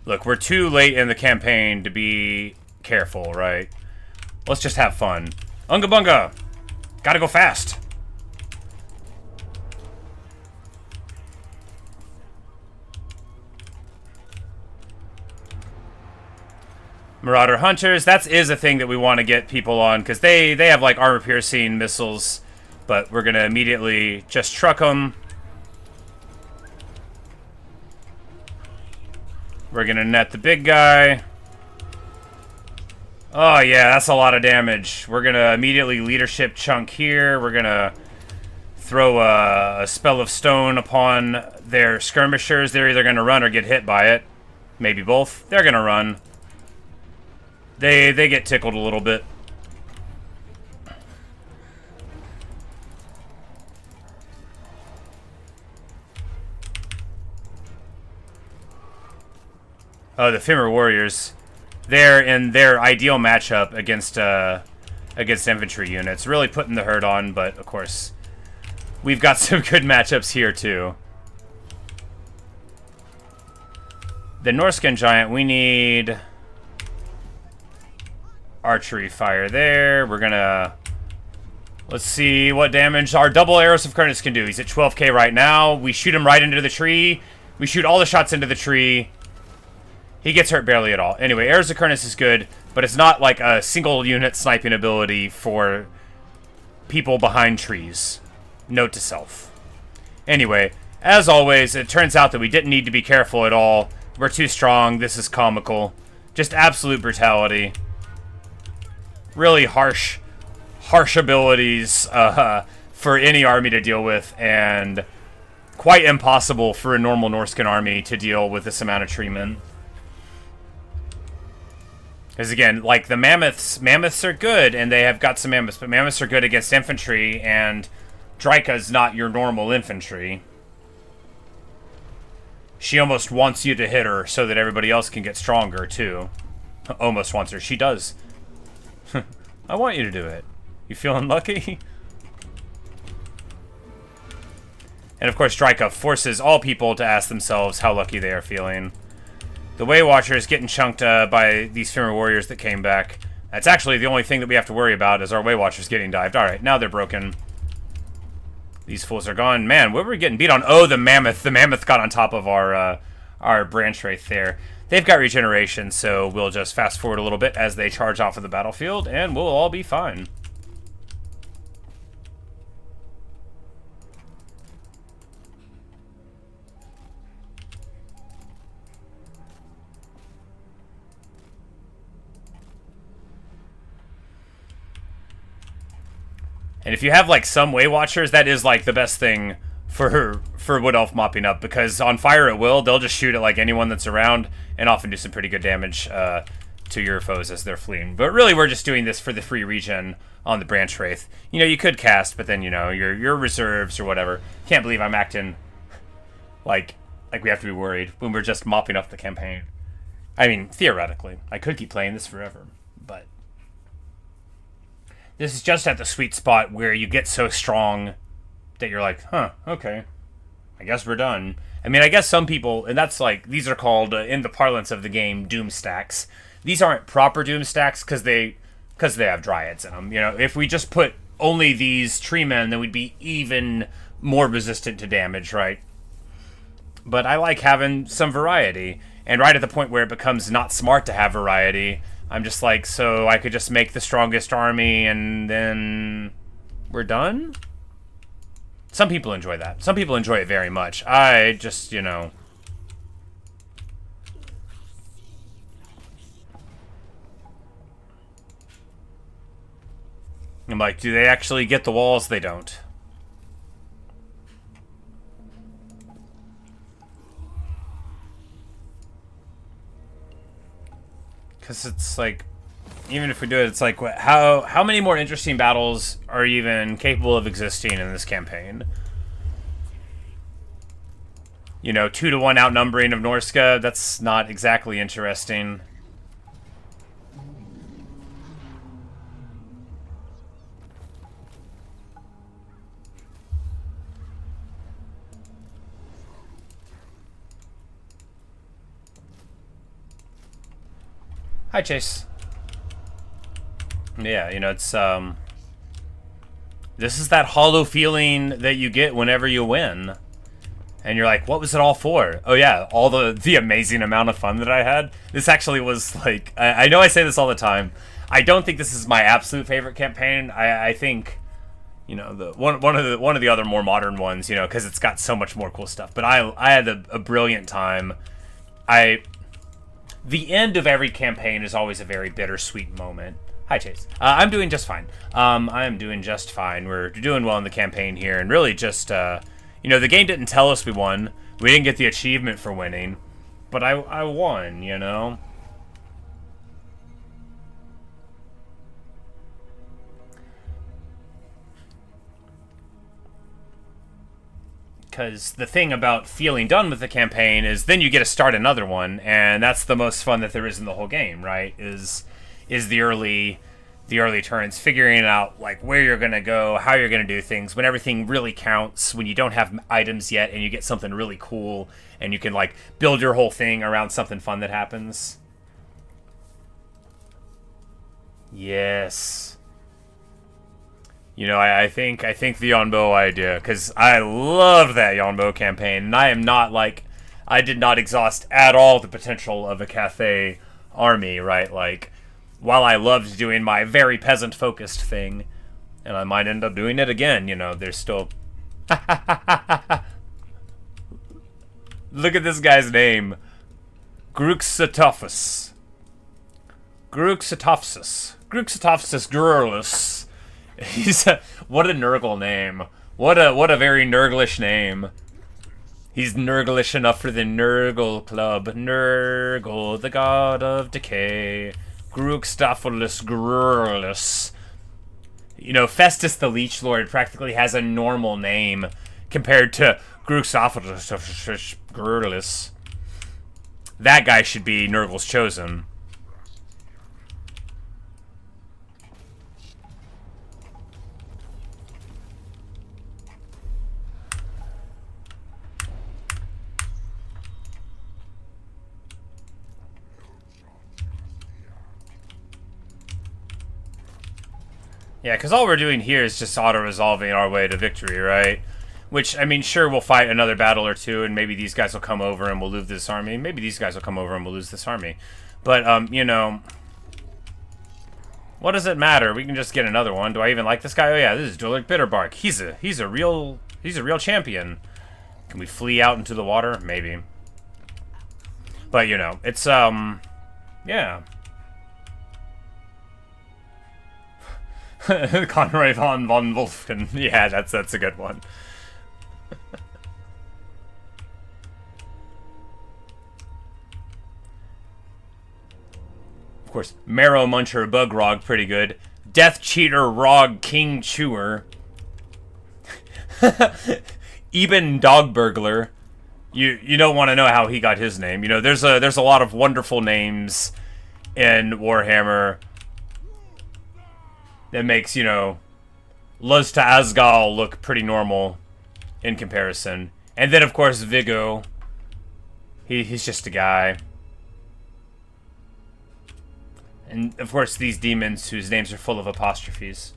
Look, we're too late in the campaign to be careful, right? Let's just have fun. Unga bunga! Gotta go fast! Marauder Hunters, that is a thing that we want to get people on, because they have like armor-piercing missiles, but we're gonna immediately just truck them. We're gonna net the big guy. Oh yeah, that's a lot of damage. We're gonna immediately leadership chunk here. We're gonna throw a spell of stone upon their skirmishers. They're either gonna run or get hit by it. Maybe both. They're gonna run. They get tickled a little bit. Oh, the Femur Warriors. They're in their ideal matchup against infantry units. Really putting the hurt on, but of course, we've got some good matchups here too. The Norscan Giant, we need archery fire there. We're gonna... Let's see what damage our double arrows of Kernus can do. He's at 12k right now. We shoot him right into the tree. We shoot all the shots into the tree. He gets hurt barely at all. Anyway, Arrows of Kernus is good, but it's not like a single unit sniping ability for people behind trees. Note to self. Anyway, as always, it turns out that we didn't need to be careful at all. We're too strong. This is comical. Just absolute brutality. Really harsh abilities for any army to deal with, and quite impossible for a normal Norscan army to deal with this amount of treatment. Because again, like the mammoths are good, and they have got some mammoths, but mammoths are good against infantry, and Drycha's not your normal infantry. She almost wants you to hit her so that everybody else can get stronger, too. Almost wants her. She does. I want you to do it. You feeling lucky? And of course, Drycha forces all people to ask themselves how lucky they are feeling. The Way Watcher is getting chunked by these Femur Warriors that came back. That's actually the only thing that we have to worry about, is our Way Watchers getting dived. Alright, now they're broken. These fools are gone. Man, what were we getting beat on? Oh, the Mammoth. The Mammoth got on top of our Branch Wraith there. They've got regeneration, so we'll just fast forward a little bit as they charge off of the battlefield, and we'll all be fine. And if you have like some Way Watchers, that is like the best thing for Wood Elf mopping up, because on fire at will, they'll just shoot at like anyone that's around and often do some pretty good damage to your foes as they're fleeing. But really, we're just doing this for the free regen on the Branch Wraith. You know, you could cast, but then, you know, your reserves or whatever. Can't believe I'm acting like Like we have to be worried when we're just mopping up the campaign. I mean, theoretically, I could keep playing this forever, but this is just at the sweet spot where you get so strong that you're like, huh, okay, I guess we're done. I mean, I guess some people, and that's like, these are called, in the parlance of the game, doom stacks. These aren't proper doom stacks because they have dryads in them. You know, if we just put only these tree men, then we'd be even more resistant to damage, right? But I like having some variety. And right at the point where it becomes not smart to have variety, I'm just like, so I could just make the strongest army and then we're done? Some people enjoy that. Some people enjoy it very much. I just, you know... I'm like, do they actually get the walls? They don't. Because it's like, even if we do it, it's like, how many more interesting battles are even capable of existing in this campaign? You know, 2-to-1 outnumbering of Norska, that's not exactly interesting. Hi, Chase. Yeah, you know, it's, this is that hollow feeling that you get whenever you win. And you're like, what was it all for? Oh yeah, all the amazing amount of fun that I had. This actually was, like, I know I say this all the time. I don't think this is my absolute favorite campaign. I think, you know, the one of the other more modern ones, you know, because it's got so much more cool stuff. But I had a brilliant time. The end of every campaign is always a very bittersweet moment. Hi, Chase. I'm doing just fine. I am doing just fine. We're doing well in the campaign here, and really just, you know, the game didn't tell us we won. We didn't get the achievement for winning, but I won, you know? Because the thing about feeling done with the campaign is then you get to start another one, and that's the most fun that there is in the whole game, right? Is the early turns, figuring out like where you're gonna go, how you're gonna do things, when everything really counts, when you don't have items yet, and you get something really cool, and you can like build your whole thing around something fun that happens. Yes. You know, I think the Yonbo idea, because I love that Yonbo campaign, and I am not like, I did not exhaust at all the potential of a Cathay army, right? Like, while I loved doing my very peasant-focused thing, and I might end up doing it again, you know, there's still... Look at this guy's name. Gruxatophus. Gruxatophus. Gruxatophus Gurulus. He's what a Nurgle name. What a very Nurglish name. He's Nurglish enough for the Nurgle Club. Nurgle, the god of decay. Gruxtophilus Grurlus. You know, Festus the Leech Lord practically has a normal name compared to Gruxtophilus Grurlus. That guy should be Nurgle's chosen. Yeah, because all we're doing here is just auto-resolving our way to victory, right? Which, I mean, sure, we'll fight another battle or two, and maybe these guys will come over and we'll lose this army. Maybe these guys will come over and we'll lose this army. But, you know, what does it matter? We can just get another one. Do I even like this guy? Oh yeah, this is Dulik Bitterbark. He's a real champion. Can we flee out into the water? Maybe. But, you know, it's, yeah. Conrad von Wolfken. Yeah, that's a good one. Of course, Marrow Muncher Bugrog, pretty good. Death Cheater Rog King Chewer. Eben Dog Burglar. You don't want to know how he got his name. You know, there's a lot of wonderful names in Warhammer that makes, you know, Luz to Asgal look pretty normal in comparison. And then, of course, Viggo. He's just a guy. And, of course, these demons whose names are full of apostrophes.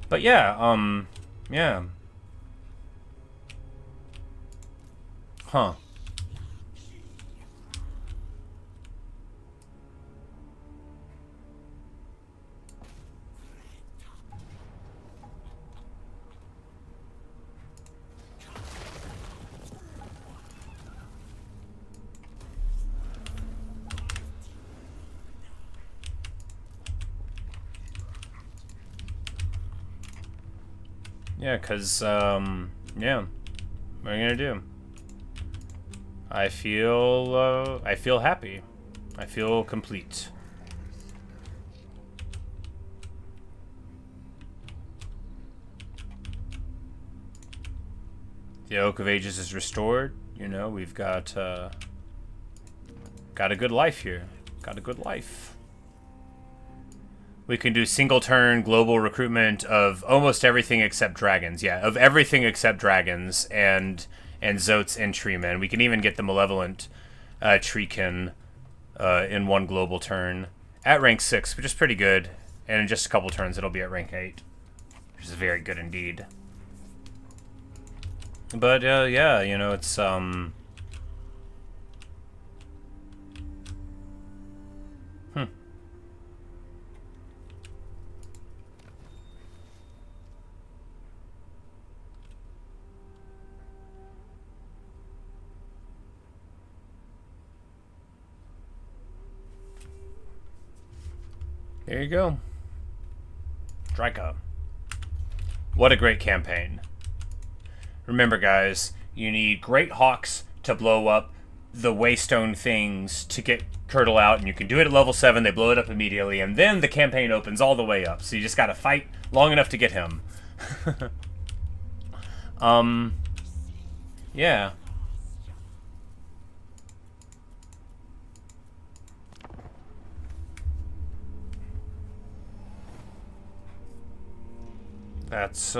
But, yeah, yeah. Huh. Yeah, 'cause, yeah. What are you gonna do? I feel happy. I feel complete. The Oak of Ages is restored. You know, we've got a good life here. Got a good life. We can do single turn global recruitment of almost everything except dragons. Yeah, of everything except dragons and Zotes and Treemen. We can even get the Malevolent Treekin in one global turn at rank 6, which is pretty good. And in just a couple turns, it'll be at rank 8, which is very good indeed. But yeah, you know, it's There you go. Drycha. What a great campaign. Remember, guys, you need Great Hawks to blow up the Waystone things to get Curdle out, and you can do it at level 7, they blow it up immediately, and then the campaign opens all the way up. So you just gotta fight long enough to get him. Yeah. That's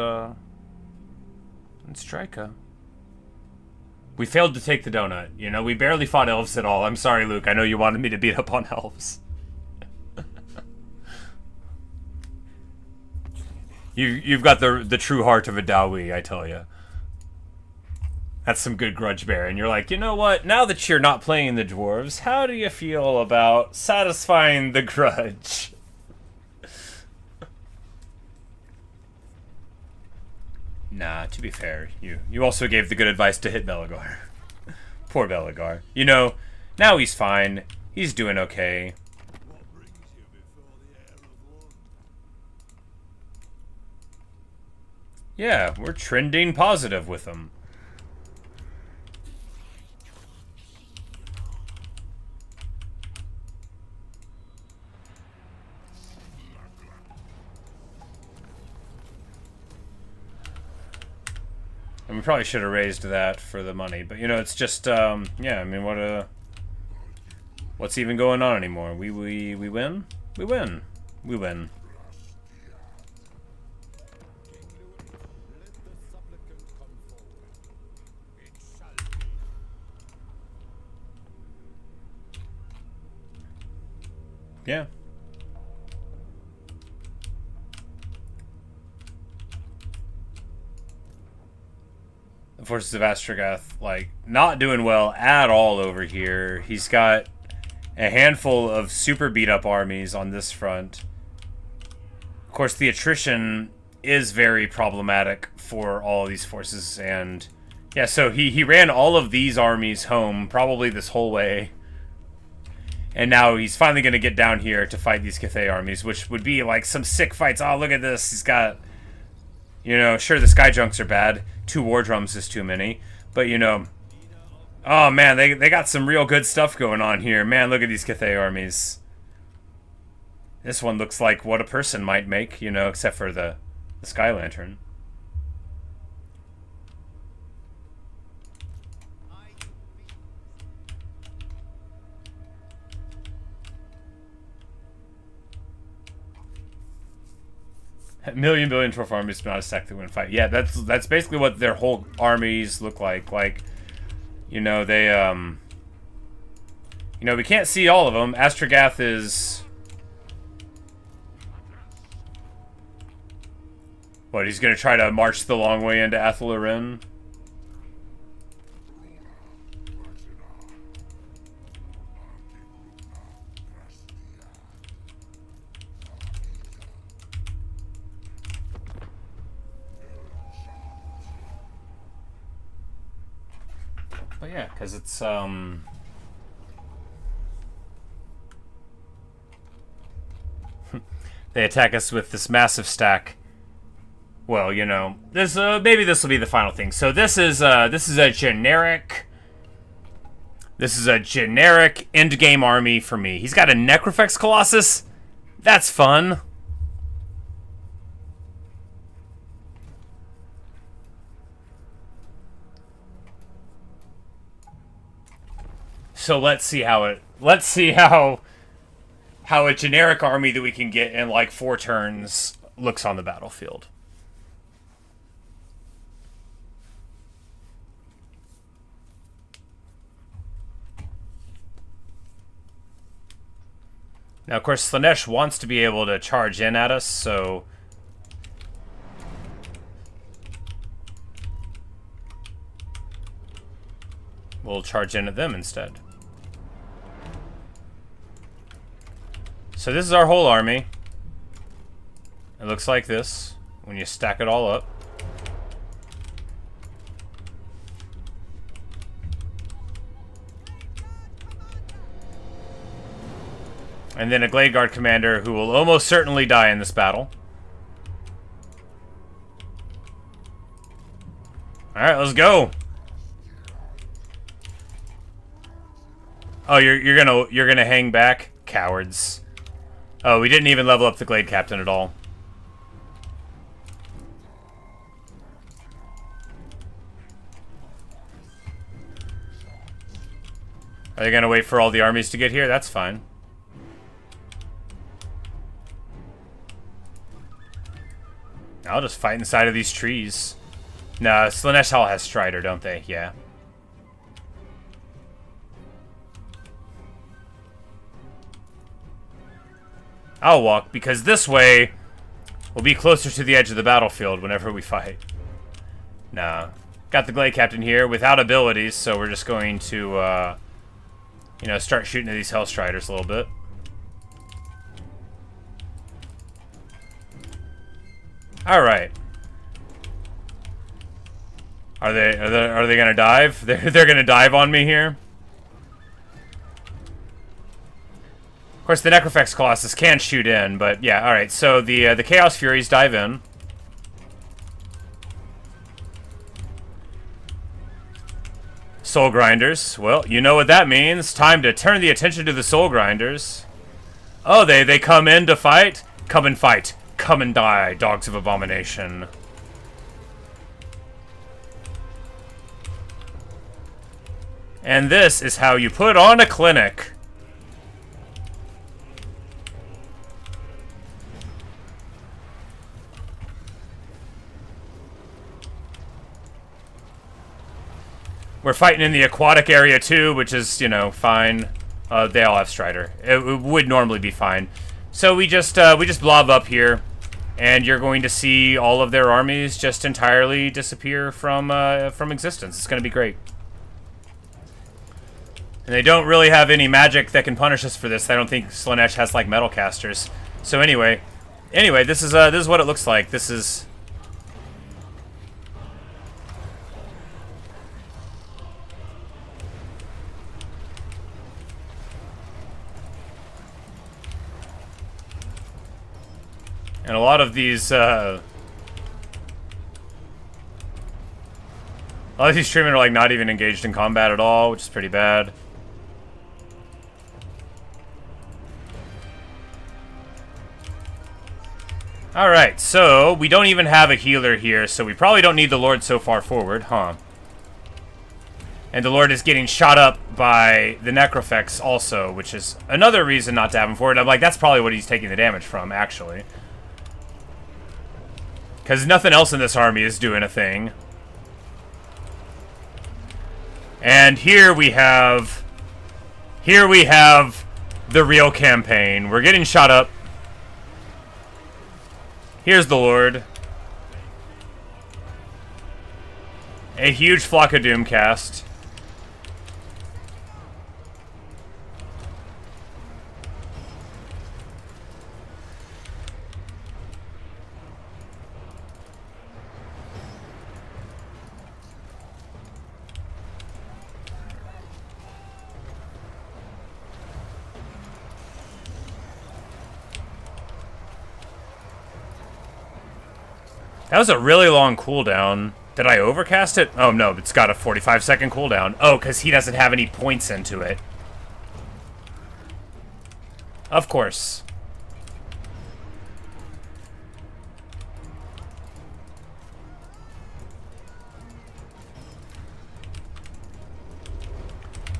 Drycha. We failed to take the donut. You know, we barely fought elves at all. I'm sorry, Luke. I know you wanted me to beat up on elves. You've got the true heart of a Dawi, I tell you. That's some good grudge bearing. You're like, you know what? Now that you're not playing the dwarves, how do you feel about satisfying the grudge? Nah, to be fair, you also gave the good advice to hit Belagar. Poor Belagar. You know, now he's fine. He's doing okay. Yeah, we're trending positive with him. And we probably should have raised that for the money, but you know, it's just yeah, I mean, what's even going on anymore? We win? We win. We win. Yeah. The Forces of Astragoth, like, not doing well at all over here. He's got a handful of super beat-up armies on this front. Of course, the attrition is very problematic for all of these forces, and yeah, so he ran all of these armies home probably this whole way. And now he's finally going to get down here to fight these Cathay armies, which would be like some sick fights. Oh, look at this. He's got, you know, sure, the Sky Junks are bad. 2 War Drums is too many. But, you know, oh, man, they got some real good stuff going on here. Man, look at these Cathay armies. This one looks like what a person might make, you know, except for the Sky Lantern. A million billion dwarf armies, not a stack that win fight. Yeah, that's basically what their whole armies look like. Like, you know, they you know, we can't see all of them. Astragath is... What, he's gonna try to march the long way into Athel Loren? But yeah, because it's, they attack us with this massive stack. Well, you know, this maybe this will be the final thing. So this is a generic end game army for me. He's got a Necrofex Colossus. That's fun. So let's see how a generic army that we can get in like 4 turns looks on the battlefield. Now, of course, Slaanesh wants to be able to charge in at us, so... we'll charge in at them instead. So this is our whole army. It looks like this when you stack it all up. And then a Glade Guard commander who will almost certainly die in this battle. Alright, let's go. Oh, you're gonna hang back? Cowards. Oh, we didn't even level up the Glade Captain at all. Are they gonna wait for all the armies to get here? That's fine. I'll just fight inside of these trees. Nah, Slaanesh Hall has Strider, don't they? Yeah. I'll walk, because this way we'll be closer to the edge of the battlefield whenever we fight. Nah. Got the Glade Captain here without abilities, so we're just going to, you know, start shooting at these Hellstriders a little bit. Alright. Are they gonna dive? They're gonna dive on me here? Of course, the Necrofex Colossus can shoot in, but yeah, alright. So the Chaos Furies dive in. Soul Grinders. Well, you know what that means. Time to turn the attention to the Soul Grinders. Oh, they come in to fight? Come and fight. Come and die, dogs of abomination. And this is how you put on a clinic. We're fighting in the aquatic area too, which is, you know, fine. They all have Strider. It would normally be fine. So we just blob up here, and you're going to see all of their armies just entirely disappear from existence. It's going to be great. And they don't really have any magic that can punish us for this. I don't think Slaanesh has like metal casters. So anyway, this is what it looks like. This is. And a lot of these treatment are like not even engaged in combat at all, which is pretty bad. Alright, so we don't even have a healer here, so we probably don't need the Lord so far forward, huh? And the Lord is getting shot up by the Necrofex also, which is another reason not to have him forward. I'm like, that's probably what he's taking the damage from, actually. Because nothing else in this army is doing a thing. And here we have the real campaign. We're getting shot up. Here's the Lord. A huge flock of Doomcast. That was a really long cooldown. Did I overcast it? Oh, no, it's got a 45-second cooldown. Oh, because he doesn't have any points into it. Of course.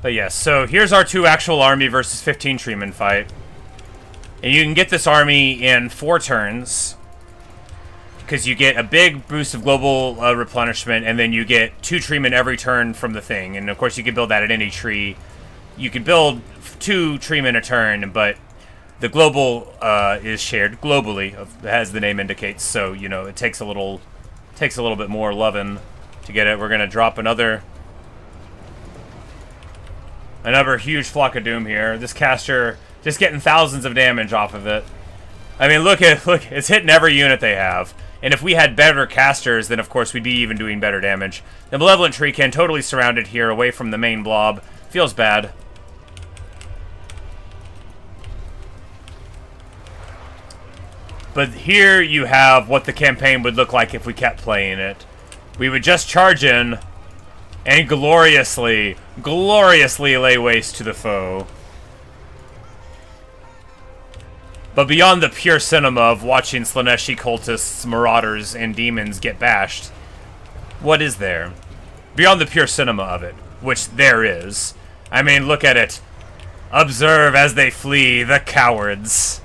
But yes, so here's our 2 actual army versus 15 treatment fight. And you can get this army in 4 turns. Because you get a big boost of global replenishment, and then you get 2 treatment every turn from the thing. And of course, you can build that at any tree. You can build 2 treatment a turn, but the global is shared globally, as the name indicates. So you know it takes a little bit more loving to get it. We're gonna drop another huge flock of doom here. This caster just getting thousands of damage off of it. I mean, look, it's hitting every unit they have. And if we had better casters, then of course we'd be even doing better damage. The Malevolent Treekin totally surrounded here, away from the main blob. Feels bad. But here you have what the campaign would look like if we kept playing it. We would just charge in and gloriously lay waste to the foe. But beyond the pure cinema of watching Slaaneshi cultists, marauders, and demons get bashed, what is there? Beyond the pure cinema of it, which there is. I mean, look at it. Observe as they flee, the cowards.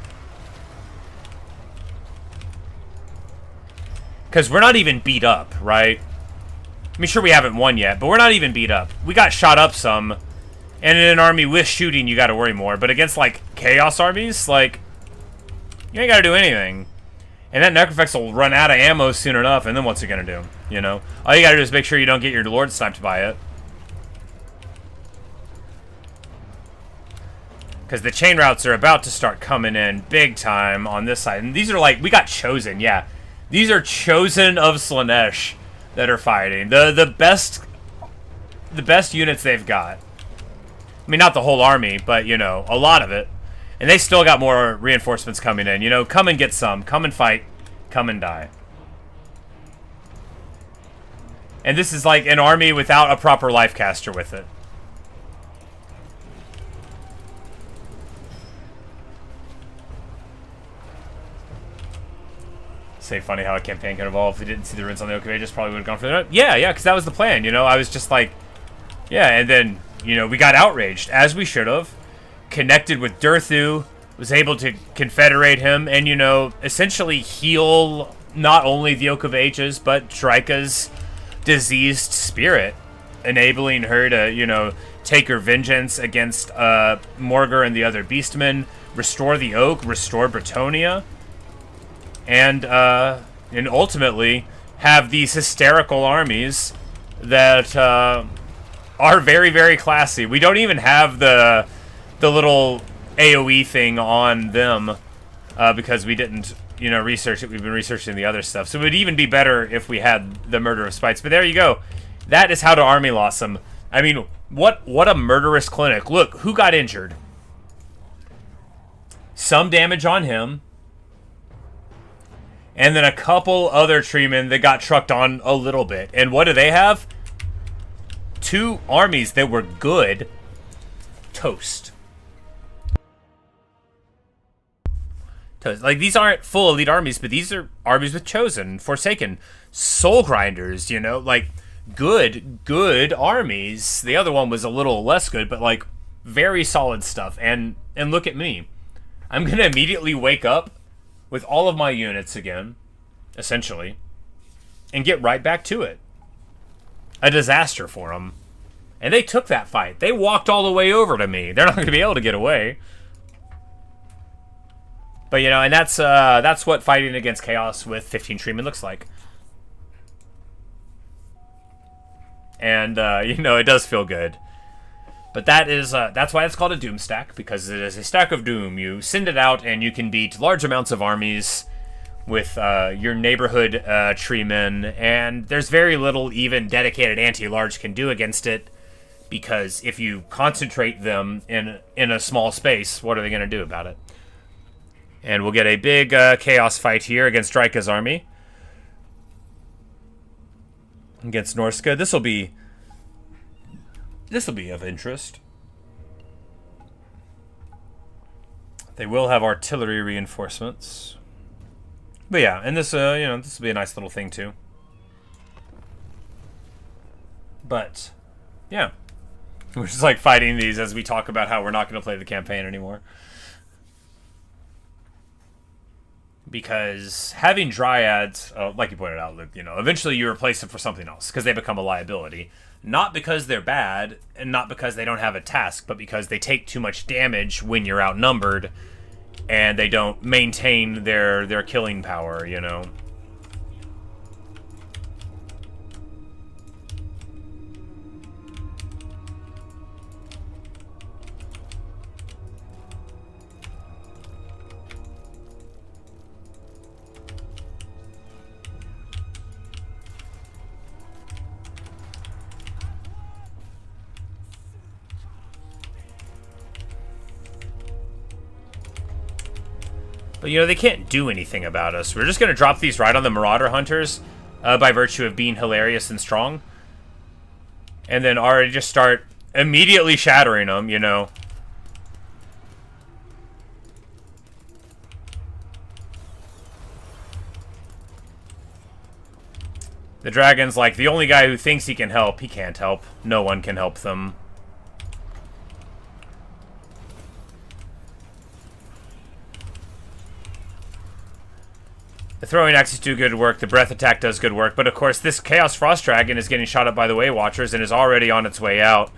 Because we're not even beat up, right? I mean, sure, we haven't won yet, but we're not even beat up. We got shot up some, and in an army with shooting, you gotta worry more. But against, like, Chaos armies, like, you ain't gotta do anything. And that Necrophix will run out of ammo soon enough, and then what's it gonna do? You know? All you gotta do is make sure you don't get your Lord sniped by it. Because the chain routes are about to start coming in big time on this side. And these are like, we got Chosen, yeah. These are Chosen of Slaanesh that are fighting. The best units they've got. I mean, not the whole army, but, you know, a lot of it. And they still got more reinforcements coming in. You know, come and get some. Come and fight. Come and die. And this is like an army without a proper life caster with it. Say funny how a campaign can evolve. If we didn't see the runes on the Oak of Ages, probably would have gone for the... Yeah, because that was the plan, you know? I was just like... Yeah, and then, you know, we got outraged, as we should have. Connected with Durthu, was able to confederate him, and, you know, essentially heal not only the Oak of Ages, but Drycha's diseased spirit. Enabling her to, you know, take her vengeance against Morgar and the other Beastmen, restore the Oak, restore Bretonnia. And ultimately have these hysterical armies that are very, very classy. We don't even have the little AoE thing on them because we didn't, you know, research it. We've been researching the other stuff. So it would even be better if we had the Murder of Spites. But there you go. That is how to army loss them. I mean, what a murderous clinic. Look, who got injured? Some damage on him. And then a couple other treemen that got trucked on a little bit. And what do they have? 2 armies that were good. Toast. Toast. Like, these aren't full elite armies, but these are armies with Chosen, Forsaken, Soul Grinders, you know? Like, good armies. The other one was a little less good, but, like, very solid stuff. And look at me. I'm going to immediately wake up with all of my units again, essentially. and get right back to it. A disaster for them. And they took that fight. They walked all the way over to me. They're not going to be able to get away. But, you know, and that's what fighting against Chaos with 15 treatment looks like. And, you know, it does feel good. But that's why it's called a Doom stack, because it is a stack of Doom. You send it out, and you can beat large amounts of armies with your neighborhood treemen, and there's very little even dedicated anti-large can do against it, because if you concentrate them in a small space, what are they going to do about it? And we'll get a big chaos fight here against Drycha's army. Against Norska. This will be of interest. They will have artillery reinforcements. But yeah, and this you know, this will be a nice little thing too. But yeah. We're just like fighting these as we talk about how we're not going to play the campaign anymore. Because having dryads, like you pointed out, you know, eventually you replace them for something else because they become a liability. Not because they're bad, and not because they don't have a task, but because they take too much damage when you're outnumbered, and they don't maintain their killing power, you know. But, you know, they can't do anything about us. We're just going to drop these right on the Marauder Hunters by virtue of being hilarious and strong. And then already just start immediately shattering them, you know. The dragon's like, the only guy who thinks he can help, he can't help. No one can help them. The throwing axes do good work, the breath attack does good work, but of course this Chaos Frost Dragon is getting shot up by the Way Watchers and is already on its way out.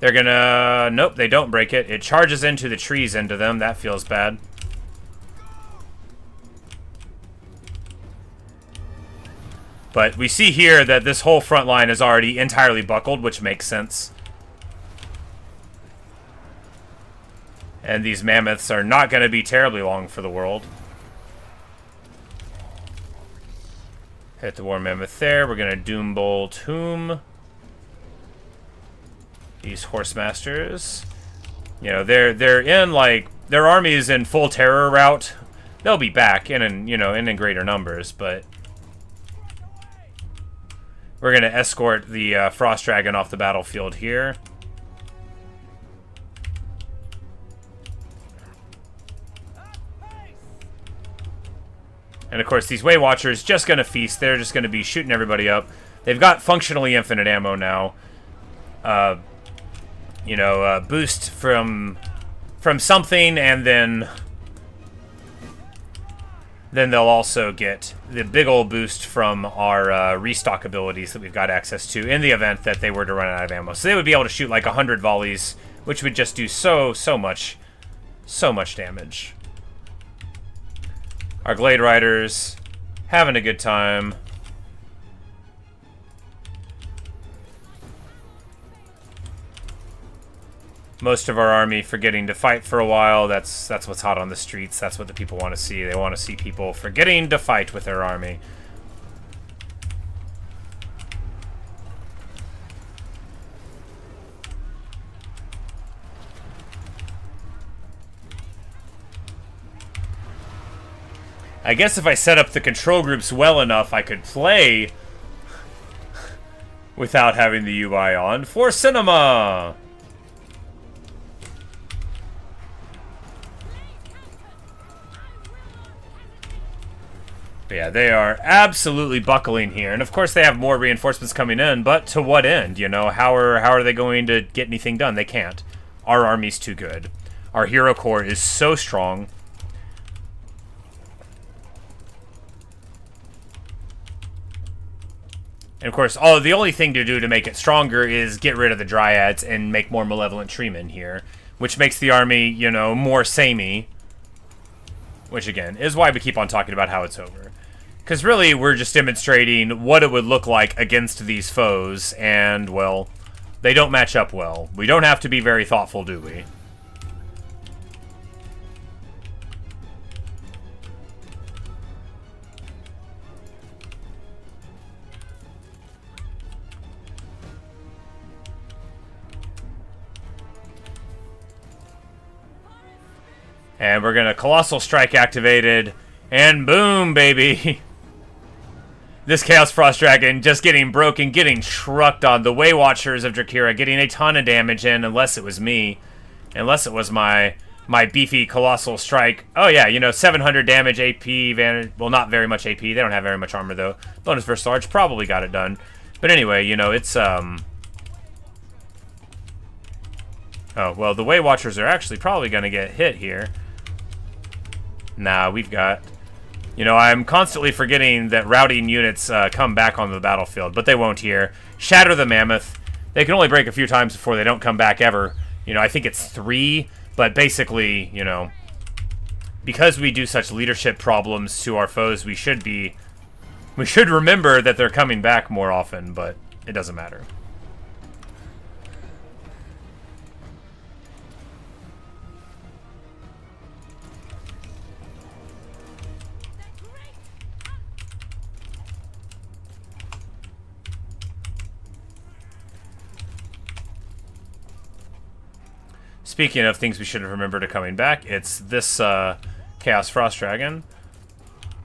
They're gonna... Nope, they don't break it. It charges into the trees into them. That feels bad. But we see here that this whole front line is already entirely buckled, which makes sense. And these mammoths are not going to be terribly long for the world. Hit the War Mammoth there. We're going to Doom Bolt whom? These Horsemasters. You know, they're in, like, their army is in full terror route. They'll be back in you know, in greater numbers, but we're going to escort the Frost Dragon off the battlefield here. And of course, these Way Watchers just going to feast. They're just going to be shooting everybody up. They've got functionally infinite ammo now. You know, boost from something, and then they'll also get the big old boost from our restock abilities that we've got access to in the event that they were to run out of ammo. So they would be able to shoot like 100 volleys, which would just do so much damage. Our Glade Riders having a good time. Most of our army forgetting to fight for a while. That's what's hot on the streets. That's what the people want to see. They want to see people forgetting to fight with their army. I guess if I set up the control groups well enough, I could play without having the UI on for cinema. But yeah, they are absolutely buckling here. And of course they have more reinforcements coming in, but to what end? You know, how are they going to get anything done? They can't. Our army's too good. Our hero core is so strong. And of course, the only thing to do to make it stronger is get rid of the Dryads and make more malevolent treemen here, which makes the army, you know, more samey. Which, again, is why we keep on talking about how it's over. Because really, we're just demonstrating what it would look like against these foes, and, well, they don't match up well. We don't have to be very thoughtful, do we? And we're gonna Colossal Strike activated, and boom, baby! This Chaos Frost Dragon just getting broken, getting trucked on. The Way Watchers of Drycha getting a ton of damage in, unless it was me. Unless it was my beefy Colossal Strike. Oh yeah, you know, 700 damage, AP, well, not very much AP. They don't have very much armor, though. Bonus versus large, probably got it done. But anyway, you know, it's, Oh, well, the Way Watchers are actually probably gonna get hit here. Nah, we've got... You know, I'm constantly forgetting that routing units come back onto the battlefield, but they won't here. Shatter the Mammoth. They can only break a few times before they don't come back ever. You know, I think it's 3, but basically, you know, because we do such leadership problems to our foes, we should remember that they're coming back more often, but it doesn't matter. Speaking of things we should have remembered are coming back, it's this Chaos Frost Dragon.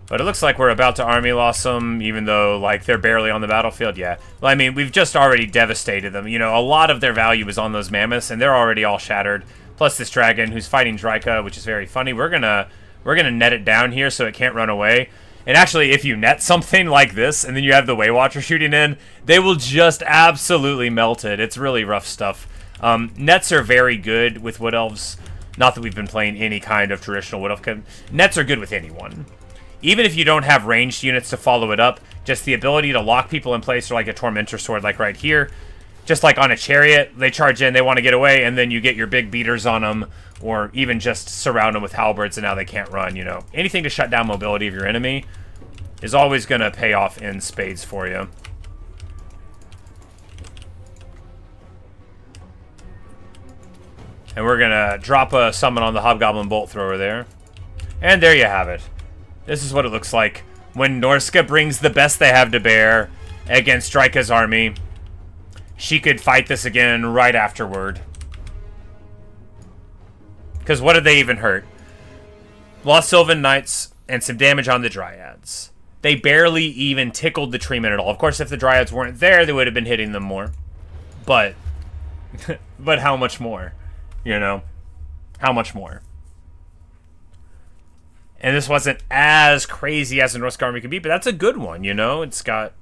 But it looks like we're about to army loss them, even though, like, they're barely on the battlefield. Yeah. Well, I mean, we've just already devastated them. You know, a lot of their value is on those mammoths, and they're already all shattered. Plus this dragon who's fighting Drycha, which is very funny. We're gonna net it down here so it can't run away. And actually, if you net something like this, and then you have the Way Watcher shooting in, they will just absolutely melt it. It's really rough stuff. Nets are very good with Wood Elves. Not that we've been playing any kind of traditional Wood Elf. Nets are good with anyone. Even if you don't have ranged units to follow it up, just the ability to lock people in place, or like a Tormentor Sword like right here. Just like on a Chariot, they charge in, they want to get away, and then you get your big beaters on them, or even just surround them with halberds and now they can't run, you know. Anything to shut down mobility of your enemy is always going to pay off in spades for you. And we're going to drop a summon on the Hobgoblin Bolt Thrower there. And there you have it. This is what it looks like when Norska brings the best they have to bear against Drycha's army. She could fight this again right afterward. Because what did they even hurt? Lost Sylvan Knights and some damage on the Dryads. They barely even tickled the treemen at all. Of course, if the Dryads weren't there, they would have been hitting them more. But, but how much more? You know, how much more? And this wasn't as crazy as a Norse army could be, but that's a good one, you know? It's got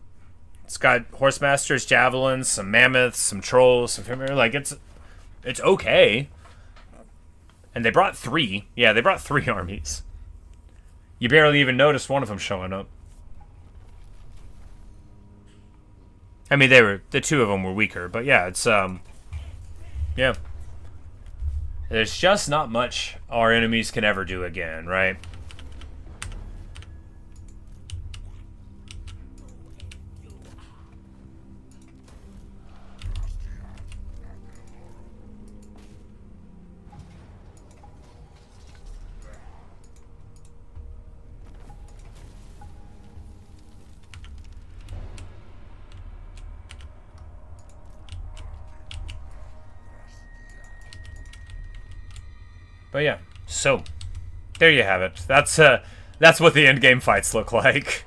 Horsemasters, Javelins, some Mammoths, some Trolls, some... Like, it's okay. And they brought 3. Yeah, they brought 3 armies. You barely even noticed one of them showing up. I mean, the 2 of them were weaker, but yeah, it's, yeah. There's just not much our enemies can ever do again, right? But yeah, so there you have it. That's what the end game fights look like.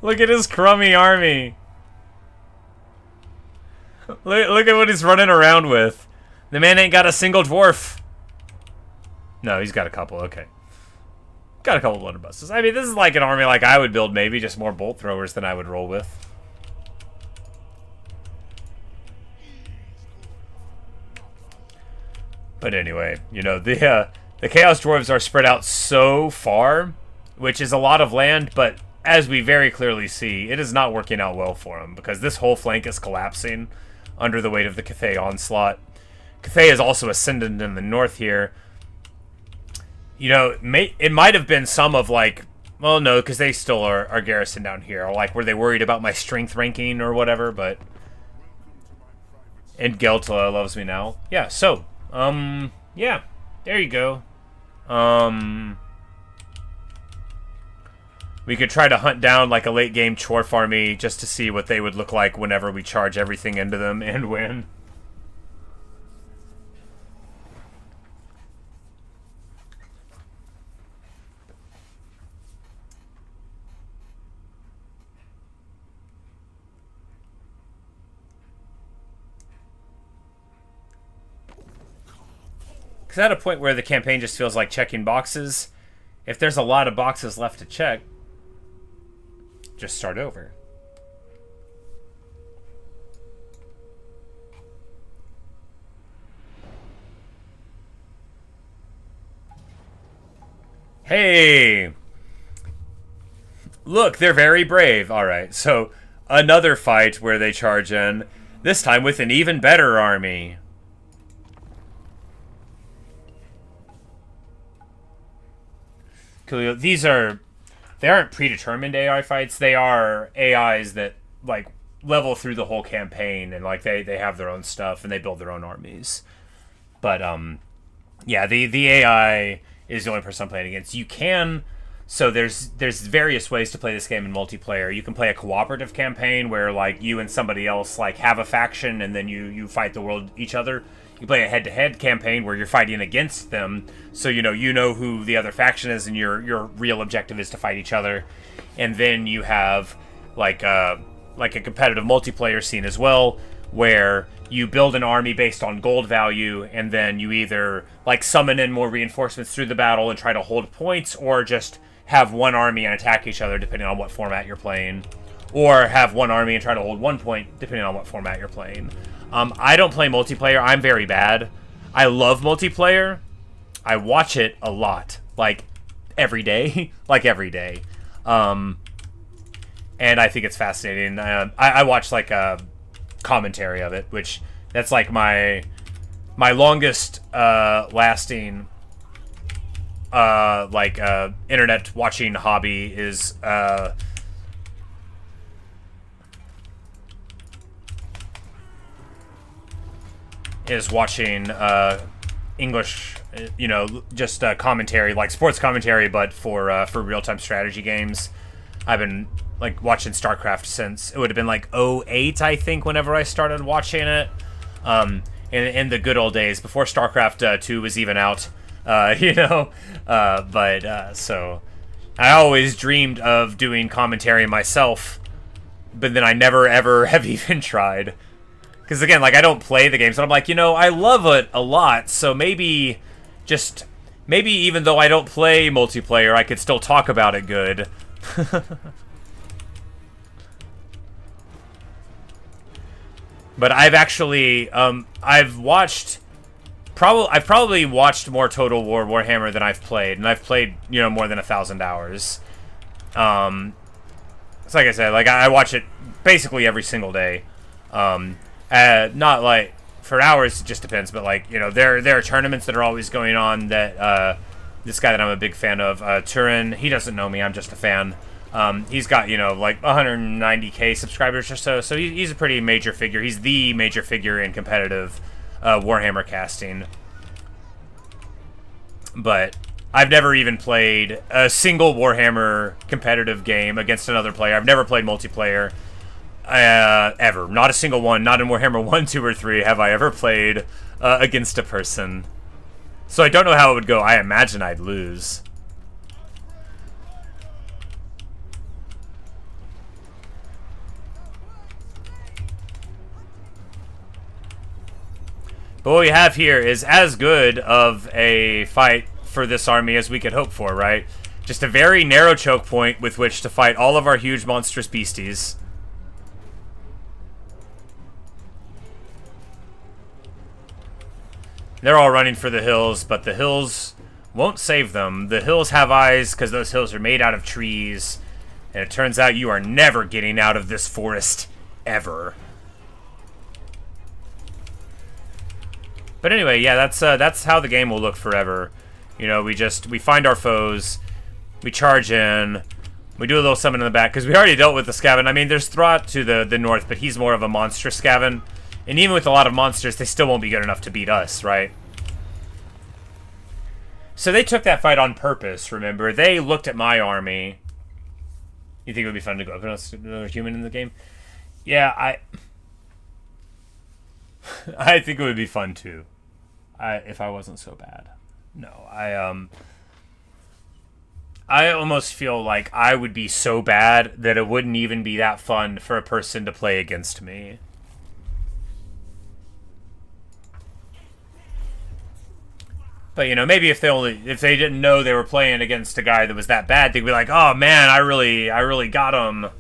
Look at his crummy army. Look at what he's running around with. The man ain't got a single dwarf. No, he's got a couple. Okay. Got a couple blunderbusses. I mean, this is like an army like I would build, maybe just more bolt throwers than I would roll with. But anyway, you know, the Chaos Dwarves are spread out so far, which is a lot of land, but as we very clearly see, it is not working out well for them, because this whole flank is collapsing under the weight of the Cathay onslaught. Cathay is also ascendant in the north here. You know, it might have been some of, like, well, no, because they still are garrisoned down here. Or, like, were they worried about my strength ranking or whatever, but... And Geltla loves me now. Yeah, so... yeah, there you go. We could try to hunt down like a late game Chorf army just to see what they would look like whenever we charge everything into them and win. Because at a point where the campaign just feels like checking boxes, if there's a lot of boxes left to check, just start over. Hey! Look, they're very brave. Alright, so another fight where they charge in, this time with an even better army. These they aren't predetermined AI fights. They are AIs that like level through the whole campaign, and like they have their own stuff and they build their own armies. But yeah, the AI is the only person I'm playing against. You can, so there's various ways to play this game in multiplayer. You can play a cooperative campaign where like you and somebody else like have a faction and then you fight the world each other. You play a head-to-head campaign where you're fighting against them, so you know who the other faction is, and your real objective is to fight each other. And then you have like a competitive multiplayer scene as well, where you build an army based on gold value, and then you either like summon in more reinforcements through the battle and try to hold points, or just have one army and attack each other depending on what format you're playing, or have one army and try to hold 1 point depending on what format you're playing. I don't play multiplayer. I'm very bad. I love multiplayer. I watch it a lot, like every day, and I think it's fascinating. I watch like a commentary of it, which that's like my longest lasting internet watching hobby is watching English, just commentary, like sports commentary, but for real-time strategy games. I've been like watching StarCraft since it would have been like '08, I think, whenever I started watching it. In the good old days before StarCraft 2 was even out, so I always dreamed of doing commentary myself, but then I never ever have even tried. Because again, like I don't play the games, and I'm like, I love it a lot, so maybe even though I don't play multiplayer, I could still talk about it good. But I've actually, I've probably watched more Total War Warhammer than I've played, and I've played, more than 1,000 hours. It's like I said, like I watch it basically every single day. Not like for hours, it just depends, but like, there are tournaments that are always going on that, this guy that I'm a big fan of, Turin, he doesn't know me, I'm just a fan. He's got, like 190k subscribers or so he's a pretty major figure. He's the major figure in competitive Warhammer casting. But I've never even played a single Warhammer competitive game against another player. I've never played multiplayer. Ever. Not a single one. Not in Warhammer 1, 2, or 3 have I ever played against a person. So I don't know how it would go. I imagine I'd lose. But what we have here is as good of a fight for this army as we could hope for, right? Just a very narrow choke point with which to fight all of our huge monstrous beasties. They're all running for the hills, but the hills won't save them. The hills have eyes because those hills are made out of trees. And it turns out you are never getting out of this forest, ever. But anyway, yeah, that's how the game will look forever. You know, we find our foes, we charge in, we do a little summon in the back, because we already dealt with the Skaven. I mean, there's Throt to the north, but he's more of a monstrous Skaven. And even with a lot of monsters, they still won't be good enough to beat us, right? So they took that fight on purpose, remember? They looked at my army. You think it would be fun to go up against another human in the game? Yeah, I think it would be fun too. If I wasn't so bad. No, I almost feel like I would be so bad that it wouldn't even be that fun for a person to play against me. But, you know, maybe if they didn't know they were playing against a guy that was that bad, they'd be like, "Oh man, I really got him."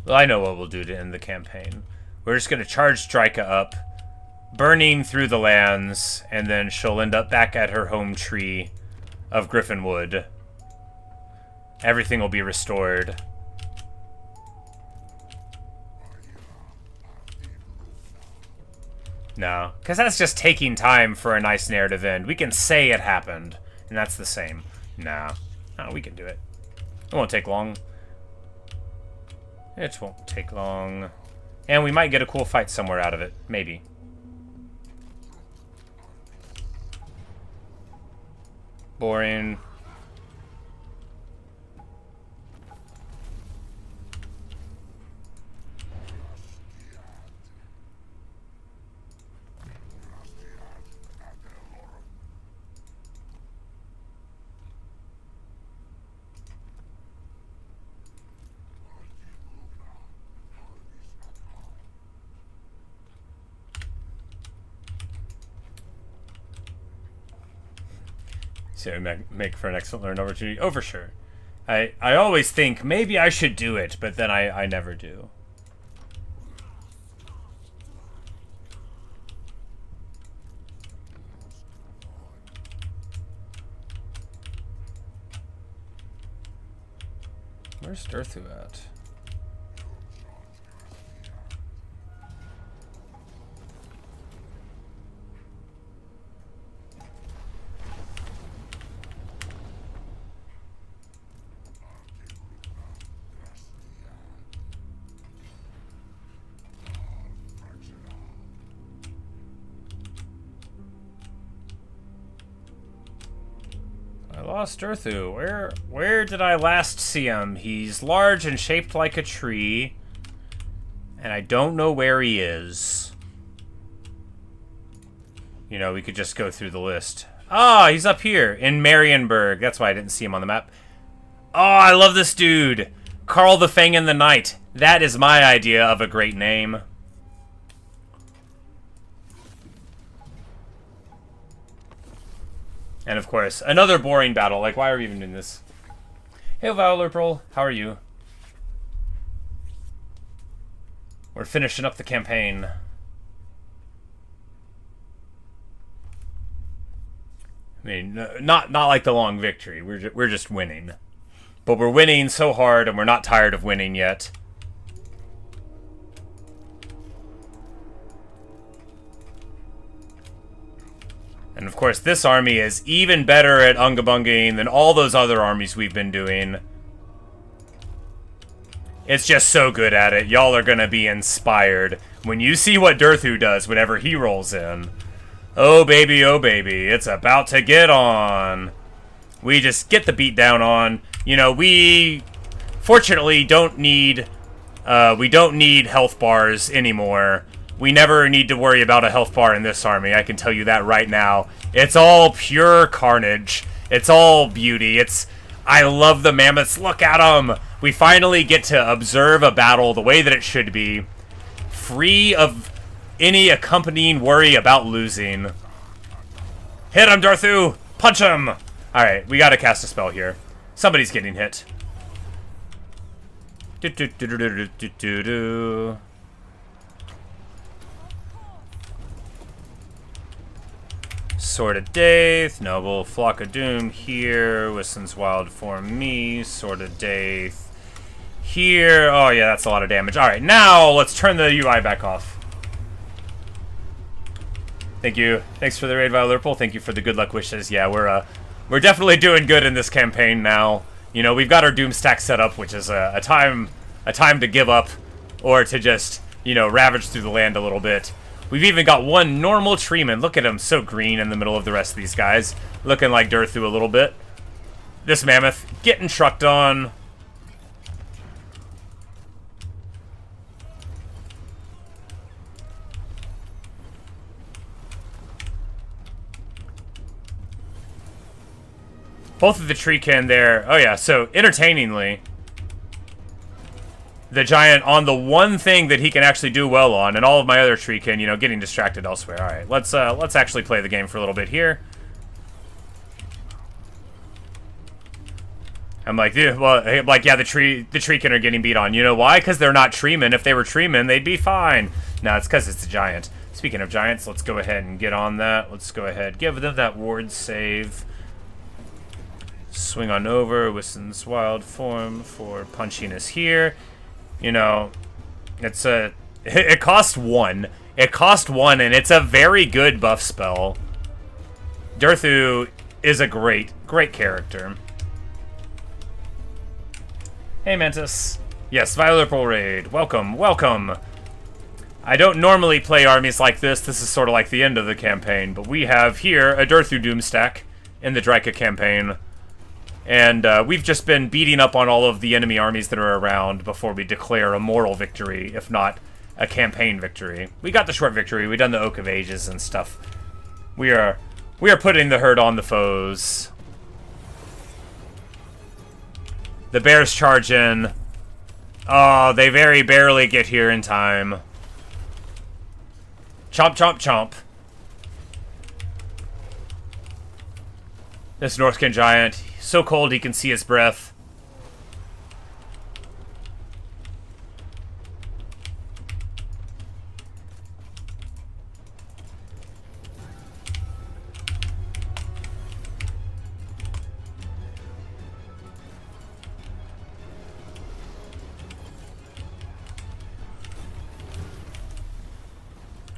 Well, I know what we'll do to end the campaign. We're just going to charge Drycha up, burning through the lands, and then she'll end up back at her home tree of Gryphon Wood. Everything will be restored. No, because that's just taking time for a nice narrative end. We can say it happened, and that's the same. No, we can do it. It won't take long. It won't take long. And we might get a cool fight somewhere out of it. Maybe. Boring. So make for an excellent learning opportunity. Oh, for sure. I always think maybe I should do it, but then I never do. Where's Stirthu at? I lost Stirthu. Where did I last see him? He's large and shaped like a tree. And I don't know where he is. You know, we could just go through the list. Ah, he's up here in Marienburg. That's why I didn't see him on the map. Oh, I love this dude. Carl the Fang in the Night. That is my idea of a great name. And of course, another boring battle. Like, why are we even doing this? Hey, Valorprol, how are you? We're finishing up the campaign. I mean, not like the long victory. We're just winning, but we're winning so hard, and we're not tired of winning yet. And of course, this army is even better at Ungabunging than all those other armies we've been doing. It's just so good at it. Y'all are gonna be inspired When you see what Durthu does whenever he rolls in, oh baby, it's about to get on. We just get the beat down on. You know, we fortunately don't need health bars anymore. We never need to worry about a health bar in this army, I can tell you that right now. It's all pure carnage. It's all beauty. I love the mammoths. Look at them. We finally get to observe a battle the way that it should be, free of any accompanying worry about losing. Hit him, Durthu! Punch him! Alright, we gotta cast a spell here. Somebody's getting hit. Sword of Daith, Noble Flock of Doom here, Wiston's Wild Form me, Sword of Daith here. Oh yeah, that's a lot of damage. Alright, now let's turn the UI back off. Thank you. Thanks for the raid, Violerpole. Thank you for the good luck wishes. Yeah, we're definitely doing good in this campaign now. You know, we've got our Doom stack set up, which is a time to give up or to just, you know, ravage through the land a little bit. We've even got one normal treeman. Look at him, so green in the middle of the rest of these guys. Looking like Durthu a little bit. This mammoth getting trucked on. Both of the treekin there. Oh yeah, so entertainingly, the giant on the one thing that he can actually do well on, and all of my other treekin, you know, getting distracted elsewhere. All right, let's actually play the game for a little bit here. I'm like, yeah, well, yeah, the treekin are getting beat on. You know why? Because they're not treemen. If they were treemen, they'd be fine. No, it's because it's a giant. Speaking of giants, let's go ahead and get on that. Let's go ahead, give them that ward save. Swing on over, Wiston's Wild Form for punchiness here. You know, it cost 1. It cost 1, and it's a very good buff spell. Durthu is a great character. Hey, Mantis. Yes, Violerpole raid. Welcome, welcome. I don't normally play armies like this. This is sort of like the end of the campaign, but we have here a Durthu Doom stack in the Drycha campaign. And we've just been beating up on all of the enemy armies that are around before we declare a moral victory, if not a campaign victory. We got the short victory. We've done the Oak of Ages and stuff. We are putting the hurt on the foes. The bears charge in. Oh, they very barely get here in time. Chomp, chomp, chomp. This Northkin giant, so cold he can see his breath.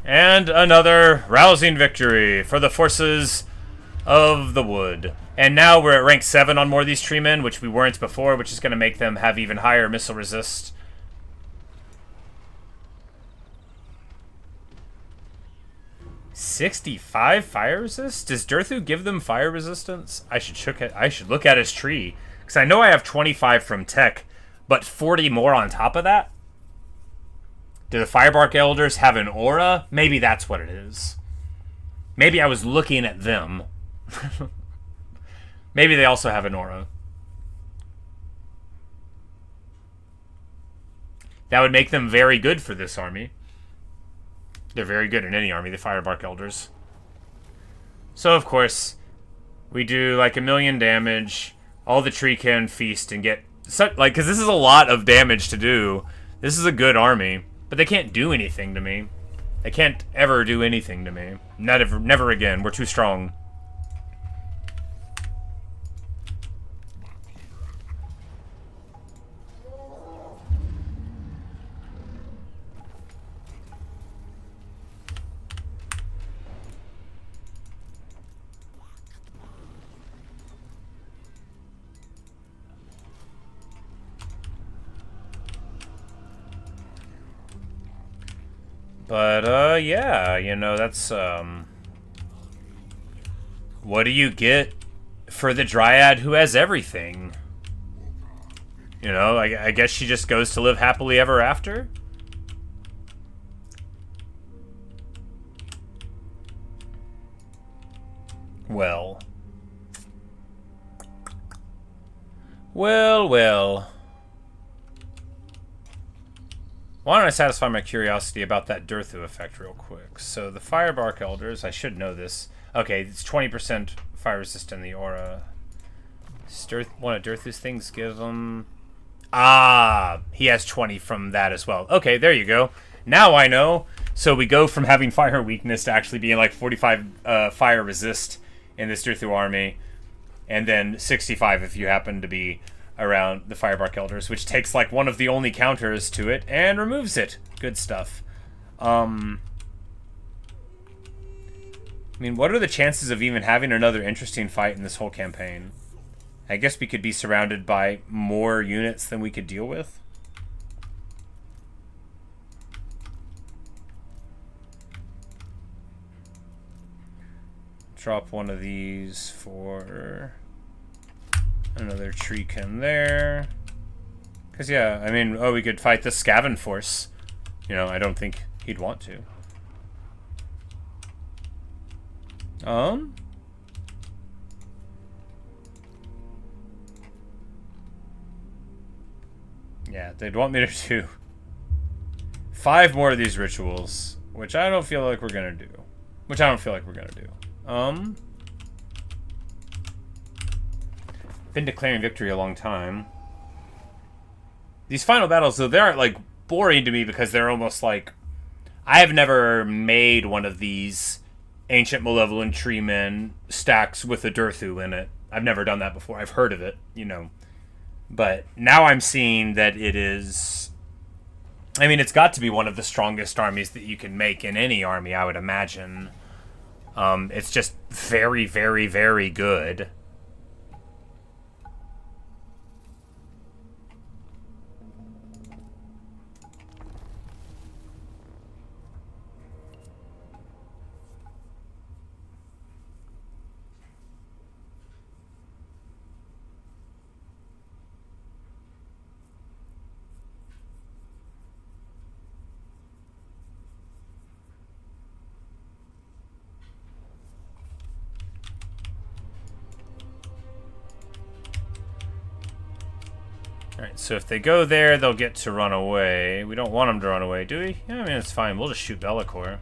And another rousing victory for the forces of the wood. And now we're at rank 7 on more of these treemen, which we weren't before, which is going to make them have even higher missile resist. $65 fire resist? Does Durthu give them fire resistance? I should look at his tree, because I know I have 25 from tech, but 40 more on top of that? Do the Firebark Elders have an aura? Maybe that's what it is. Maybe I was looking at them. Maybe they also have an aura. That would make them very good for this army. They're very good in any army, the Firebark Elders. So, of course, we do like 1,000,000 damage. All the tree can feast and get... because this is a lot of damage to do. This is a good army. But they can't do anything to me. They can't ever do anything to me. Never again. We're too strong. But, yeah, you know, that's, what do you get for the Dryad who has everything? You know, I guess she just goes to live happily ever after? Well. Well, well. Why don't I satisfy my curiosity about that Dirthu effect real quick? So the Firebark Elders, I should know this. Okay, it's 20% fire resist in the aura. One of Dirthu's things give him... Ah, he has 20 from that as well. Okay, there you go. Now I know. So we go from having fire weakness to actually being like 45 fire resist in this Dirthu army. And then 65 if you happen to be around the Firebark Elders, which takes like one of the only counters to it and removes it. Good stuff. I mean, what are the chances of even having another interesting fight in this whole campaign? I guess we could be surrounded by more units than we could deal with. Drop one of these for another Treekin there. Because, yeah, I mean, oh, we could fight the Skaven force. You know, I don't think he'd want to. Yeah, they'd want me to do 5 more of these rituals, which I don't feel like we're gonna do. Been declaring victory a long time. These final battles, though, they aren't, like, boring to me because they're almost like... I have never made one of these Ancient Malevolent Treemen stacks with a Dirthu in it. I've never done that before. I've heard of it, you know. But now I'm seeing that it is... I mean, it's got to be one of the strongest armies that you can make in any army, I would imagine. It's just very, very, very good. Alright, so if they go there, they'll get to run away. We don't want them to run away, do we? Yeah, I mean, it's fine. We'll just shoot Bellicor.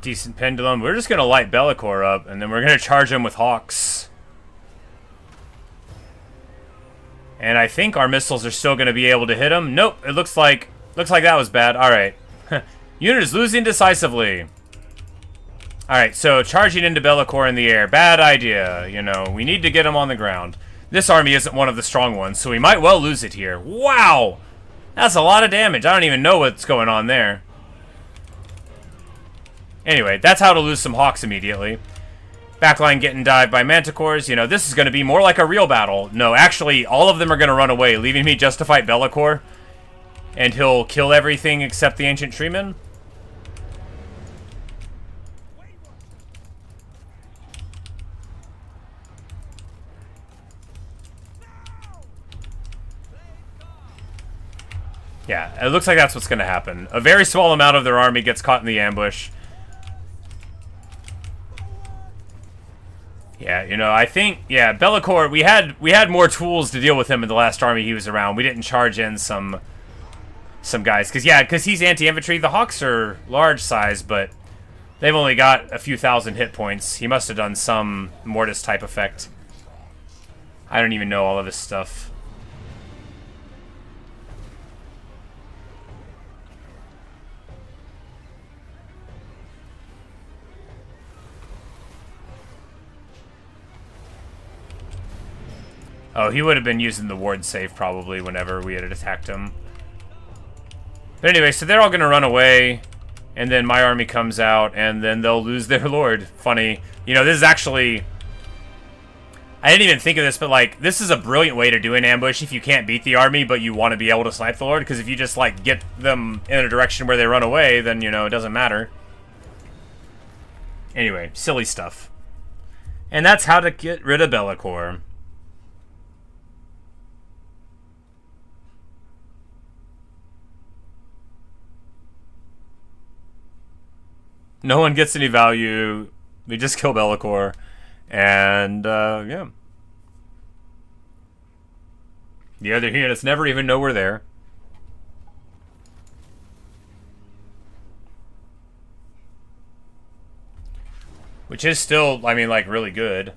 Decent pendulum. We're just gonna light Bellicor up, and then we're gonna charge him with hawks. And I think our missiles are still gonna be able to hit him. Nope. It looks like that was bad. All right. Unit is losing decisively. All right. So charging into Bellicor in the air, bad idea. You know, we need to get him on the ground. This army isn't one of the strong ones, so we might well lose it here. Wow, that's a lot of damage. I don't even know what's going on there. Anyway, that's how to lose some hawks immediately. Backline getting dived by manticores. You know, this is going to be more like a real battle. No, actually, all of them are going to run away, leaving me just to fight Bellicor. And he'll kill everything except the Ancient Treemen. Yeah, it looks like that's what's going to happen. A very small amount of their army gets caught in the ambush. Yeah, you know, I think, yeah, Bellicor, we had more tools to deal with him in the last army he was around. We didn't charge in some guys. Because he's anti-infantry. The Hawks are large size, but they've only got a few thousand hit points. He must have done some Mortis type effect. I don't even know all of this stuff. Oh, he would have been using the ward save probably whenever we had attacked him. But anyway, so they're all going to run away, and then my army comes out, and then they'll lose their lord. Funny. You know, this is actually... I didn't even think of this, but, like, this is a brilliant way to do an ambush if you can't beat the army, but you want to be able to snipe the lord, because if you just, like, get them in a direction where they run away, then, you know, it doesn't matter. Anyway, silly stuff. And that's how to get rid of Be'lakor. No one gets any value. We just kill Be'lakor. And, yeah. The other units never even know we're there. Which is still, I mean, like, really good.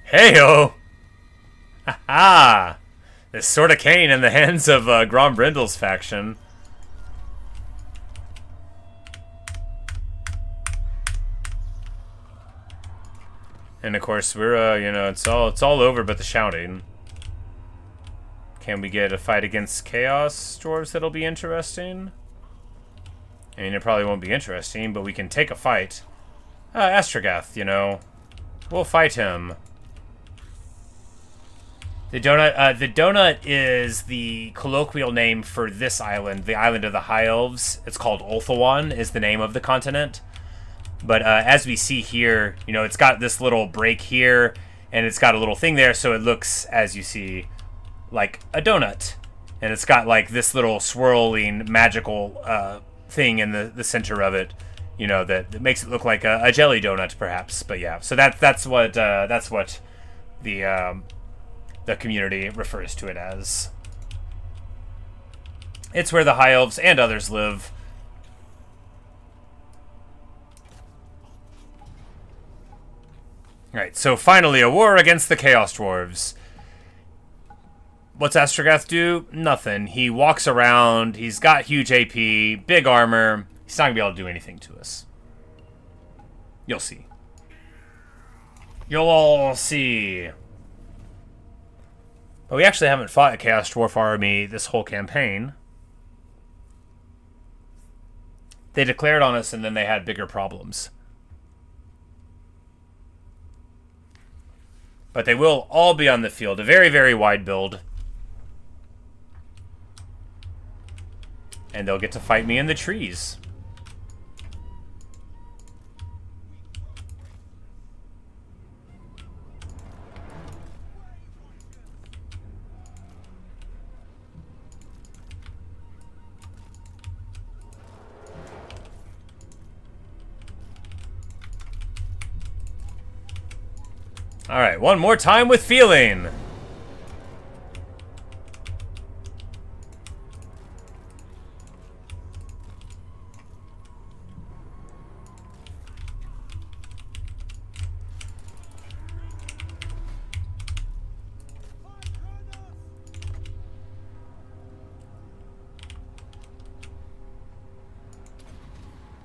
Hey-o! Ha-ha! This Sword of Cain in the hands of Grombrindal's faction. And of course, we're, you know, it's all over but the shouting. Can we get a fight against Chaos Dwarves that'll be interesting? I mean, it probably won't be interesting, but we can take a fight. Astragath, you know. We'll fight him. The donut is the colloquial name for this island, the island of the High Elves. It's called Ulthuan, is the name of the continent. But as we see here, you know, it's got this little break here, and it's got a little thing there, so it looks, as you see, like a donut. And it's got like this little swirling magical thing in the center of it, you know, that makes it look like a jelly donut, perhaps. But yeah, so that's what the community refers to it as. It's where the High Elves and others live. Alright, so finally a war against the Chaos Dwarves. What's Astragath do? Nothing. He walks around, he's got huge AP, big armor. He's not going to be able to do anything to us. You'll see. You'll all see. But we actually haven't fought a Chaos Dwarf army this whole campaign. They declared on us and then they had bigger problems. But they will all be on the field. A very, very wide build. And they'll get to fight me in the trees. Alright, one more time with feeling.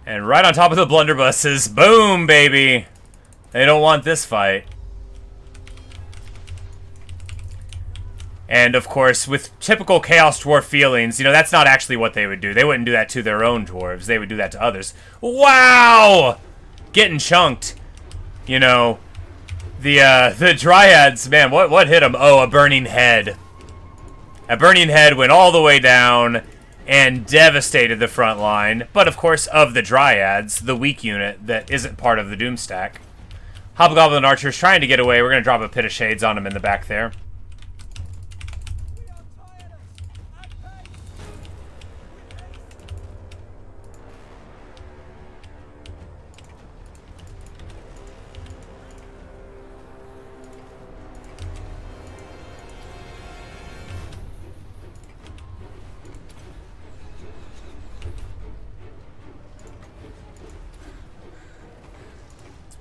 And right on top of the blunderbusses, boom, baby! They don't want this fight. And, of course, with typical Chaos Dwarf feelings, you know, that's not actually what they would do. They wouldn't do that to their own dwarves. They would do that to others. Wow! Getting chunked. You know, the Dryads, man, what hit them? Oh, a burning head. A burning head went all the way down and devastated the front line. But, of course, of the Dryads, the weak unit that isn't part of the Doom stack. Hobgoblin Archers trying to get away. We're going to drop a Pit of Shades on them in the back there.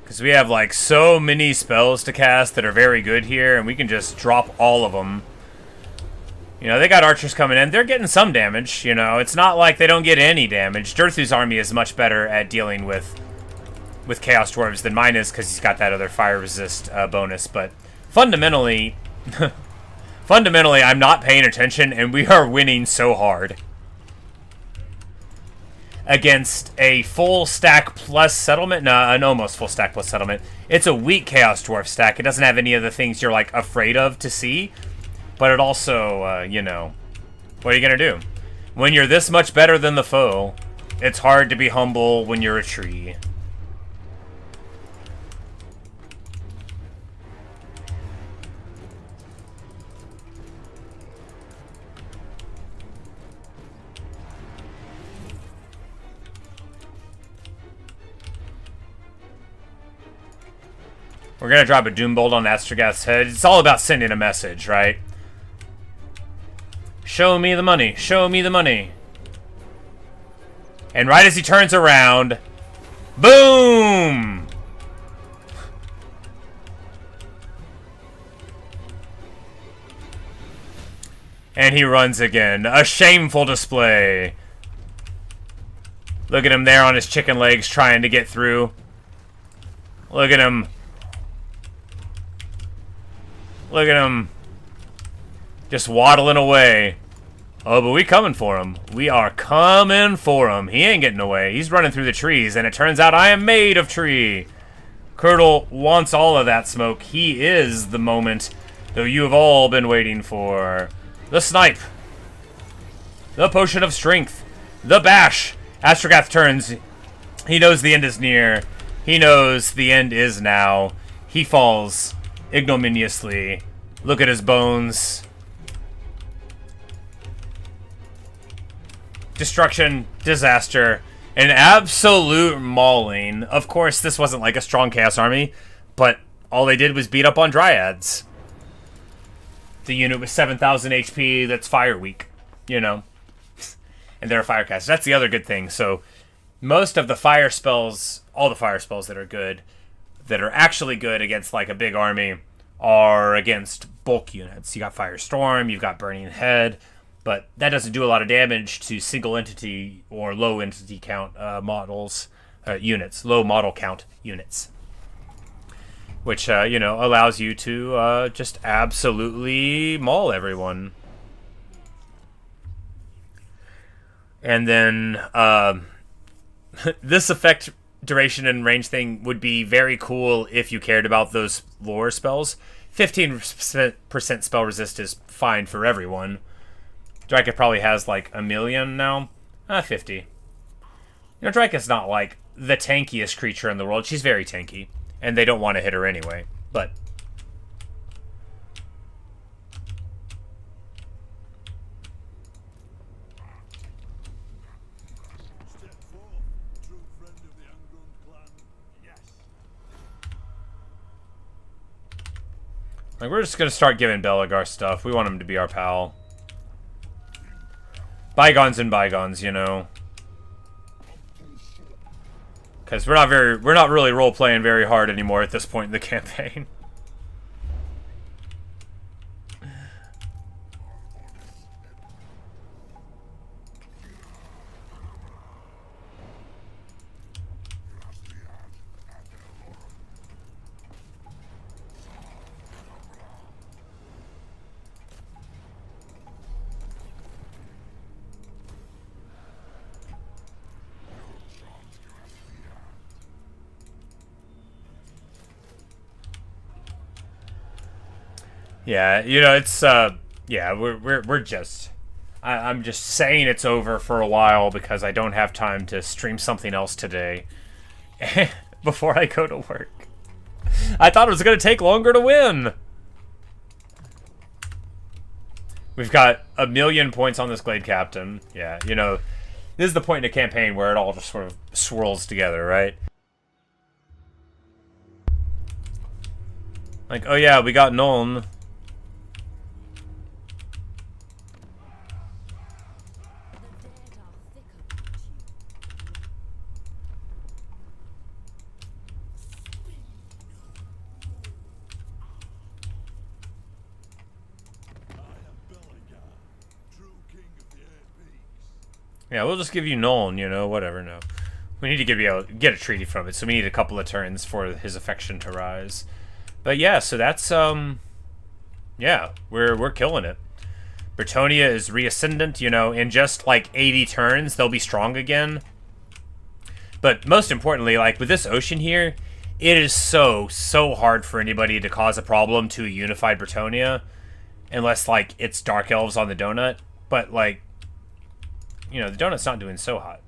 Because we have, like, so many spells to cast that are very good here, and we can just drop all of them. You know, they got archers coming in. They're getting some damage, you know. It's not like they don't get any damage. Durthu's army is much better at dealing with Chaos Dwarves than mine is because he's got that other fire resist bonus. But fundamentally, I'm not paying attention, and we are winning so hard. Against a full stack plus settlement? No, an almost full stack plus settlement. It's a weak Chaos Dwarf stack. It doesn't have any of the things you're, like, afraid of to see. But it also, you know, what are you going to do? When you're this much better than the foe, it's hard to be humble when you're a tree. We're going to drop a Doombolt on Astragath's head. It's all about sending a message, right? Show me the money. Show me the money. And right as he turns around, boom! And he runs again. A shameful display. Look at him there on his chicken legs trying to get through. Look at him. Look at him. Just waddling away. Oh, but we coming for him. We are coming for him. He ain't getting away. He's running through the trees, and it turns out I am made of tree. Curdle wants all of that smoke. He is the moment that you have all been waiting for. The snipe. The potion of strength. The bash. Astragath turns. He knows the end is near. He knows the end is now. He falls ignominiously. Look at his bones. Destruction, disaster, an absolute mauling. Of course, this wasn't like a strong Chaos Army, but all they did was beat up on Dryads. The unit with 7,000 HP that's fire weak, you know. And they're a fire caster. That's the other good thing. So, most of the fire spells, all the fire spells that are good, that are actually good against like a big army, are against bulk units. You got Firestorm, you've got Burning Head, but that doesn't do a lot of damage to single entity or low entity count units, low model count units. Which, you know, allows you to just absolutely maul everyone. And then this effect duration and range thing would be very cool if you cared about those lore spells. 15% spell resist is fine for everyone. Drycha probably has like 1 million now. 50. You know, Drycha's not like the tankiest creature in the world. She's very tanky. And they don't want to hit her anyway. But like, we're just going to start giving Belagar stuff. We want him to be our pal. Bygones and bygones, you know. Because we're not really role-playing very hard anymore at this point in the campaign. Yeah, you know, it's yeah, we're just I'm just saying it's over for a while because I don't have time to stream something else today before I go to work. I thought it was going to take longer to win. We've got 1 million points on this Glade Captain. Yeah, you know, this is the point in a campaign where it all just sort of swirls together, right? Like, oh yeah, we got Nuln. Yeah, we'll just give you Nuln, you know, whatever, no. We need to get a treaty from it, so we need a couple of turns for his affection to rise. But yeah, so that's, yeah, we're killing it. Bretonnia is reascendant, you know, in just, like, 80 turns, they'll be strong again. But most importantly, like, with this ocean here, it is so hard for anybody to cause a problem to a unified Bretonnia. Unless, like, it's Dark Elves on the donut. But, like, you know, the donut's not doing so hot.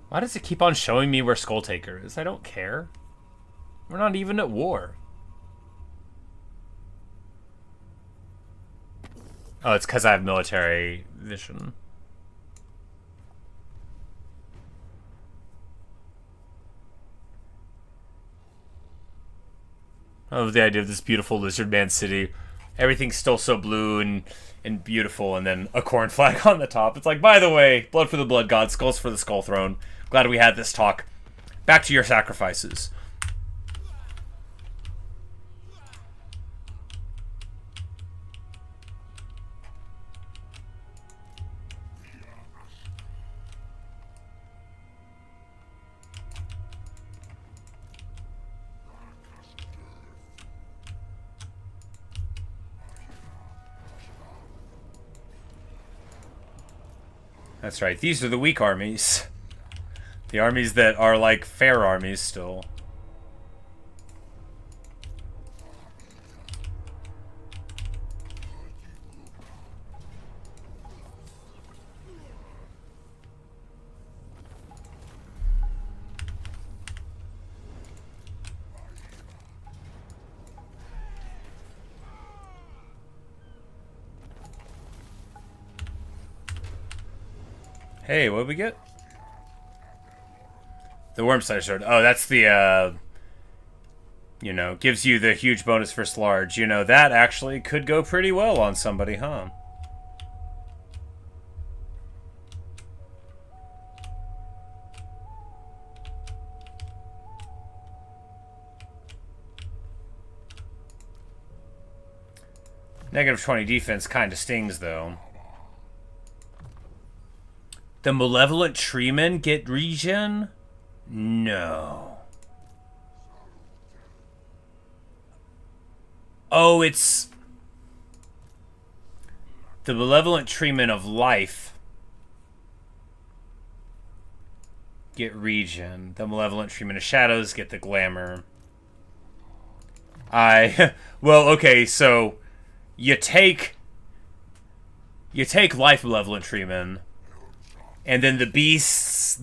Why does it keep on showing me where Skulltaker is? I don't care. We're not even at war. Oh, it's because I have military vision. I love the idea of this beautiful lizard man city. Everything's still so blue and beautiful, and then a corn flag on the top. It's like, by the way, blood for the blood god, skulls for the skull throne. Glad we had this talk. Back to your sacrifices. That's right, these are the weak armies. The armies that are like fair armies still. Hey, what did we get? The Wormslider Sword. Oh, that's the, you know, gives you the huge bonus for Slarge. You know, that actually could go pretty well on somebody, huh? Negative 20 defense kind of stings, though. The Malevolent Treemen get regen? No. Oh, it's... The Malevolent Treemen of Life get regen. The Malevolent Treemen of Shadows get the glamour. Well, okay, so... You take Life Malevolent Treemen... And then the beast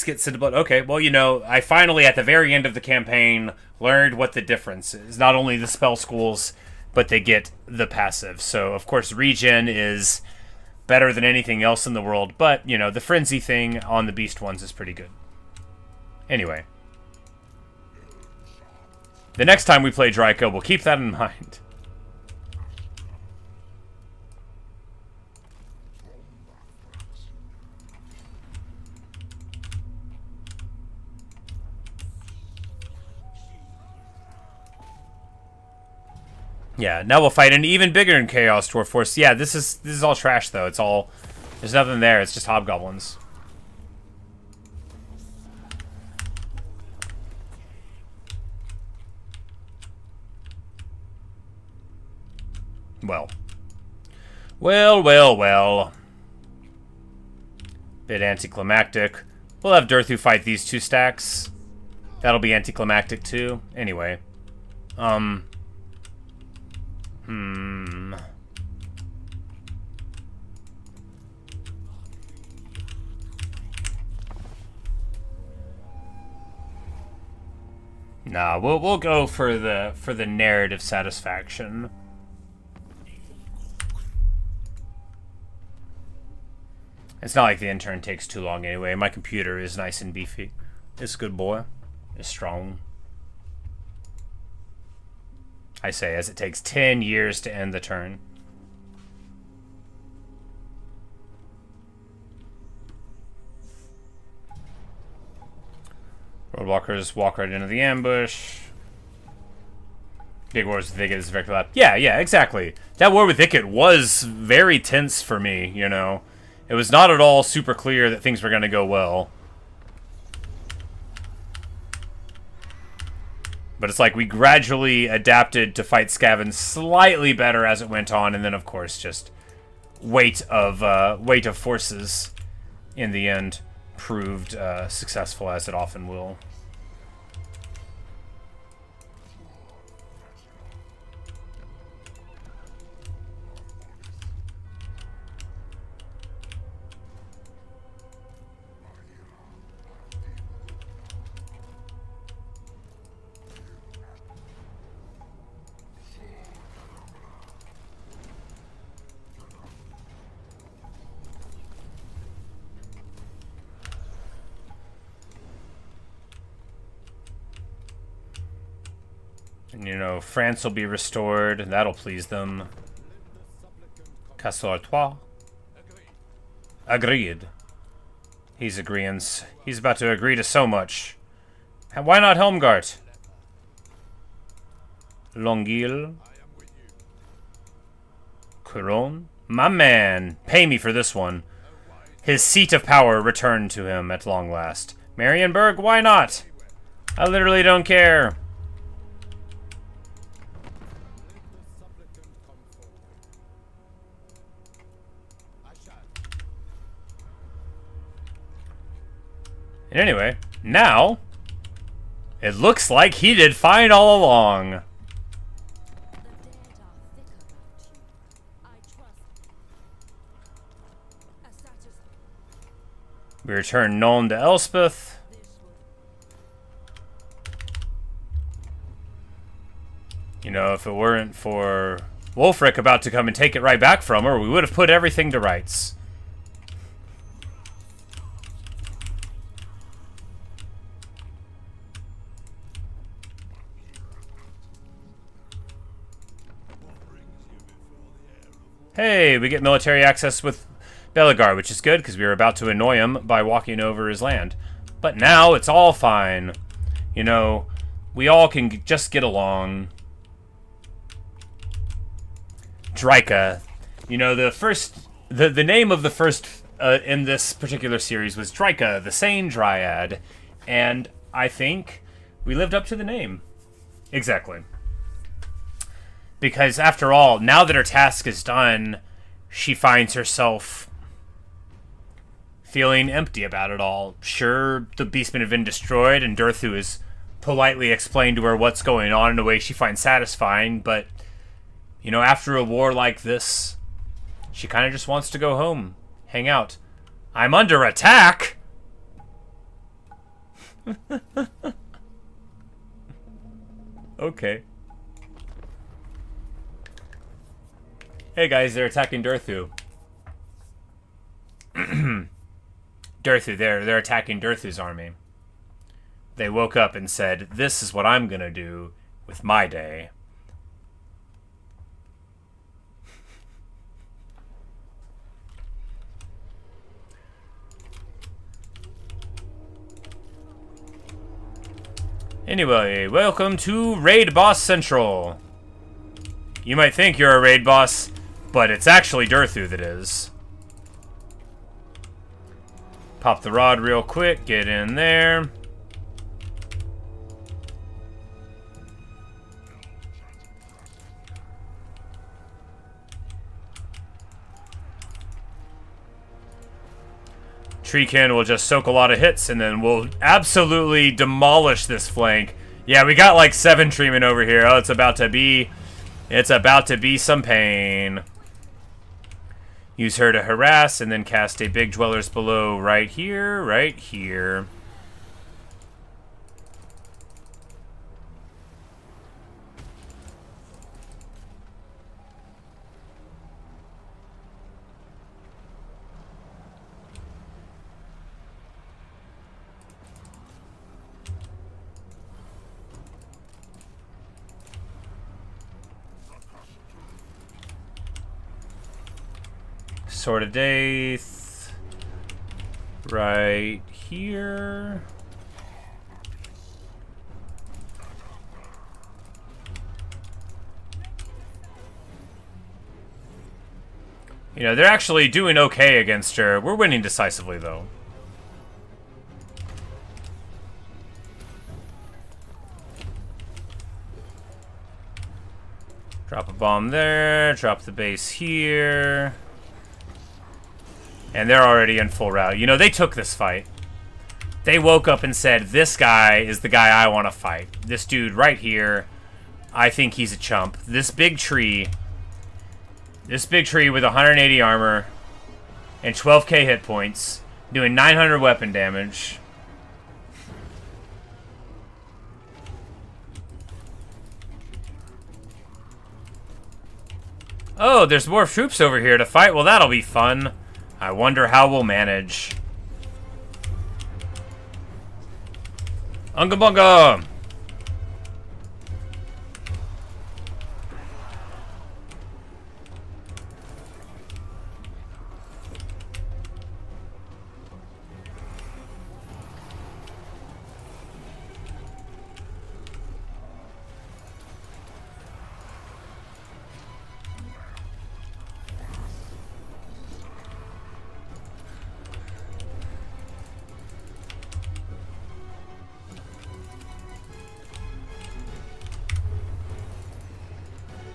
gets into blood. Okay, well, you know, I finally, at the very end of the campaign, learned what the difference is. Not only the spell schools, but they get the passive. So, of course, regen is better than anything else in the world. But, you know, the frenzy thing on the beast ones is pretty good. Anyway. The next time we play Drycha, we'll keep that in mind. Yeah, now we'll fight an even bigger Chaos Dwarf Force. Yeah, this is all trash though. It's all there's nothing there. It's just hobgoblins. Well. Well. Bit anticlimactic. We'll have Durthu fight these two stacks. That'll be anticlimactic too. Anyway. Nah, we'll go for the narrative satisfaction. It's not like the intern takes too long anyway. My computer is nice and beefy. It's a good boy. It's strong. I say, as it takes 10 years to end the turn. Roadwalkers walk right into the ambush. Big wars with Ikit is very loud. Yeah, exactly. That war with Ikit was very tense for me, you know. It was not at all super clear that things were going to go well. But it's like we gradually adapted to fight Skaven slightly better as it went on, and then of course just weight of forces in the end proved successful, as it often will. And, you know, France will be restored, and that'll please them. Castle-Artois. Agreed. He's agreeing. He's about to agree to so much. Why not Helmgart? Longueuil. Couronne. My man. Pay me for this one. His seat of power returned to him at long last. Marienburg, why not? I literally don't care. And anyway, now, it looks like he did fine all along. The dead are thick about you. I trust as that is We return Nuln to Elspeth. this would You know, if it weren't for Wulfric about to come and take it right back from her, we would have put everything to rights. Hey, we get military access with Belegar, which is good, because we were about to annoy him by walking over his land. But now it's all fine. You know, we all can just get along. Drycha. You know, the name of the first in this particular series was Drycha, the Sane Dryad. And I think we lived up to the name. Exactly. Because after all, now that her task is done, she finds herself feeling empty about it all. Sure, the beastmen have been destroyed, and Durthu has politely explained to her what's going on in a way she finds satisfying, but, you know, after a war like this, she kind of just wants to go home, hang out. I'm under attack! Okay. Hey guys, they're attacking Durthu. Durthu, they're attacking Durthu's army. They woke up and said, "This is what I'm gonna do with my day." Anyway, welcome to Raid Boss Central. You might think you're a raid boss, but it's actually Durthu that is. Pop the rod real quick, get in there. Treekin will just soak a lot of hits, and then we'll absolutely demolish this flank. Yeah, we got like 7 treemen over here. Oh, it's about to be some pain. Use her to harass, and then cast a big Dwellers Below right here, right here. Sword of Death. Right here. You know, they're actually doing okay against her. We're winning decisively, though. Drop a bomb there. Drop the base here. And they're already in full rout. You know, they took this fight. They woke up and said, this guy is the guy I want to fight. This dude right here, I think he's a chump. This big tree with 180 armor and 12k hit points, doing 900 weapon damage. Oh, there's more troops over here to fight. Well, that'll be fun. I wonder how we'll manage. Unga bunga!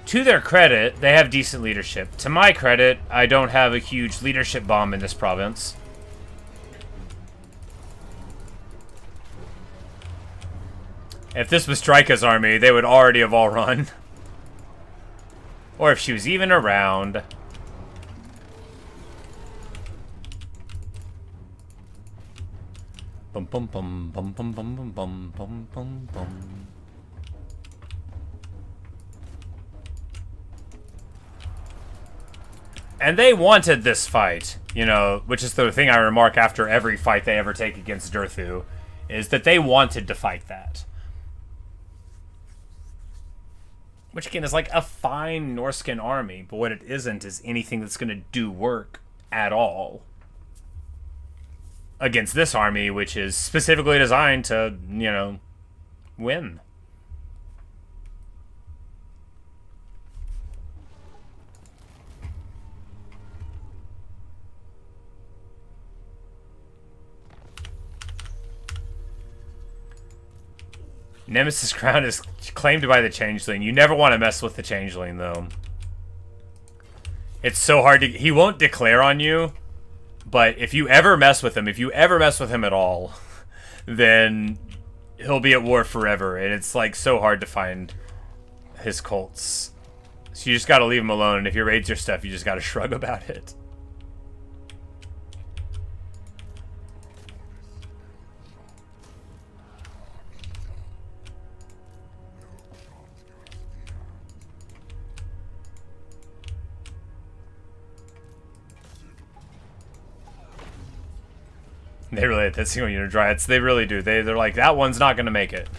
To their credit, they have decent leadership. To my credit, I don't have a huge leadership bomb in this province. If this was Drycha's army, they would already have all run. Or if she was even around. Bum bum bum bum bum bum bum bum bum bum bum. And they wanted this fight, you know, which is the thing I remark after every fight they ever take against Durthu, is that they wanted to fight that. Which, again, is like a fine Norscan army, but what it isn't is anything that's going to do work at all against this army, which is specifically designed to, you know, win. Nemesis Crown is claimed by the Changeling. You never want to mess with the Changeling, though. It's so hard to... He won't declare on you, but if you ever mess with him, if you ever mess with him at all, then he'll be at war forever, and it's, like, so hard to find his cults. So you just gotta leave him alone, and if he raids your stuff, you just gotta shrug about it. They really hate that single unit Dryads. They really do. They're like, that one's not going to make it.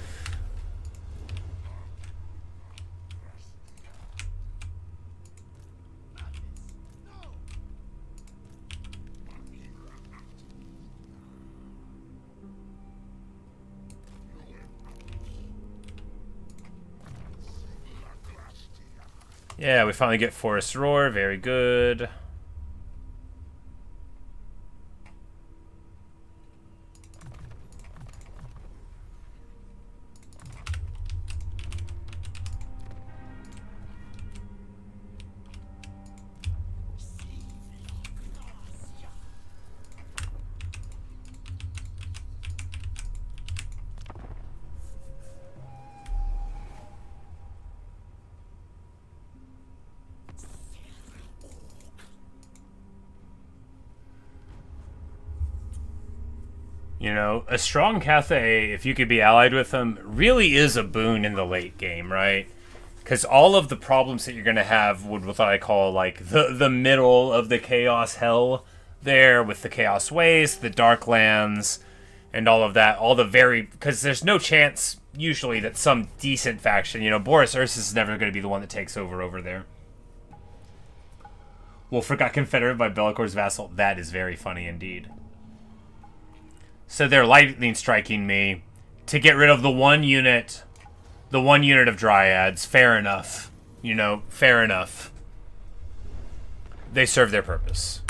Yeah, we finally get Forest Roar. Very good. You know, a strong Cathay, if you could be allied with them, really is a boon in the late game, right? Because all of the problems that you're going to have would what I call, like, the middle of the Chaos Hell there, with the Chaos Waste, the Darklands, and all of that. All the because there's no chance, usually, that some decent faction, you know, Boris Ursus is never going to be the one that takes over there. Wolfric got Confederate by Bellacor's vassal. That is very funny indeed. So they're lightning striking me to get rid of the one unit of Dryads. Fair enough. You know, fair enough. they serve their purpose.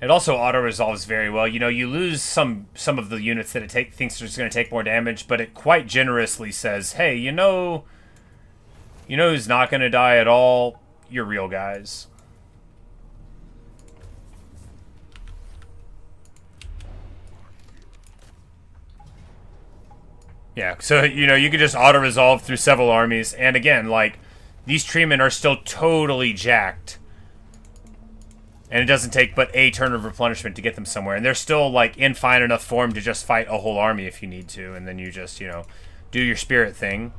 It also auto-resolves very well. You know, you lose some of the units that it thinks are just going to take more damage, but it quite generously says, hey, you know who's not going to die at all? Your real guys. Yeah, so, you know, you can just auto-resolve through several armies, and again, like, these treemen are still totally jacked. And it doesn't take but a turn of replenishment to get them somewhere. And they're still, like, in fine enough form to just fight a whole army if you need to. And then you just, you know, do your spirit thing.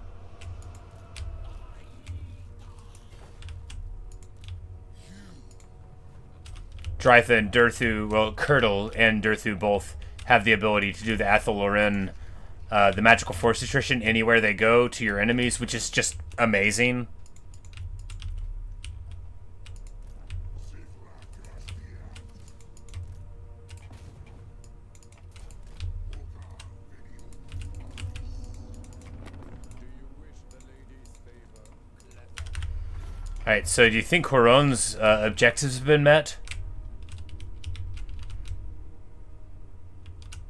Drycha and Durthu, well, Kurtle and Durthu both have the ability to do the Athel Loren, the magical force attrition anywhere they go to your enemies, which is just amazing. Alright, so do you think Horon's objectives have been met?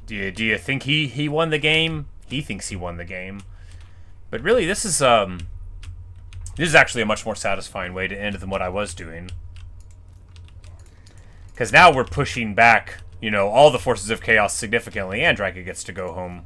Do you think he won the game? He thinks he won the game. But really, this is actually a much more satisfying way to end than what I was doing. Because now we're pushing back, you know, all the forces of chaos significantly, and Drycha gets to go home.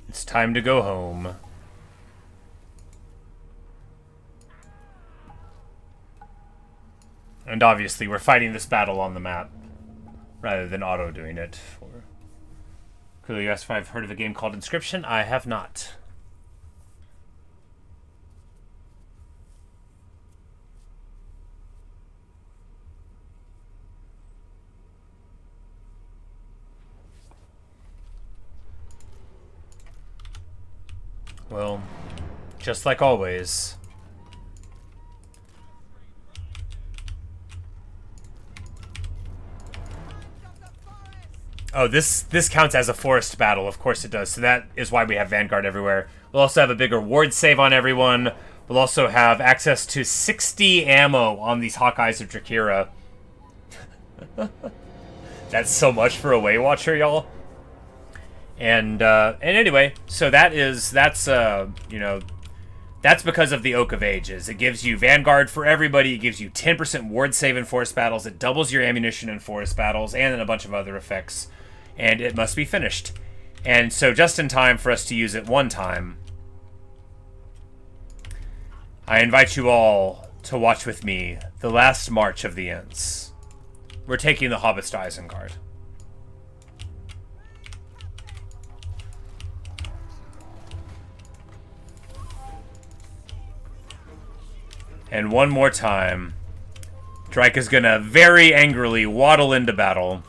It's time to go home. And obviously we're fighting this battle on the map, rather than auto doing it. Clearly you asked if I've heard of a game called Inscription. I have not. Well, just like always. Oh, this counts as a forest battle. Of course it does. So that is why we have Vanguard everywhere. We'll also have a bigger ward save on everyone. We'll also have access to 60 ammo on these Hawkeyes of Drakira. That's so much for a Way Watcher, y'all. And anyway, so that's you know, that's because of the Oak of Ages. It gives you Vanguard for everybody. It gives you 10% ward save in forest battles. It doubles your ammunition in forest battles, and then a bunch of other effects. And it must be finished. And so just in time for us to use it one time, I invite you all to watch with me the last march of the Ents. We're taking the Hobbits to Isengard. And one more time, Drycha's gonna very angrily waddle into battle.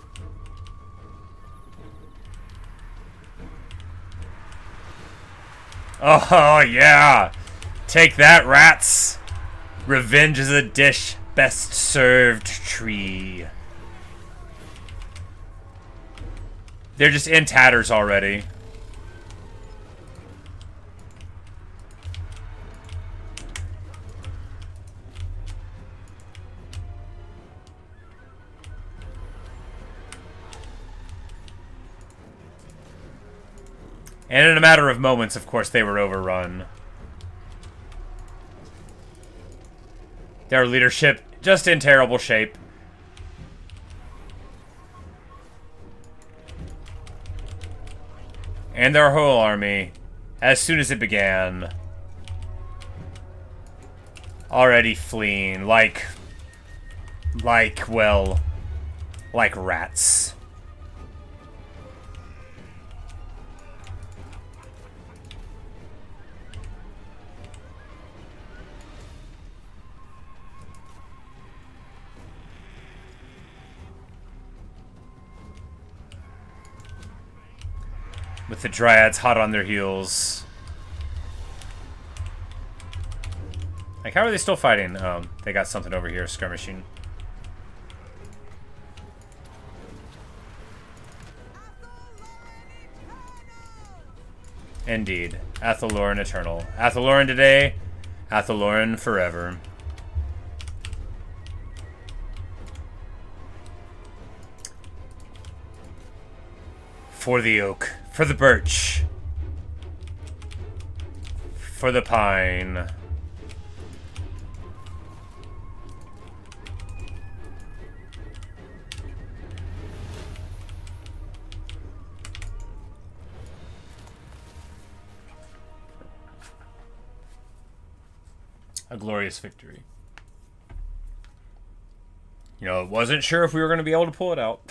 Oh, yeah! Take that, rats! Revenge is a dish best served tree. They're just in tatters already. And in a matter of moments, of course, they were overrun. Their leadership just in terrible shape. And their whole army, as soon as it began, already fleeing like rats. With the Dryads hot on their heels. Like, how are they still fighting? They got something over here skirmishing. Indeed. Athel Loren eternal. Athel Loren today, Athel Loren forever. For the oak. For the birch. For the pine. A glorious victory. You know, wasn't sure if we were going to be able to pull it out.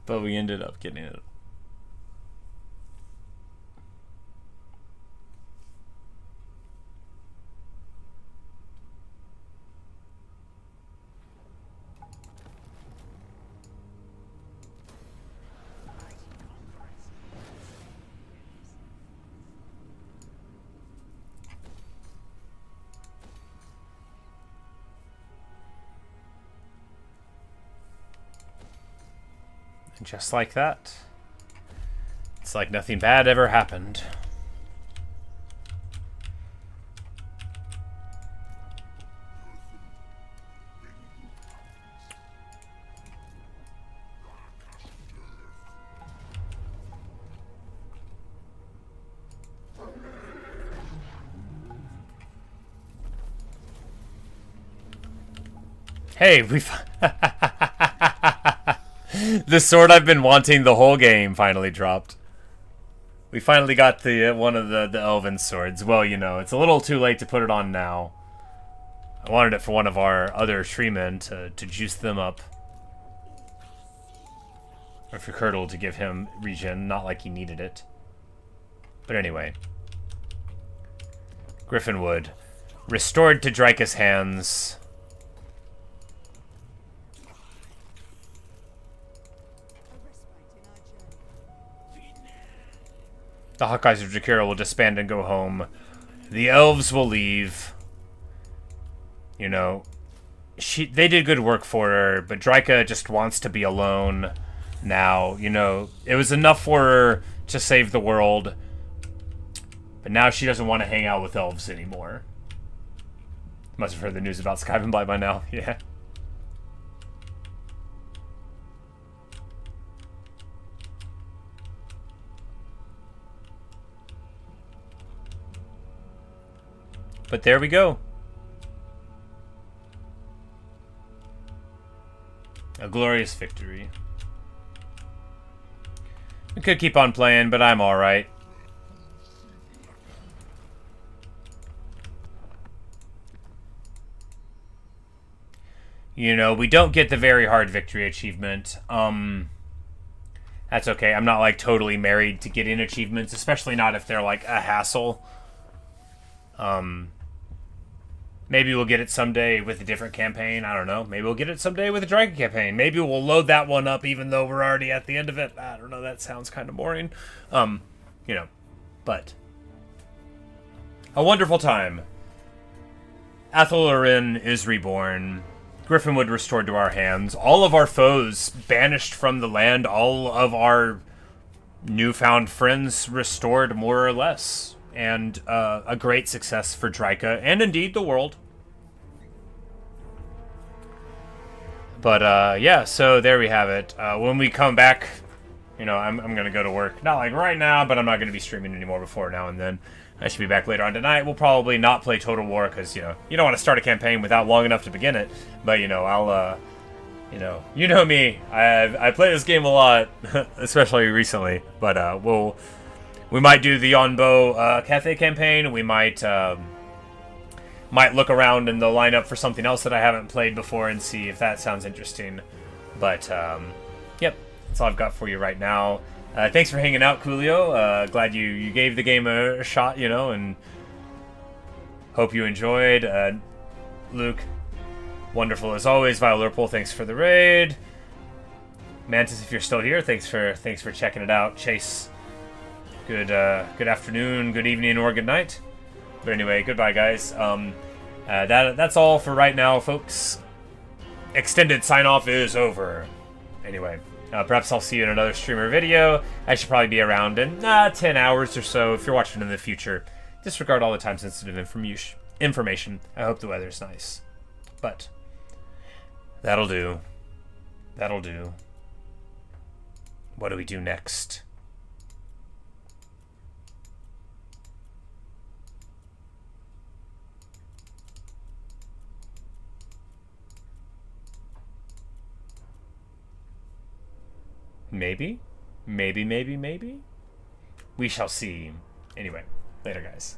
But we ended up getting it. Just like that. It's like nothing bad ever happened. Hey, we've... The sword I've been wanting the whole game finally dropped. We finally got the one of the elven swords. Well, you know, it's a little too late to put it on now. I wanted it for one of our other treemen to juice them up. Or for Curdle to give him regen, not like he needed it. But anyway. Gryphon Wood. Restored to Drycha's hands. The Hawkeyes of Drakira will disband and go home. The elves will leave. You know, they did good work for her, but Drycha just wants to be alone now. You know, it was enough for her to save the world, but now she doesn't want to hang out with elves anymore. Must have heard the news about Skyvenblight by now. Yeah. But there we go. A glorious victory. We could keep on playing, but I'm alright. You know, we don't get the very hard victory achievement. That's okay. I'm not, like, totally married to getting achievements, especially not if they're, like, a hassle. Maybe we'll get it someday with a different campaign. I don't know. Maybe we'll get it someday with a Drycha campaign. Maybe we'll load that one up even though we're already at the end of it. I don't know. That sounds kind of boring. You know, but a wonderful time. Athel Loren is reborn. Gryphon Wood restored to our hands. All of our foes banished from the land. All of our newfound friends restored more or less. And a great success for Drycha, and indeed the world. But yeah, so there we have it. When we come back You know, I'm going to go to work. Not like right now, but I'm not going to be streaming anymore before now and then. I should be back later on tonight. We'll probably not play Total War because, you know, you don't want to start a campaign without long enough to begin it. But, you know, I'll, you know me. I play this game a lot, especially recently. But we might do the Onbo Cafe campaign. We might look around in the lineup for something else that I haven't played before and see if that sounds interesting. But, yep, that's all I've got for you right now. Thanks for hanging out, Coolio. Glad you gave the game a shot, you know, and hope you enjoyed. Luke, wonderful as always. Violerpool, thanks for the raid. Mantis, if you're still here, thanks for checking it out. Chase, good afternoon, good evening, or good night. But anyway, goodbye, guys. That's all for right now, folks. Extended sign-off is over. Anyway, perhaps I'll see you in another streamer video. I should probably be around in 10 hours or so. If you're watching in the future, disregard all the time-sensitive information. I hope the weather's nice. But that'll do. That'll do. What do we do next? Maybe? Maybe? We shall see. Anyway, later, guys.